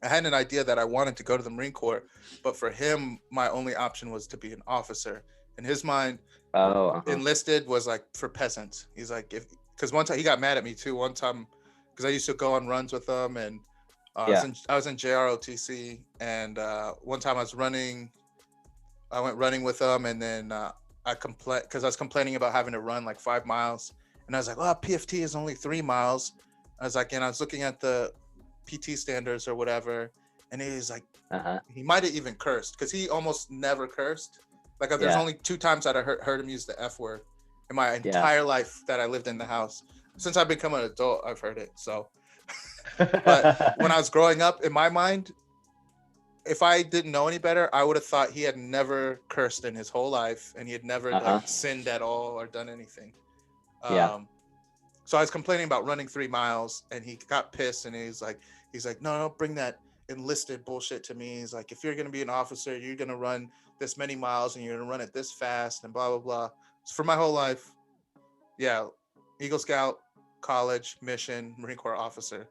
I had an idea that I wanted to go to the Marine Corps, but for him, my only option was to be an officer. In his mind, enlisted was like for peasants. He's like, because one time he got mad at me too. One time, because I used to go on runs with him, and I was in JROTC, and one time I went running with him, and then because I was complaining about having to run like 5 miles, and I was like, "Oh, PFT is only 3 miles." I was like, and I was looking at the PT standards or whatever, and he was like, he might have even cursed because he almost never cursed. Like, there's only 2 times that I heard him use the F word in my entire life that I lived in the house. Since I've become an adult, I've heard it. So, but when I was growing up, in my mind, if I didn't know any better, I would have thought he had never cursed in his whole life, and he had never like sinned at all or done anything. So I was complaining about running 3 miles, and he got pissed, and he's like, no, don't bring that enlisted bullshit to me. He's like, if you're gonna be an officer, you're gonna run this many miles, and you're gonna run it this fast, and blah blah blah. So for my whole life, Eagle Scout, college, mission, Marine Corps officer.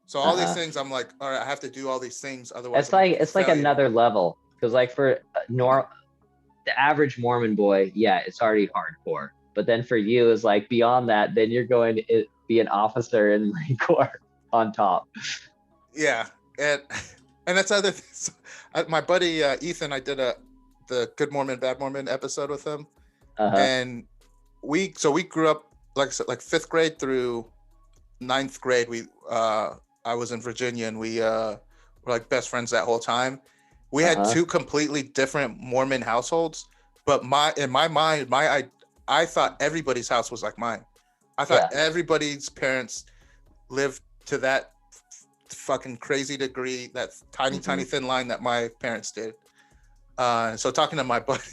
So all these things, I'm like, all right, I have to do all these things, otherwise it's like another level, because like for the average Mormon boy, it's already hardcore. But then for you, is like beyond that, then you're going to be an officer in the Marine Corps on top. Yeah, and that's other things. My buddy Ethan, I did the Good Mormon, Bad Mormon episode with him, and we grew up like 5th grade through 9th grade. I was in Virginia, and we were like best friends that whole time. We had 2 completely different Mormon households, but in my mind, I thought everybody's house was like mine. I thought everybody's parents lived to that fucking crazy degree, that tiny thin line that my parents did. So talking to my buddy,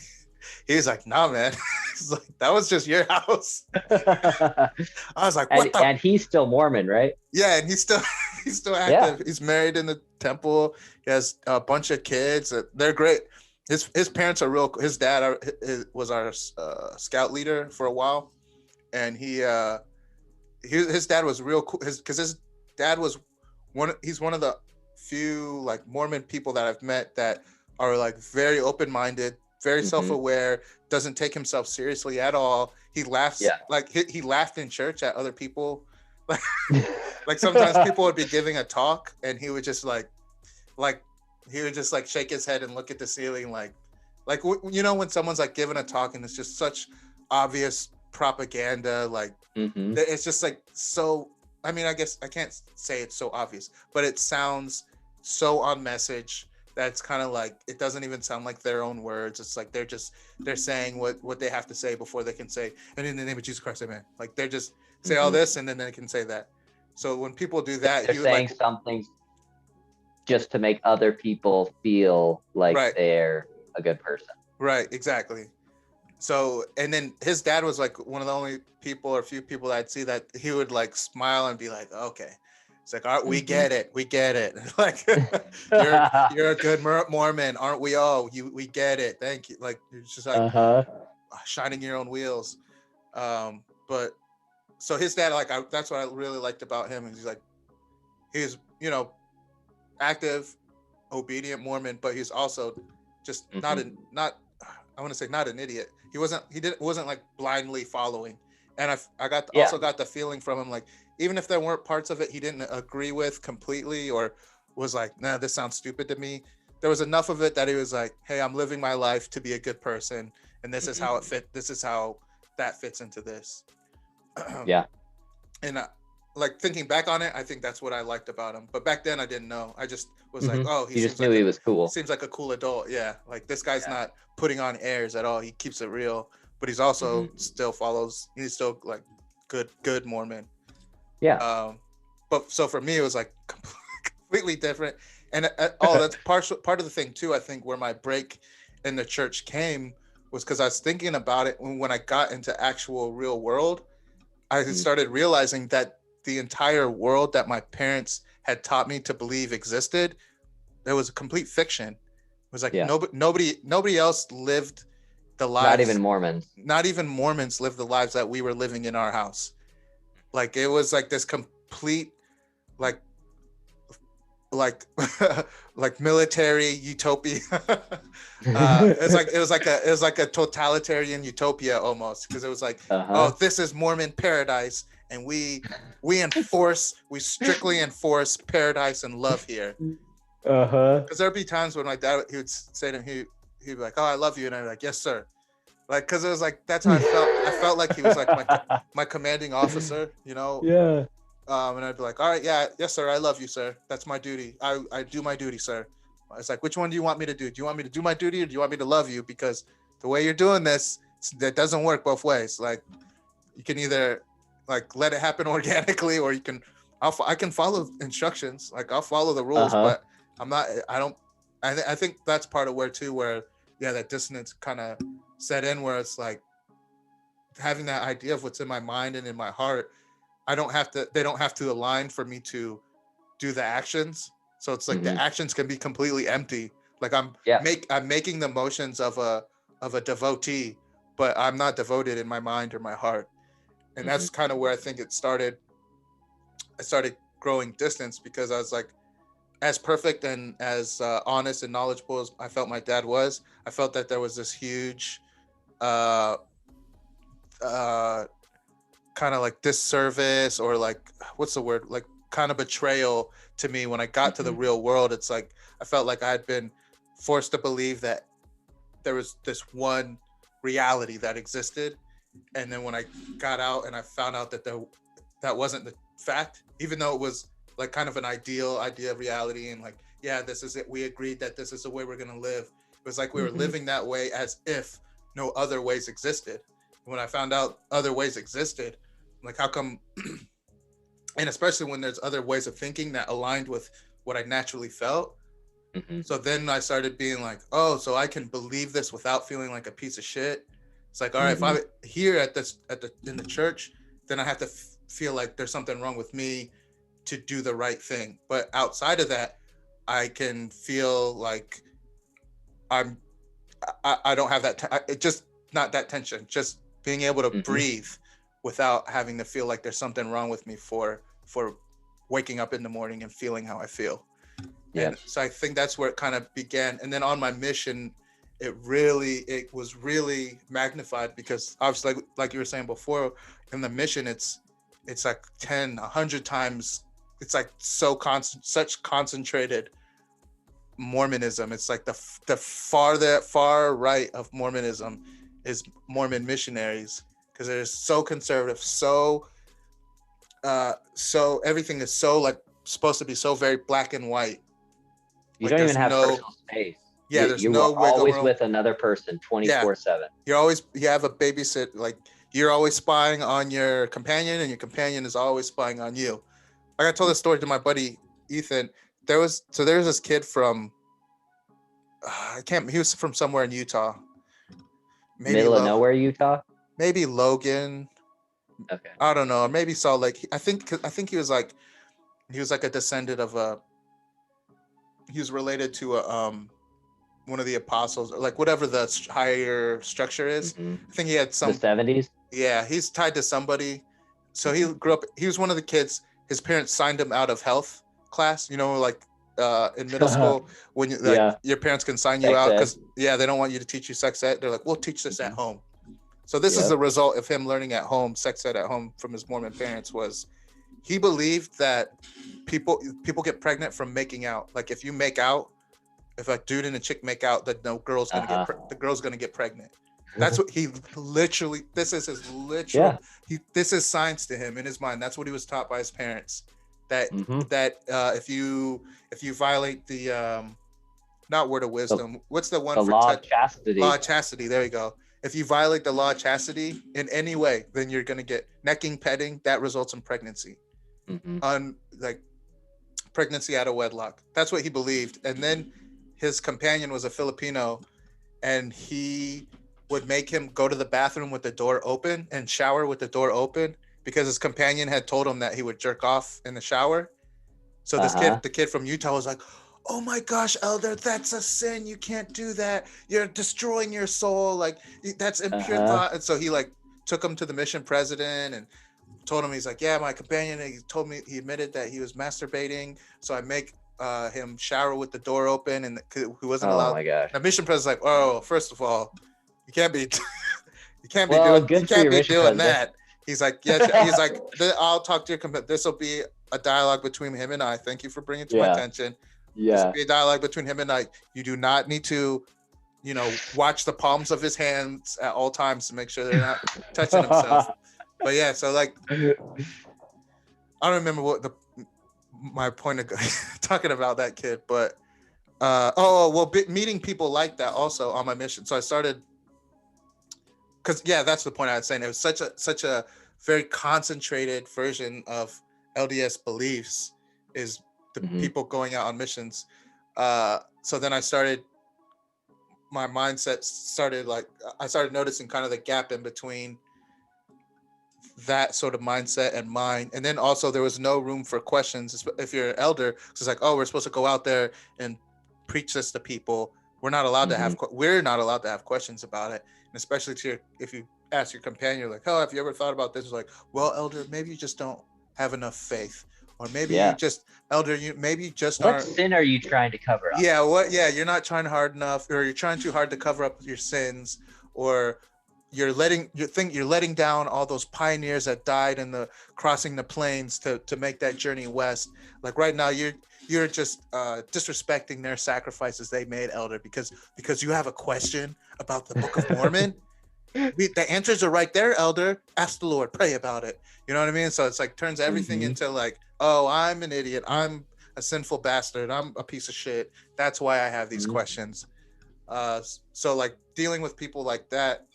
he's like, "Nah, man." He's like, "That was just your house." I was like, "What?" And he's still Mormon, right? Yeah, and he's still active. He's married in the temple. He has a bunch of kids. They're great. His parents are real. His dad was our scout leader for a while, and his dad was real cool. His dad was he's one of the few like Mormon people that I've met that are like very open-minded, very self-aware, doesn't take himself seriously at all. He laughs like he laughed in church at other people. Like sometimes people would be giving a talk, and he would just like he would just like shake his head and look at the ceiling, like when someone's like giving a talk and it's just such obvious propaganda, like it's just like so. I mean, I guess I can't say it's so obvious, but it sounds so on message that it's kind of like it doesn't even sound like their own words. It's like they're saying what they have to say before they can say, and in the name of Jesus Christ, amen. Like they're just say all this and then they can say that. So when people do that, they're saying something just to make other people feel like they're a good person. Right, exactly. So, and then his dad was like one of the only people or few people that I'd see that he would like smile and be like, "Okay." It's like, "All right, we get it. Like, you're a good Mormon, aren't we all? We get it. Thank you." Like, it's just like shining your own wheels. But so his dad, like, that's what I really liked about him. He's like, he's active, obedient Mormon, but he's also just not I want to say not an idiot. He wasn't like blindly following. And I also got the feeling from him, like, even if there weren't parts of it he didn't agree with completely or was like, "Nah, this sounds stupid to me," there was enough of it that he was like, "Hey, I'm living my life to be a good person, and this is how it fit. This is how that fits into this." And like thinking back on it, I think that's what I liked about him. But back then I didn't know. I just was like, "Oh, he just knew he was cool. Seems like a cool adult." Yeah, like this guy's not putting on airs at all. He keeps it real, but he's also still follows. He's still like good Mormon. Yeah. But so for me, it was like completely different. And that's part of the thing too. I think where my break in the church came was because I was thinking about it when I got into actual real world. I started realizing that the entire world that my parents had taught me to believe existed, there was a complete fiction. It was like nobody else lived the lives. Not even Mormons lived the lives that we were living in our house. Like it was like this complete like military utopia. It was like a totalitarian utopia almost, because it was like, oh, this is Mormon paradise, and we strictly enforce paradise and love here. Because there'd be times when my dad, he would say to him, he'd be like, "Oh, I love you," and I'd be like, "Yes, sir." Like, cause it was like, that's how I felt. I felt like he was like my commanding officer, you know? Yeah. And I'd be like, all right, yeah, yes, sir. I love you, sir. That's my duty. I do my duty, sir. It's like, which one do you want me to do? Do you want me to do my duty or do you want me to love you? Because the way you're doing this, that doesn't work both ways. Like, you can either like let it happen organically, or you can, I can follow instructions. Like, I'll follow the rules, but I'm not, I don't, I think that's part of where, yeah, that dissonance kind of set in, where it's like having that idea of what's in my mind and in my heart. They don't have to align for me to do the actions. So it's like the actions can be completely empty. Like I'm making the motions of a devotee, but I'm not devoted in my mind or my heart. And that's kind of where I think it started. I started growing distance, because I was like, as perfect and as honest and knowledgeable as I felt my dad was, I felt that there was this huge kind of like disservice, or like, what's the word, like kind of betrayal to me when I got to the real world. It's like I felt like I had been forced to believe that there was this one reality that existed, and then when I got out and I found out that that wasn't the fact, even though it was like kind of an idea of reality, and like, yeah, this is it, we agreed that this is the way we're going to live. It was like we were living that way as if no other ways existed. When I found out other ways existed, like, how come? And especially when there's other ways of thinking that aligned with what I naturally felt. So then I started being like, oh, so I can believe this without feeling like a piece of shit. It's like, all right, if I'm here in the church, then I have to feel like there's something wrong with me to do the right thing. But outside of that, I can feel like I don't have that. It just not that tension. Just being able to breathe without having to feel like there's something wrong with me for waking up in the morning and feeling how I feel. Yeah. And so I think that's where it kind of began. And then on my mission, it was really magnified, because obviously, like you were saying before, in the mission, it's like 100 times. It's like such concentrated Mormonism. It's like the far right of Mormonism is Mormon missionaries, because they're so conservative, so everything is so like supposed to be so very black and white. You don't even have personal space. Yeah, there's you're no always with another person 24/7. You have a babysit, like you're always spying on your companion, and your companion is always spying on you. Like I told this story to my buddy Ethan. There was this kid from he was from somewhere in Utah. Maybe middle of nowhere, Utah. Maybe Logan. Okay. I don't know. Maybe Salt Lake. I think he was like a descendant of he was related to one of the apostles, or like whatever the higher structure is. I think he had some the 70s. Yeah, he's tied to somebody. So he grew up. He was one of the kids. His parents signed him out of health class. You know, like in middle school when your parents can sign you sex out because they don't want you to teach you sex ed. They're like, we'll teach this at home. So this is the result of him learning at home, sex ed at home from his Mormon parents. Was he believed that people get pregnant from making out. Like if you make out, if a dude and a chick make out, that the girl's gonna get pregnant. That's what he literally. This is his literal. This is science to him in his mind. That's what he was taught by his parents. That if you violate the not word of wisdom, what's the one? The law of chastity. Law of chastity. There you go. If you violate the law of chastity in any way, then you're gonna get necking, petting. That results in pregnancy. Like pregnancy out of wedlock. That's what he believed. And then his companion was a Filipino, and he would make him go to the bathroom with the door open and shower with the door open because his companion had told him that he would jerk off in the shower. So this the kid from Utah was like, oh my gosh, elder, that's a sin. You can't do that. You're destroying your soul. Like that's impure thought. And so he like took him to the mission president and told him, he's like, yeah, my companion, he told me, he admitted that he was masturbating. So I make him shower with the door open, and he wasn't allowed. Oh my gosh. The mission president's like, oh, first of all, you can't be doing that. He's like, yeah, he's like, I'll talk to your companion. This will be a dialogue between him and I. Thank you for bringing it to my attention. This will be a dialogue between him and I. You do not need to watch the palms of his hands at all times to make sure they're not touching himself. But yeah, so like, I don't remember what my point of talking about that kid, but meeting people like that also on my mission. So I started, because that's the point I was saying. It was such a very concentrated version of LDS beliefs is the people going out on missions. So then my mindset started like, I started noticing kind of the gap in between that sort of mindset and mine. And then also there was no room for questions if you're an elder, because it's like, oh, we're supposed to go out there and preach this to people. We're not allowed to have questions about it. And especially if you ask your companion, like, oh, have you ever thought about this? It's like, well, elder, maybe you just don't have enough faith, or maybe you just, elder, maybe you just what sin are you trying to cover up? You're not trying hard enough, or you're trying too hard to cover up your sins, or you're letting down all those pioneers that died in the crossing the plains to make that journey west. Like right now you're just disrespecting their sacrifices they made, elder, because you have a question about the Book of Mormon. The answers are right there, elder. Ask the Lord, pray about it. You know what I mean? So it's like turns everything into like, oh, I'm an idiot, I'm a sinful bastard, I'm a piece of shit. That's why I have these questions. So like dealing with people like that,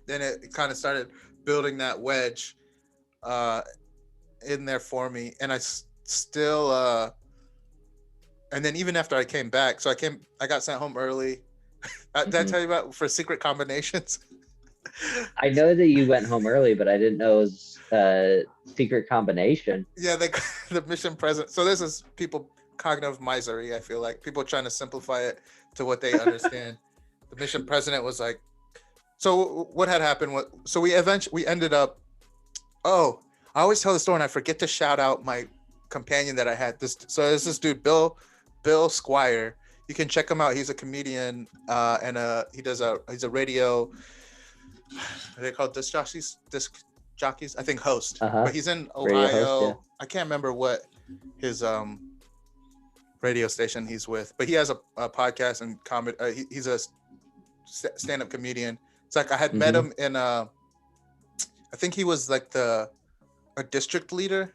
then it kind of started building that wedge in there for me. And I still and then even after I came back, so I got sent home early. Did I tell you about for secret combinations? I know that you went home early, but I didn't know it was a secret combination. Yeah, the mission president. So this is people cognitive misery. I feel like people trying to simplify it to what they understand. The mission president was like, so what had happened was, so we ended up, I always tell the story and I forget to shout out my companion that I had. So there's this dude, Bill Squire. You can check him out. He's a comedian, and he's a radio, are they called disc jockeys? I think host. But he's in Ohio. Host, I can't remember what his radio station he's with, but he has a podcast and comedy. He's a stand-up comedian. It's like I had met him in I think he was like a district leader.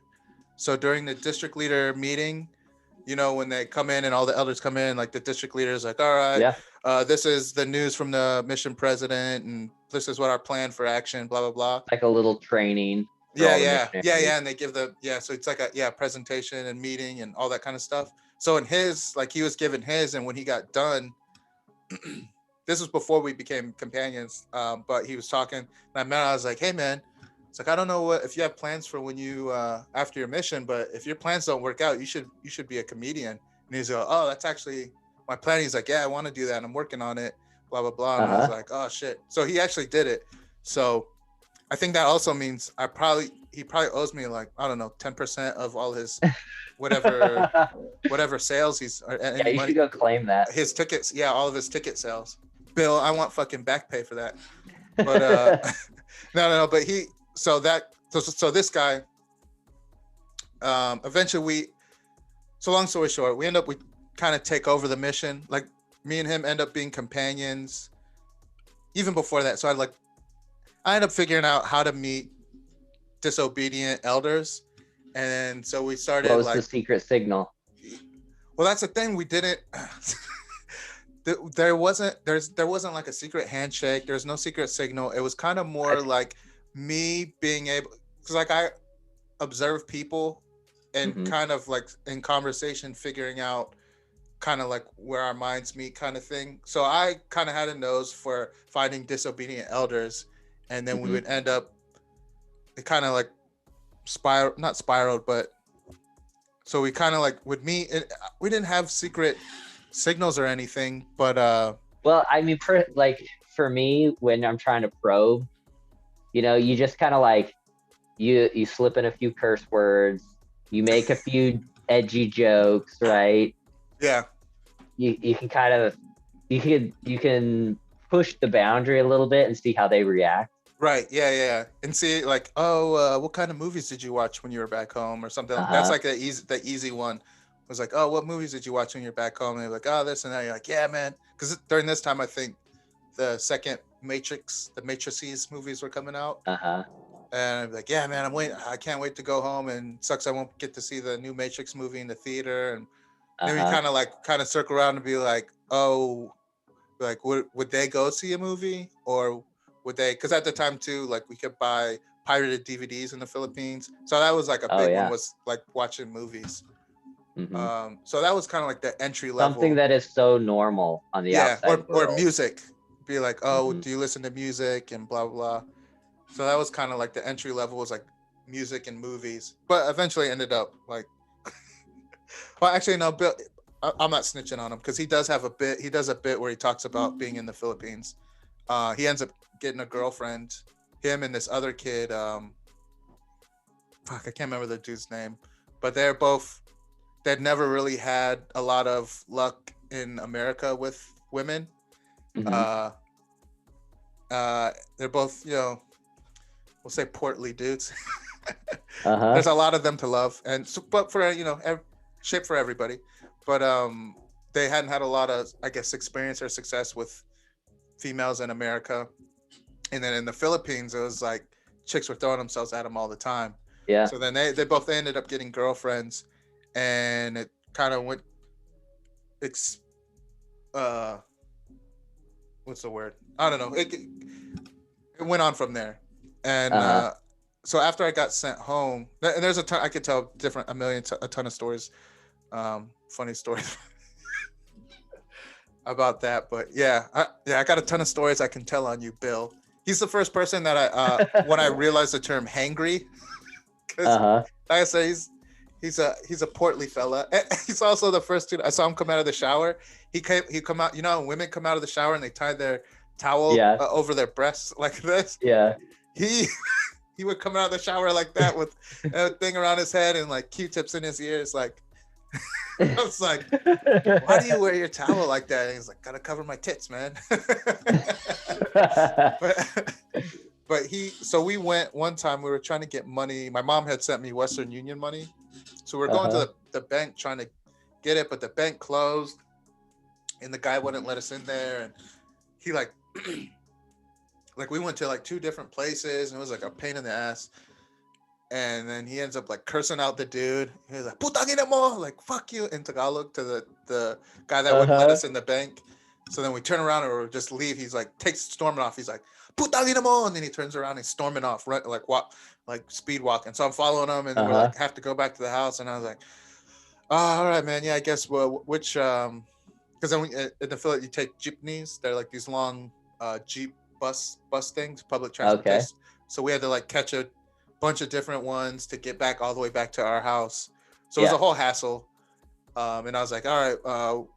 So during the district leader meeting, when they come in and all the elders come in, like the district leader is like, all right, this is the news from the mission president, and this is what our plan for action, blah, blah, blah. Like a little training. Yeah. And they give so it's like a presentation and meeting and all that kind of stuff. So in his, like he was given his, and when he got done, this was before we became companions, but he was talking, and I was like, hey man, it's like, I don't know if you have plans for when you after your mission, but if your plans don't work out, you should be a comedian. And he's like, oh, that's actually my plan. He's like, yeah, I want to do that, and I'm working on it, blah blah blah. And I was like, oh shit. So he actually did it. So I think that also means he probably owes me like, I don't know, 10% of all his whatever sales he's you should go claim that. His tickets, all of his ticket sales. Bill, I want fucking back pay for that. But no, but so this guy, eventually long story short, we kind of take over the mission. Like me and him end up being companions even before that. So I end up figuring out how to meet disobedient elders. And so we started. What was the secret signal? Well, that's the thing. We didn't, there wasn't like a secret handshake. There's no secret signal. It was kind of more like me being able, because like I observe people and kind of like in conversation figuring out kind of like where our minds meet kind of thing. So I kind of had a nose for finding disobedient elders, and then we would end up, it kind of like not spiraled, but so we kind of like would meet. We didn't have secret signals or anything, but well, I mean, for me, when I'm trying to probe, you just kind of like you slip in a few curse words, you make a few edgy jokes, right? Yeah. You can kind of you can push the boundary a little bit and see how they react. Right. Yeah. And see, like, what kind of movies did you watch when you were back home or something? That's like the easy one. was like, oh, what movies did you watch when you're back home? And they're like, oh, this and that. You're like, yeah, man. Because during this time, I think the second the Matrices movies were coming out. Uh-huh. And I'm like, yeah, man, I can't wait to go home. And sucks I won't get to see the new Matrix movie in the theater. And then we Uh-huh. kind of circle around and be like, oh, like would they go see a movie, or would they? Because at the time too, like we could buy pirated DVDs in the Philippines, so that was like a Oh big one, yeah. was like watching movies. Hmm. So that was kind of like the entry Something level. that is so normal on the Yeah, outside or world. music. Be like, oh, Hmm. do you listen to music and blah blah blah. So that was kind of like the entry level, was like music and movies, but eventually ended up like, well, actually no, Bill. I'm not snitching on him because he does have a bit. He does a bit where he talks about being in the Philippines. He ends up getting a girlfriend. Him and this other kid. Fuck, I can't remember the dude's name, but they'd never really had a lot of luck in America with women. Hmm. Uh, they're both, we'll say portly dudes. Uh-huh. There's a lot of them to love, and so, but for shape for everybody. But they hadn't had a lot of, I guess, experience or success with females in America. And then in the Philippines, it was like chicks were throwing themselves at them all the time. Yeah. So then they both ended up getting girlfriends, and it kind of went, it's what's the word? I don't know. It went on from there, and Uh-huh. so after I got sent home, and there's a ton, I could tell a ton of stories, funny stories about that. But I got a ton of stories I can tell on you, Bill. He's the first person that when I realized the term hangry, because Uh-huh. like I said, he's a portly fella. And he's also the first dude I saw him come out of the shower. He come out. You know, when women come out of the shower and they tie their towel Yeah. over their breasts like this. Yeah. He he would come out of the shower like that with a thing around his head and like Q-tips in his ears. Like I was like, why do you wear your towel like that? And he's like, gotta cover my tits, man. but so we went one time, we were trying to get money. My mom had sent me Western Union money. So we're going Uh-huh. to the bank trying to get it, but the bank closed and the guy wouldn't let us in there. And he like we went to like two different places and it was like a pain in the ass. And then he ends up like cursing out the dude. He was like, "Putang ina mo," like "fuck you" in Tagalog to the guy that wouldn't let Uh-huh. us in the bank. So then we turn around or just leave. He's like takes storming off. He's like, "Putang ina mo," and then he turns around and storming off, right, like what, like speed walking. So I'm following him, and then we're Uh-huh. like have to go back to the house. And I was like, "Oh, all right, man. Yeah, I guess. Well, which because then in the Philippines you take jeepneys. They're like these long jeep bus things, public Okay. transportation. So we had to like catch a bunch of different ones to get back all the way back to our house. So it was Yeah. a whole hassle. And I was like, all right,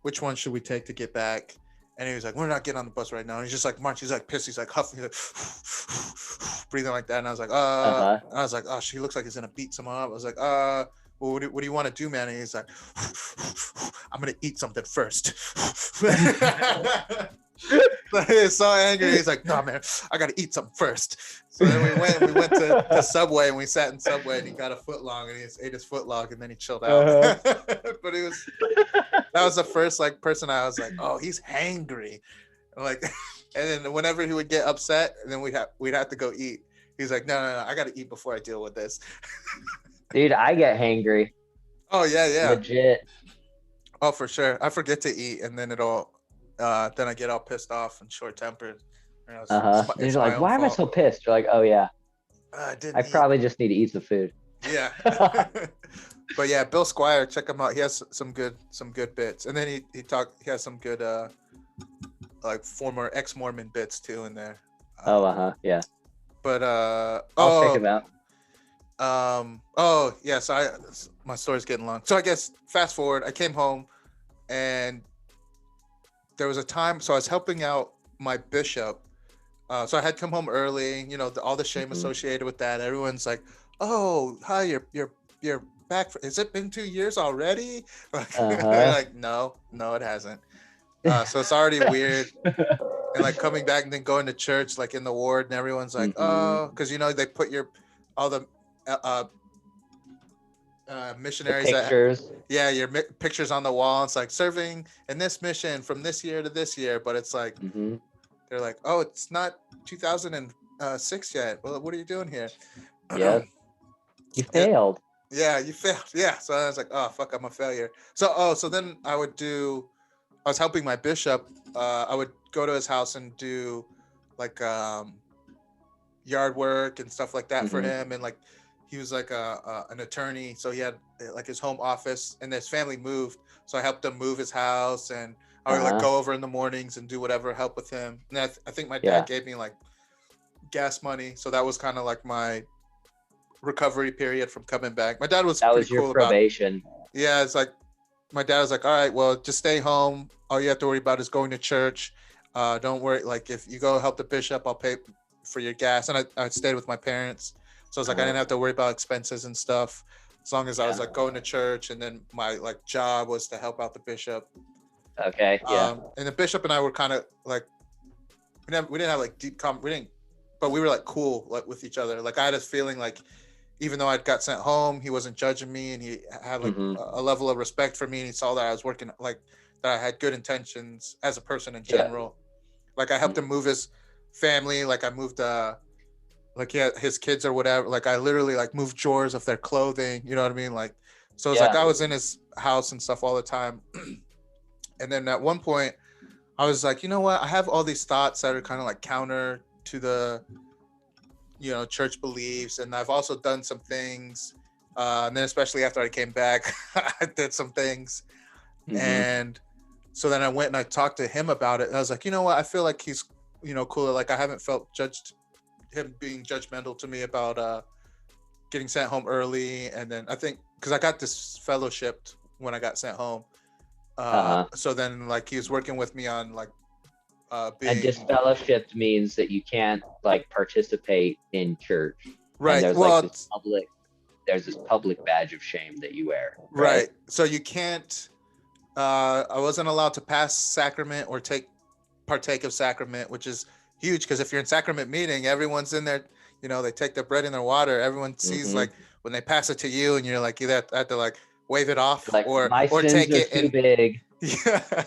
which one should we take to get back? And he was like, we're not getting on the bus right now. And he's just like, March, he's like pissed. He's like huffing, he's like breathing like that. And I Uh-huh. was like, oh, she looks like he's going to beat someone up. I was like, well, what do you want to do, man? And he's like, I'm going to eat something first. He's so angry. He's like, no, man, I got to eat something first. So then we went to Subway and we sat in Subway and he got a foot long and he ate his foot long and then he chilled out. Uh-huh. But that was the first like person I was like, oh, he's hangry. Like, and then whenever he would get upset, and then we'd have to go eat. He's like, no, I got to eat before I deal with this. Dude, I get hangry. Oh yeah. Legit. Oh, for sure. I forget to eat, and then then I get all pissed off and short tempered. Uh-huh. And It's you're my like, own why am I fault. so pissed? You're like, oh yeah, I didn't I eat. probably just need to eat some food. Yeah. But yeah, Bill Squire, check him out. He has some good bits, and then he has some good like former ex-Mormon bits too in there. Oh, uh-huh. Yeah. But I'll check him out. oh yeah, so my story's getting long. So I guess fast forward, I came home and there was a time, so I was helping out my bishop. So I had come home early, all the shame Mhm. associated with that. Everyone's like, "Oh, hi, you're back. Has it been 2 years already?" Like, Uh-huh. like no, it hasn't. So it's already weird. And like coming back and then going to church, like in the ward, and everyone's like, Mhm. "Oh," because they put all the The missionaries pictures. your pictures on the wall. It's like serving in this mission from this year to this year, but it's like Hmm. they're like, oh, it's not 2006 yet. Well, what are you doing here? Yep. You And- failed. yeah, you failed. Yeah, so I was like, oh fuck, I'm a failure. So then I was helping my bishop. I would go to his house and do like yard work and stuff like that for Hmm. him, and like he was like an attorney, so he had like his home office, and his family moved, so I helped him move his house, and I would like Uh-huh. go over in the mornings and do whatever, help with him. And I think my Yeah. dad gave me like gas money, so that was kind of like my recovery period from coming back. My dad was That pretty was your cool about probation. yeah, it's like my dad was like, all right, well, just stay home. All you have to worry about is going to church. Don't worry. Like if you go help the bishop, I'll pay for your gas. And I stayed with my parents. So it's like I Uh-huh. didn't have to worry about expenses and stuff. As long as I was Yeah. like going to church, and then my like job was to help out the bishop. Okay. Yeah. And the bishop and I were kind of like we didn't have like we didn't, but we were like cool like with each other. Like I had this feeling like even though I'd got sent home, he wasn't judging me, and he had like Hmm. a level of respect for me, and he saw that I was working like that I had good intentions as a person in Yeah. general. Like I helped him move his family, like I moved like yeah, his kids or whatever. Like I literally like moved drawers of their clothing, you know what I mean? Like so it's like Yeah. I was in his house and stuff all the time. And then at one point I was like, you know what? I have all these thoughts that are kind of like counter to the church beliefs, and I've also done some things, and then especially after I came back I did some things, Hmm. and so then I went and I talked to him about it, and I was like, you know what, I feel like he's cooler. Like I haven't felt him being judgmental to me about getting sent home early. And then I think because I got this fellowshipped when I got sent home, Uh-huh. so then like he was working with me on like And being disfellowshipped means that you can't like participate in church. And right. there's like Well, this public badge of shame that you wear, right? right. So you can't. I wasn't allowed to pass sacrament or partake of sacrament, which is huge because if you're in sacrament meeting, everyone's in there. They take their bread and their water. Everyone sees Hmm. like when they pass it to you, and you're like you have to like wave it off Like my or sins take are it. too And big. yeah,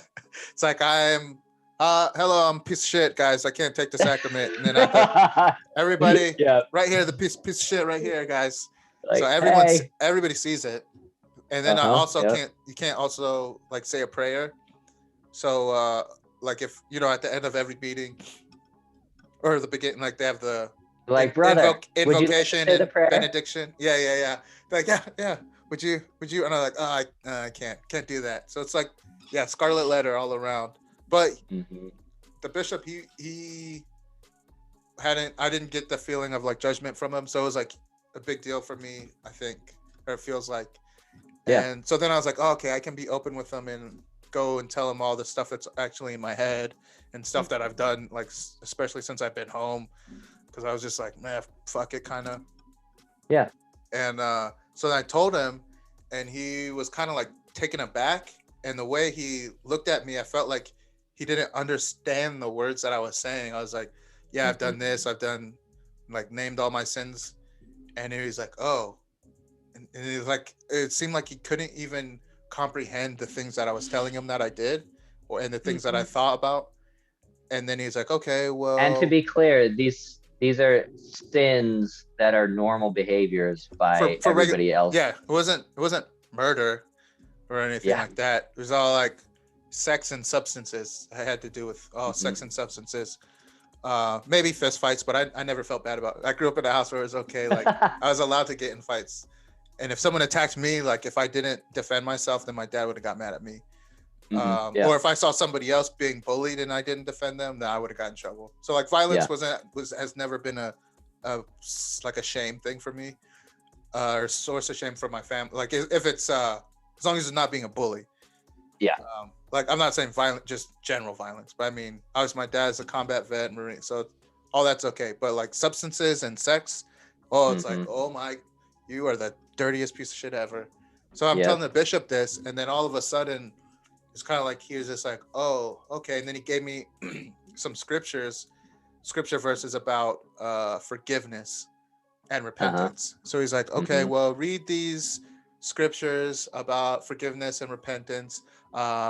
it's like I'm. Hello, I'm a piece of shit, guys. I can't take the sacrament, and then I have to everybody Yeah. right here, the piece of shit right here, guys. So Like, hey. everybody sees it. And then I Uh-huh. also Yep. you can't also like say a prayer. So like if at the end of every meeting or the beginning, like they have the Like, brother, would you like to invocation say the and prayer? benediction. Yeah. Like yeah. Would you? And I'm like, oh, I can't do that. So it's like scarlet letter all around. But Hmm. the bishop he I didn't get the feeling of like judgment from him, so it was like a big deal for me, I think, or it feels like. Yeah. And so then I was like, oh, okay, I can be open with them and go and tell them all the stuff that's actually in my head and stuff that I've done, like especially since I've been home, because I was just like, man, fuck it, kind of. Yeah. And so then I told him, and he was kind of like taken aback. And the way he looked at me, I felt like he didn't understand the words that I was saying. I was like, yeah, I've done this, I've done, like, named all my sins. And he was like, oh. And it was like, it seemed like he couldn't even comprehend the things that I was telling him that I did, and the things that I thought about. And then he's like, okay, And to well, be clear, these are sins that are normal behaviors by for regular, everybody else. yeah, it wasn't murder or anything Yeah. like that. It was all like sex and substances. I had to do with Mhm. sex and substances. Maybe fist fights, but I never felt bad about it. I grew up in a house where it was okay. Like I was allowed to get in fights. And if someone attacked me, like if I didn't defend myself, then my dad would have got mad at me. Yeah. Or if I saw somebody else being bullied and I didn't defend them, then I would have gotten in trouble. So like violence has never been a like a shame thing for me, or source of shame for my family. Like if it's as long as it's not being a bully. Yeah. Like I'm not saying violent, just general violence, but I mean, obviously my dad's a combat vet, Marine, so all that's okay. But like substances and sex, it's like, oh my, you are the dirtiest piece of shit ever. So I'm telling the bishop this, and then all of a sudden, it's kind of like he was just like, oh, okay. And then he gave me some scripture verses about forgiveness and repentance. So he's like, okay, well, read these scriptures about forgiveness and repentance,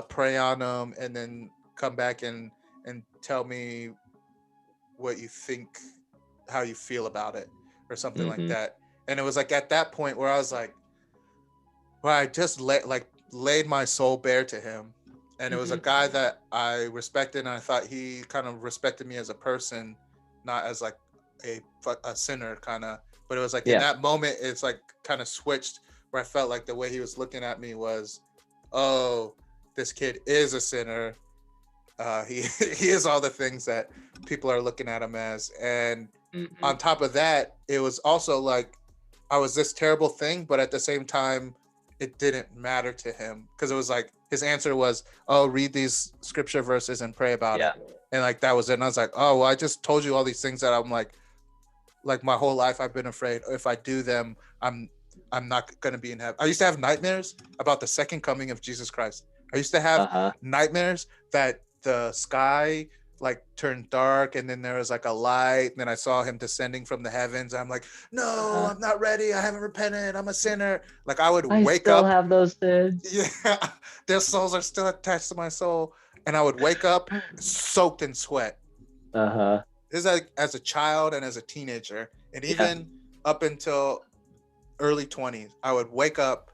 pray on them, and then come back and tell me what you think, how you feel about it, or something like Mm-hmm. that. And it was like at that point where I was like, where I just laid my soul bare to him. And it was a Mm-hmm. guy that I respected, and I thought he kind of respected me as a person, not as like a sinner kind of. But it was like in Yeah. that moment, it's like kind of switched, where I felt like the way he was looking at me was, oh, this kid is a sinner. He he is all the things that people are looking at him as. And Mm-hmm. on top of that, it was also like I was this terrible thing, but at the same time, it didn't matter to him, because it was like his answer was, "Oh, read these scripture verses and pray about Yeah. it," and like that was it. And I was like, "Oh, well, I just told you all these things that I'm like my whole life I've been afraid if I do them, I'm not gonna be in heaven." I used to have nightmares about the second coming of Jesus Christ. I used to have Uh-huh. nightmares that the sky like turned dark, and then there was like a light, and then I saw him descending from the heavens. I'm like, no, Uh-huh. I'm not ready. I haven't repented. I'm a sinner. Like I would I wake still up. have those sins. Yeah, their souls are still attached to my soul. And I would wake up soaked in sweat. Uh-huh. This is like as a child and as a teenager. And Yeah. even up until early 20s, I would wake up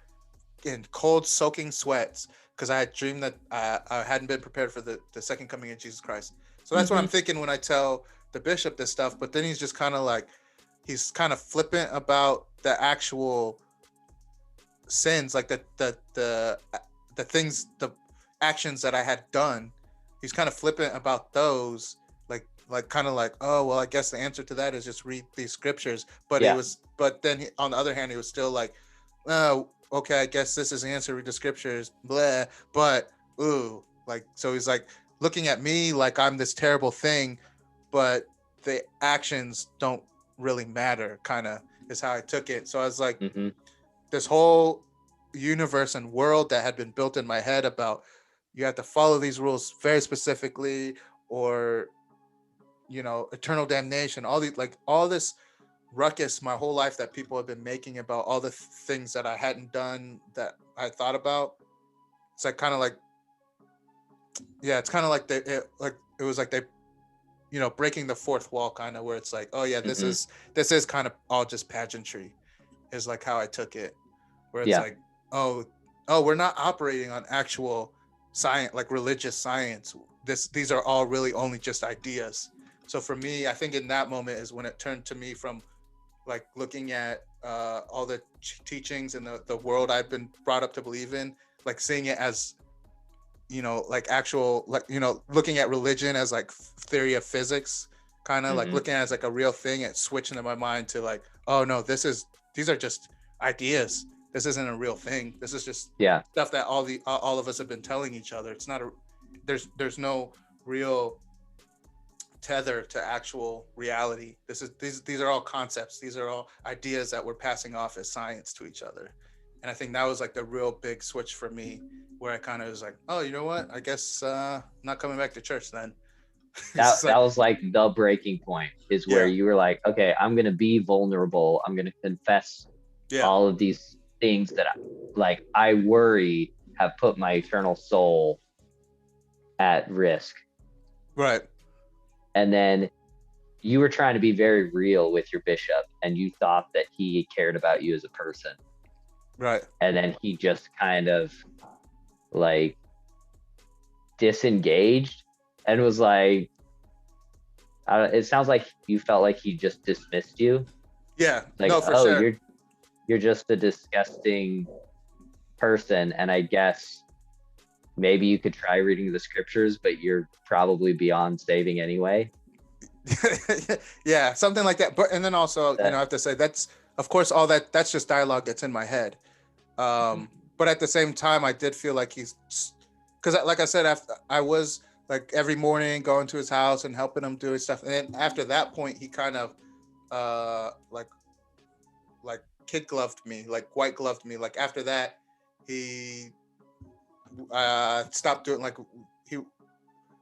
in cold, soaking sweats because I had dreamed that I hadn't been prepared for the second coming of Jesus Christ. So that's what I'm Mm-hmm. thinking when I tell the bishop this stuff. But then he's just kind of like, he's kind of flippant about the actual sins, like the things, the actions that I had done. He's kind of flippant about those, like kind of like, oh well, I guess the answer to that is just read these scriptures. But Yeah. but then on the other hand, he was still like, oh, okay, I guess this is the answer. Read the scriptures, blah. But ooh, like so he's like looking at me like I'm this terrible thing, but the actions don't really matter. Kind of is how I took it. So I was like, Mm-hmm. this whole universe and world that had been built in my head about you have to follow these rules very specifically, or eternal damnation, all these, like all this ruckus my whole life that people have been making about all the things that I hadn't done that I thought about. It's like kind of like, yeah, it's kind of like it was like they breaking the fourth wall, kind of, where it's like, oh yeah, this Mm-hmm. is kind of all just pageantry, is like how I took it, where it's Yeah. like, oh, we're not operating on actual science, like religious science. These are all really only just ideas. So for me, I think in that moment is when it turned to me from like looking at all the teachings and the world I've been brought up to believe in, like seeing it as like actual, like looking at religion as like theory of physics, kind of like Mm-hmm. looking at it as like a real thing. It's switching in my mind to like, oh no, these are just ideas. This isn't a real thing. This is just Yeah. stuff that all of us have been telling each other. It's not a there's no real tether to actual reality. These are all concepts. These are all ideas that we're passing off as science to each other. And I think that was like the real big switch for me, where I kind of was like, oh, you know what? I guess not coming back to church then. That It's that like, was like the breaking point, is where yeah, you were like, okay, I'm gonna be vulnerable. I'm gonna confess yeah, all of these things that I worry have put my eternal soul at risk. right, And then you were trying to be very real with your bishop, and you thought that he cared about you as a person. right. And then he just kind of like disengaged and was like, it sounds like you felt like he just dismissed you. Yeah, Like, no, for oh, sure. you're just a disgusting person, and I guess maybe you could try reading the scriptures, but you're probably beyond saving anyway. Yeah, something like that. But and then also, I That, have to say that's of course all that's just dialogue that's in my head. But at the same time, I did feel like he's, because like I said, after I was like every morning going to his house and helping him do his stuff, and then after that point, he kind of like kid gloved me, like white gloved me. Like after that, he stopped doing, like he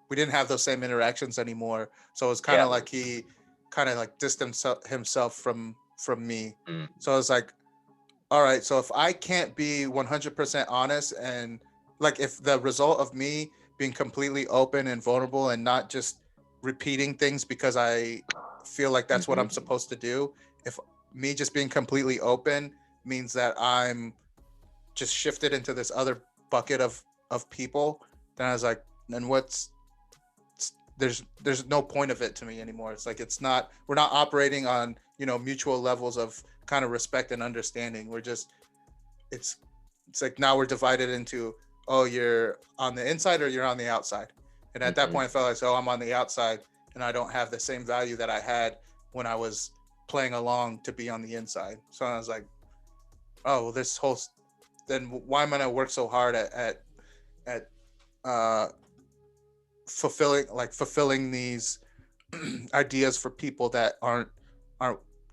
we didn't have those same interactions anymore. So it was kind yeah. of like he kind of like distanced himself from me. Mm. So I was like, all right, so if I can't be 100% honest, and like if the result of me being completely open and vulnerable and not just repeating things because I feel like that's what I'm supposed to do, if me just being completely open means that I'm just shifted into this other bucket of people, then I was like, then there's no point of it to me anymore. It's like, we're not operating on, mutual levels of kind of respect and understanding. It's like now we're divided into, oh, you're on the inside or you're on the outside. And at that point I felt like, oh, I'm on the outside and I don't have the same value that I had when I was playing along to be on the inside. So I was like, oh, well, then why am I gonna work so hard at fulfilling these ideas for people that aren't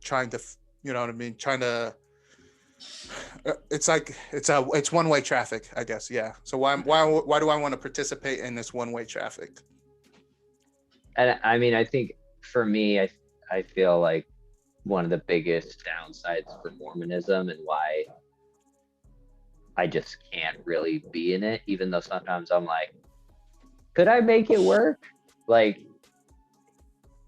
trying to, you know what I mean, trying to, it's like it's one-way traffic, I guess. Yeah. So why do I want to participate in this one-way traffic? And I mean, I think for me, I feel like one of the biggest downsides for Mormonism and why I just can't really be in it, even though sometimes I'm like, could I make it work? Like,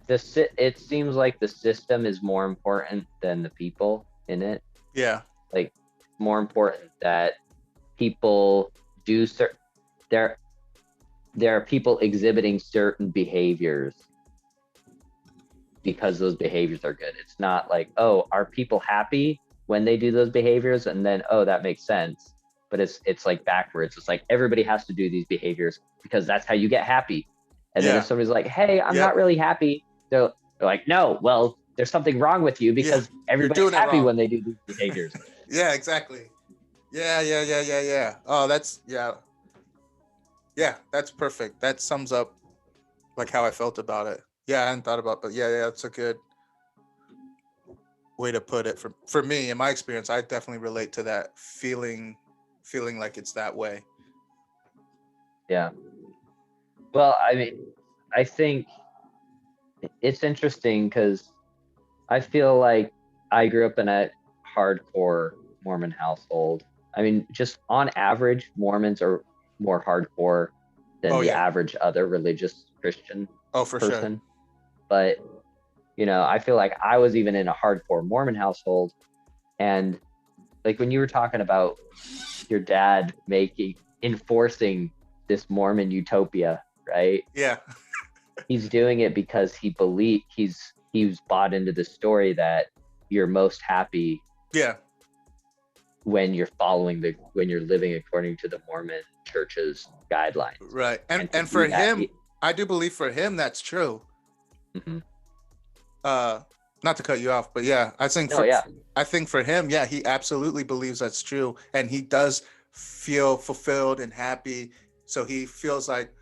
it seems like the system is more important than the people in it. Yeah. Like, more important that people do there are people exhibiting certain behaviors because those behaviors are good. It's not like, oh, are people happy when they do those behaviors? And then, oh, that makes sense. But it's like backwards. It's like everybody has to do these behaviors because that's how you get happy. And then if somebody's like, hey, I'm not really happy, they're like, no, well, there's something wrong with you because everybody's happy when they do these behaviors. Yeah, exactly. Yeah. Oh, that's that's perfect. That sums up like how I felt about it. Yeah, I hadn't thought about, but yeah, that's a good way to put it. For me, in my experience, I definitely relate to that feeling like it's that way. Yeah. Well, I mean, I think it's interesting because I feel like I grew up in a hardcore Mormon household. I mean, just on average, Mormons are more hardcore than the average other religious Christian person. Sure. But, I feel like I was even in a hardcore Mormon household. And like when you were talking about your dad enforcing this Mormon utopia, right? Yeah. He's doing it because he was bought into the story that you're most happy when you're living according to the Mormon church's guidelines. Right. And for him, I do believe for him that's true. Mm-hmm. Not to cut you off, but I think for him, he absolutely believes that's true, and he does feel fulfilled and happy. So he feels like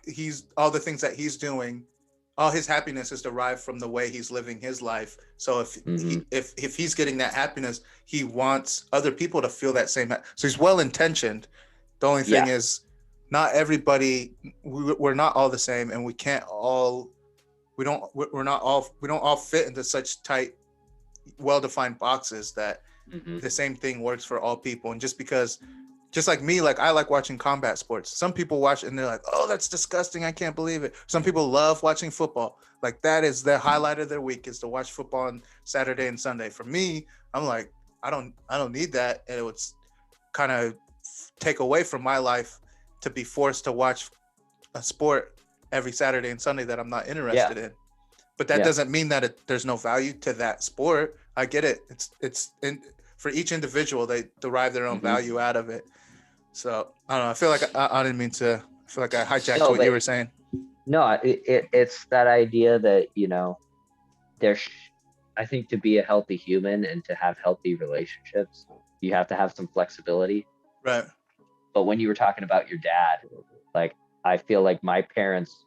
he's all the things that he's doing, all his happiness is derived from the way he's living his life. So if he's getting that happiness, he wants other people to feel that same. So he's well intentioned. The only thing is, not everybody. We're not all the same, and we don't all fit into such tight, well-defined boxes that the same thing works for all people. And just like me, like I like watching combat sports. Some people watch and they're like, oh, that's disgusting, I can't believe it. Some people love watching football. Like that is their highlight of their week, is to watch football on Saturday and Sunday. For me, I'm like, I don't need that. And it would kind of take away from my life to be forced to watch a sport every Saturday and Sunday that I'm not interested in. But that doesn't mean that there's no value to that sport. I get it. For each individual, they derive their own value out of it. So I don't know. I feel like I didn't mean to. I feel like I hijacked what you were saying. No, it's that idea that I think to be a healthy human and to have healthy relationships, you have to have some flexibility. Right. But when you were talking about your dad, like I feel like my parents,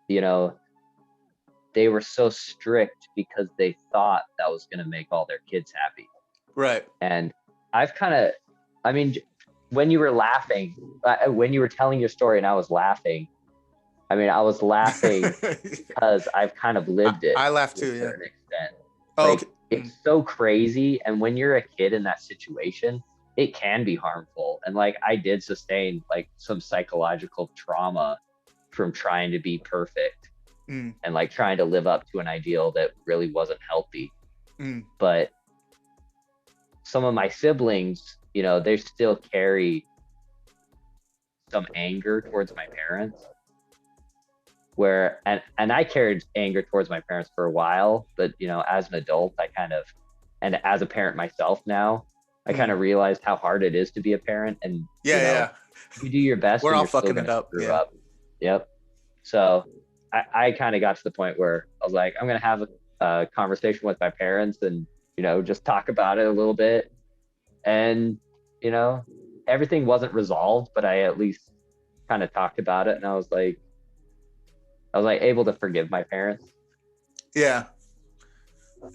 they were so strict because they thought that was going to make all their kids happy. Right. And when you were laughing, when you were telling your story and I was laughing, I was laughing because I've kind of lived it. I laugh too, to a certain extent. Oh, like, okay. it's so crazy. And when you're a kid in that situation, it can be harmful. And like I did sustain like some psychological trauma from trying to be perfect and like trying to live up to an ideal that really wasn't healthy. But some of my siblings, you know, they still carry some anger towards my parents, where and I carried anger towards my parents for a while, but you know, as an adult, I kind of, and as a parent myself now, I kind of realized how hard it is to be a parent. And you know, you do your best, We're and all you're still fucking gonna it up. screw up. Yep. So I kind of got to the point where I was like, I'm gonna have a conversation with my parents, and you know, just talk about it a little bit. And you know, everything wasn't resolved, but I at least kind of talked about it, and I was like able to forgive my parents. Yeah.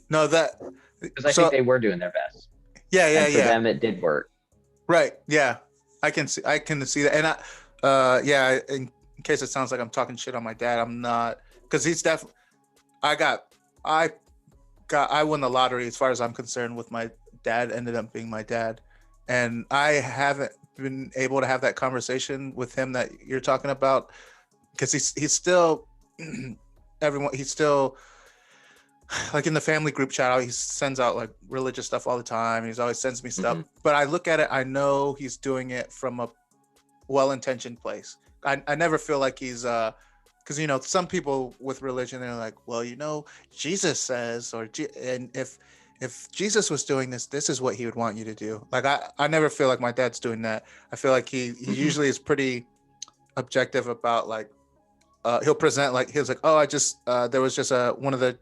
No, that because I think they were doing their best. And for them, it did work. Right. Yeah. I can see that. And in case it sounds like I'm talking shit on my dad, I'm not, because he's definitely, I won the lottery as far as I'm concerned with my dad, ended up being my dad. And I haven't been able to have that conversation with him that you're talking about, because he's still he's still like in the family group chat, he sends out like religious stuff all the time. He's always sends me stuff, but I look at it, I know he's doing it from a well-intentioned place. I never feel like he's because you know, some people with religion, they're like, well, you know, Jesus says, and if Jesus was doing this, this is what he would want you to do. Like I never feel like my dad's doing that. I feel like he usually is pretty objective about like he'll present like he was like, oh, I just there was just one of the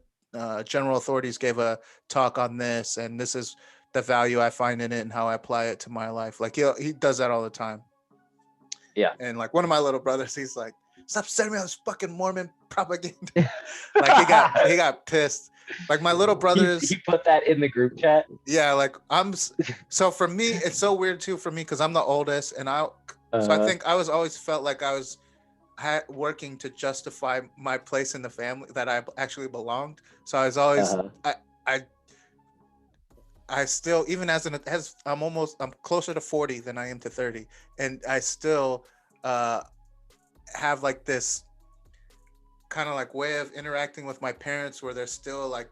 general authorities gave a talk on this, and this is the value I find in it and how I apply it to my life. Like he does that all the time. Yeah. And like one of my little brothers, he's like, stop sending me all this fucking Mormon propaganda. Like he got pissed. Like my little brothers, he put that in the group chat. Yeah, like so for me, it's so weird too for me because I'm the oldest, and so I think I was always felt like I was working to justify my place in the family, that I actually belonged. So I was always I still, even as I'm closer to 40 than I am to 30, and I still have like this kind of like way of interacting with my parents where they're still like,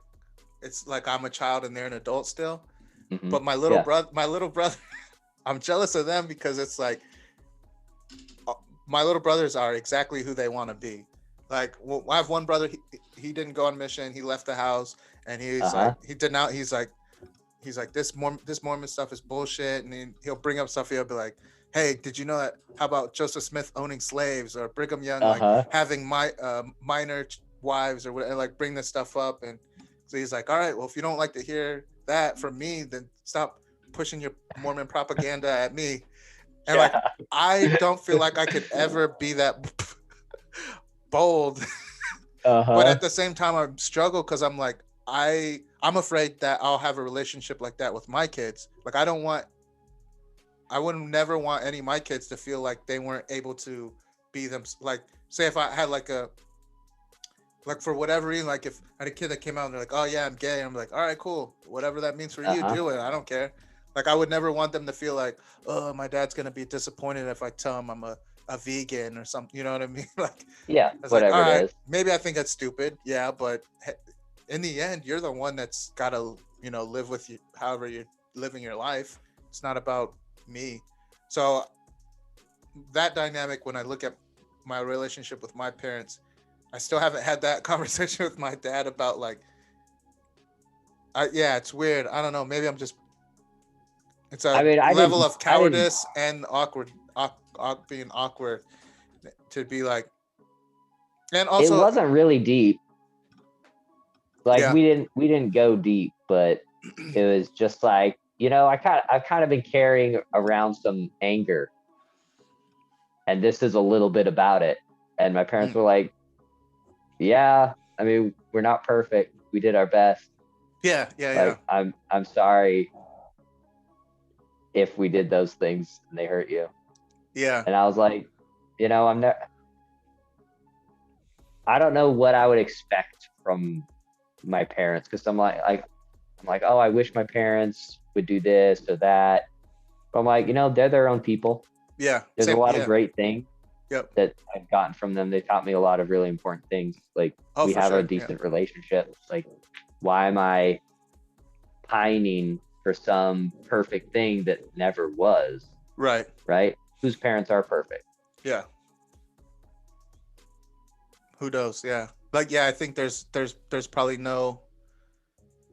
it's like I'm a child and they're an adult still. But my little brother, I'm jealous of them because it's like my little brothers are exactly who they want to be. Like, well, I have one brother, he didn't go on mission, he left the house, and he's like, he's like this Mormon stuff is bullshit, and he'll bring up stuff. He'll be like, hey, did you know that? How about Joseph Smith owning slaves, or Brigham Young like having minor wives, or whatever, like bring this stuff up. And so he's like, all right, well, if you don't like to hear that from me, then stop pushing your Mormon propaganda at me. And like, I don't feel like I could ever be that bold. But at the same time, I struggle because I'm like, I'm afraid that I'll have a relationship like that with my kids. Like I would never want any of my kids to feel like they weren't able to be them. Like, say if I had like for whatever reason, like if I had a kid that came out and they're like, oh yeah, I'm gay. And I'm like, all right, cool. Whatever that means for you, do it. I don't care. Like, I would never want them to feel like, oh, my dad's going to be disappointed if I tell him I'm a vegan or something. You know what I mean? Like, whatever like, it is. Maybe I think that's stupid. Yeah. But in the end, you're the one that's got to, you know, live with you, however you're living your life. It's not about me. So that dynamic, when I look at my relationship with my parents, I still haven't had that conversation with my dad about like, it's weird. I don't know. Maybe I'm just, it's a level of cowardice and being awkward to be like, and also it wasn't really deep. Like we didn't go deep, but it was just like, you know, I've kind of been carrying around some anger, and this is a little bit about it. And my parents were like, yeah, I mean, we're not perfect. We did our best. Yeah. I'm sorry if we did those things and they hurt you. Yeah. And I was like, you know, I don't know what I would expect from my parents, because I'm like I'm like, oh, I wish my parents would do this or that. But I'm like, they're their own people. Yeah. There's a Same. lot of Yeah. great things Yep. that I've gotten from them. They taught me a lot of really important things. Like, Oh, we for have a sure. Yeah. decent relationship. Like, why am I pining for some perfect thing that never was? Right. Right? Whose parents are perfect? Yeah. Who knows? Yeah. Like, yeah, I think there's probably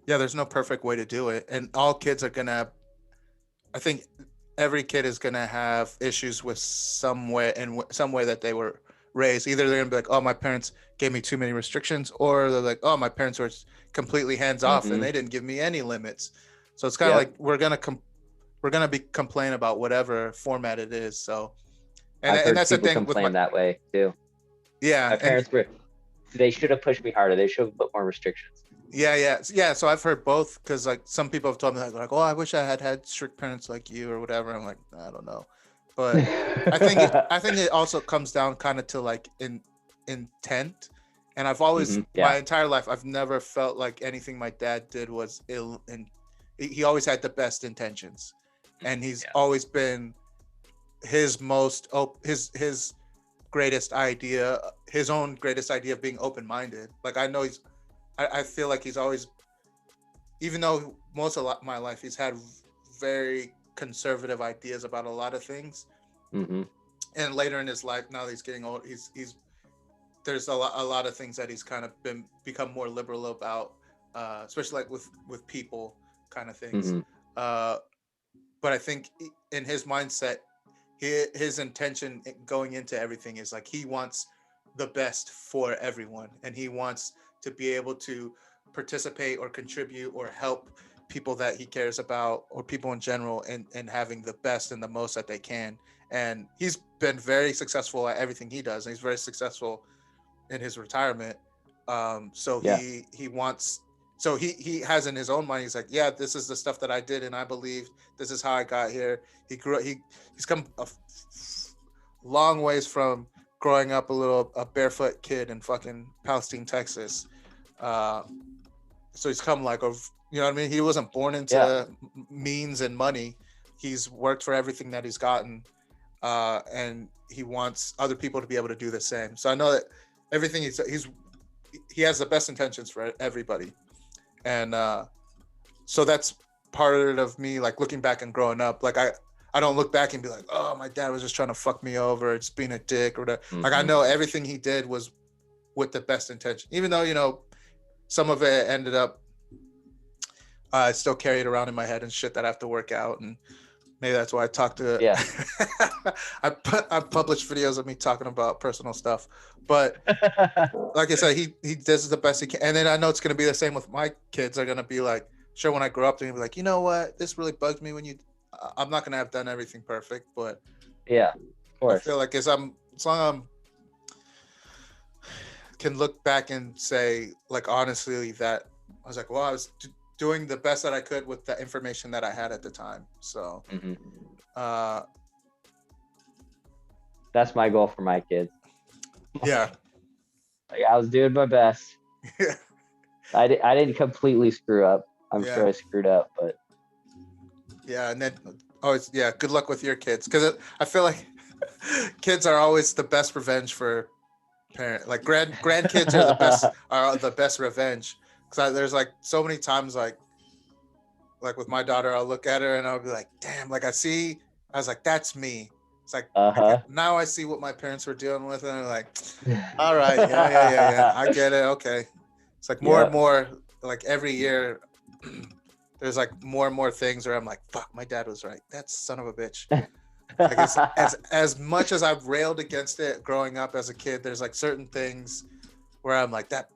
there's no perfect way to do it. And all kids are gonna, I think every kid is gonna have issues with some way that they were raised. Either they're gonna be like, oh, my parents gave me too many restrictions, or they're like, oh, my parents were completely hands off and they didn't give me any limits. So it's kind of like we're gonna be complaining about whatever format it is. So, and I've heard that's the people thing with complain that way too. yeah, My parents they should have pushed me harder. They should have put more restrictions. Yeah. So I've heard both, because like some people have told me like, oh, I wish I had strict parents like you or whatever. I'm like, I don't know, but I think it also comes down kind of to like intent. And I've always my entire life I've never felt like anything my dad did was ill, and he always had the best intentions, and he's always been his greatest idea, his own greatest idea of being open-minded. Like I feel like he's always, even though most of my life he's had very conservative ideas about a lot of things, and later in his life, now that he's getting old, he's there's a lot of things that he's kind of become more liberal about, especially like with people kind of things. But I think in his mindset, his intention going into everything is like he wants the best for everyone, and he wants to be able to participate or contribute or help people that he cares about, or people in general, and having the best and the most that they can. And he's been very successful at everything he does, and he's very successful in his retirement. He wants, so he has in his own mind, he's like, yeah, this is the stuff that I did, and I believe this is how I got here. He's come a long ways from growing up a barefoot kid in fucking Palestine, Texas. So he's come like you know what I mean? He wasn't born into means and money. He's worked for everything that he's gotten, and he wants other people to be able to do the same. So I know that everything he has the best intentions for everybody, and so that's part of me, like looking back and growing up. Like I don't look back and be like, oh, my dad was just trying to fuck me over, just being a dick or whatever. Like I know everything he did was with the best intention, even though some of it ended up I still carry it around in my head and shit that I have to work out, and maybe that's why I talk to I published videos of me talking about personal stuff, but like I said, he does the best he can. And then I know it's going to be the same with my kids. They're going to be like, sure, when I grow up, they're going to be like, you know what, this really bugs me when I'm not going to have done everything perfect, but of course. I feel like as long as I'm can look back and say, like, honestly, that I was like, well, I was doing the best that I could with the information that I had at the time. So that's my goal for my kids. Yeah. Like, I was doing my best. Yeah. I didn't completely screw up. I'm sure I screwed up, but yeah. And then good luck with your kids, because I feel like kids are always the best revenge for parent. Like grandkids are the best revenge, because there's like so many times like with my daughter, I'll look at her and I'll be like, damn, like I was like, that's me. It's like now I see what my parents were dealing with, and I'm like, all right, yeah, I get it. Okay. It's like more and more, like every year there's like more and more things where I'm like, fuck, my dad was right. That son of a bitch. Like as much as I've railed against it growing up as a kid, there's like certain things where I'm like, that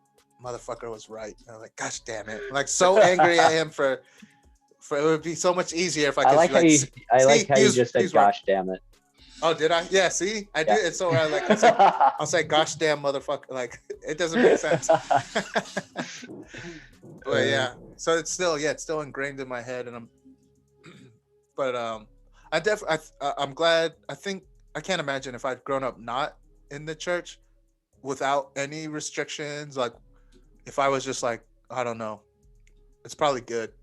motherfucker was right. And I'm like, gosh damn it. I'm like so angry at him for it would be so much easier if I could. I like how you just said, gosh damn it. Oh, did I? Yeah, see? I did. It's so I'll say, gosh damn motherfucker. Like, it doesn't make sense. But yeah, so it's still ingrained in my head, and I'm glad. I can't imagine if I'd grown up not in the church without any restrictions. Like, if I was just like, I don't know, it's probably good.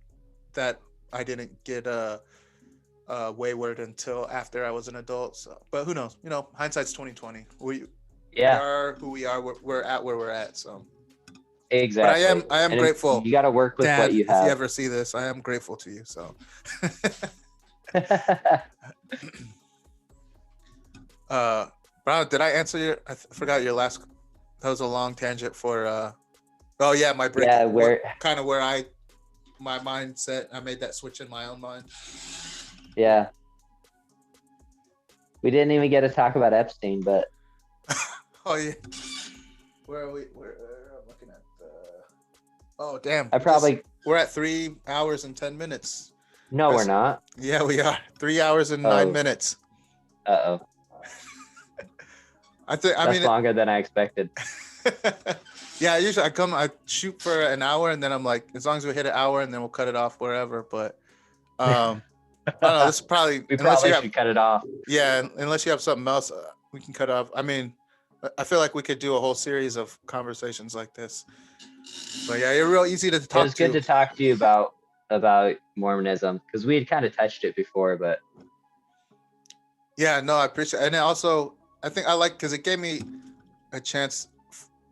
that I didn't get wayward until after I was an adult. So, but who knows? You know, hindsight's 2020. We are who we are. We're at where we're at. So exactly. But I am and grateful. You got to work with Dad, what you if have. you ever see this, I am grateful to you. So. Brown, did I answer your? I forgot your last. That was a long tangent for. Oh yeah, my break. Yeah, where my mindset. I made that switch in my own mind. Yeah. We didn't even get to talk about Epstein, but. Oh yeah. Where are we? I'm looking at. Oh damn! We're at 3 hours and 10 minutes. No, we're not. Yeah, we are. 3 hours and 9 minutes. Uh-oh. That's longer than I expected. Yeah, usually I shoot for an hour and then I'm like, as long as we hit an hour and then we'll cut it off wherever. But I don't know. This is probably we probably should cut it off. Yeah, unless you have something else, we can cut off. I mean, I feel like we could do a whole series of conversations like this. But yeah, you're real easy to talk to. It was good to talk to you about Mormonism because we had kind of touched it before, but. Yeah, no, I appreciate it. And also, I think I like because it gave me a chance.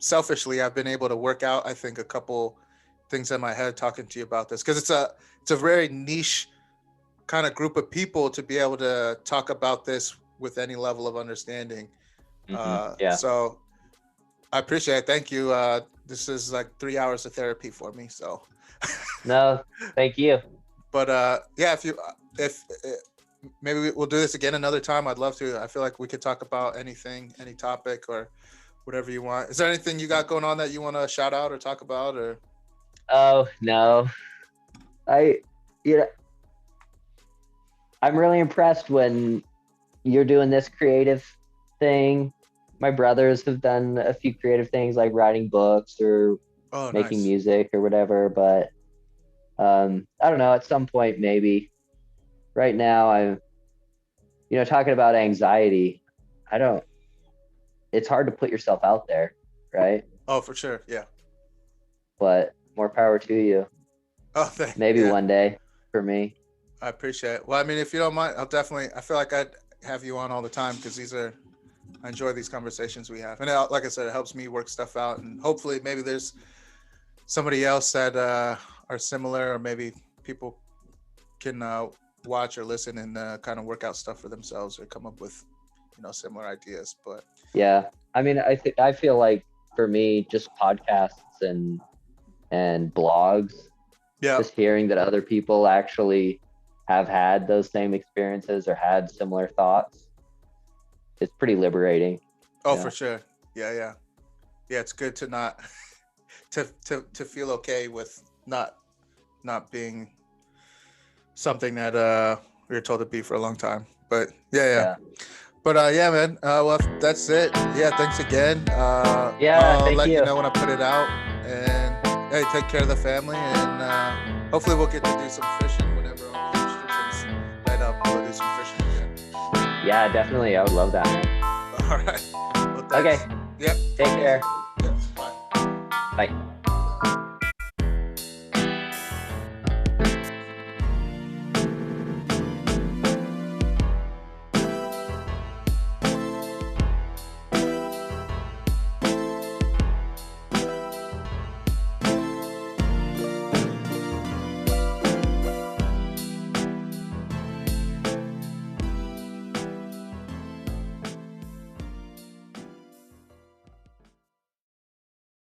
Selfishly, I've been able to work out, I think, a couple things in my head talking to you about this because it's a very niche kind of group of people to be able to talk about this with any level of understanding. Yeah. So I appreciate it. Thank you. This is like 3 hours of therapy for me. So. No, thank you. But yeah, if maybe we'll do this again another time. I'd love to. I feel like we could talk about anything, any topic, or whatever you want. Is there anything you got going on that you want to shout out or talk about? Or oh no, I'm really impressed when you're doing this creative thing. My brothers have done a few creative things like writing books or making music or whatever. But I don't know. At some point, maybe. Right now, I'm, talking about anxiety. It's hard to put yourself out there, right? Oh, for sure. Yeah. But more power to you. Oh, thanks. Maybe one day for me. I appreciate it. Well, I mean, if you don't mind, I feel like I'd have you on all the time because I enjoy these conversations we have. And like I said, it helps me work stuff out. And hopefully maybe there's somebody else that are similar, or maybe people can watch or listen and kind of work out stuff for themselves or come up with similar ideas. But yeah, I mean, I feel like for me, just podcasts and blogs, just hearing that other people actually have had those same experiences or had similar thoughts, it's pretty liberating. Oh, for sure. Yeah, it's good to not to feel okay with not being something that we were told to be for a long time. But yeah. But yeah, man. Well, that's it. Yeah, thanks again. I'll let you know when I put it out. And hey, take care of the family, and hopefully we'll get to do some fishing whenever all the restrictions let up. We'll do some fishing again. Yeah, definitely. I would love that, man. All right. Well, thanks. Okay. Yep. Take care. Yeah, bye. Bye.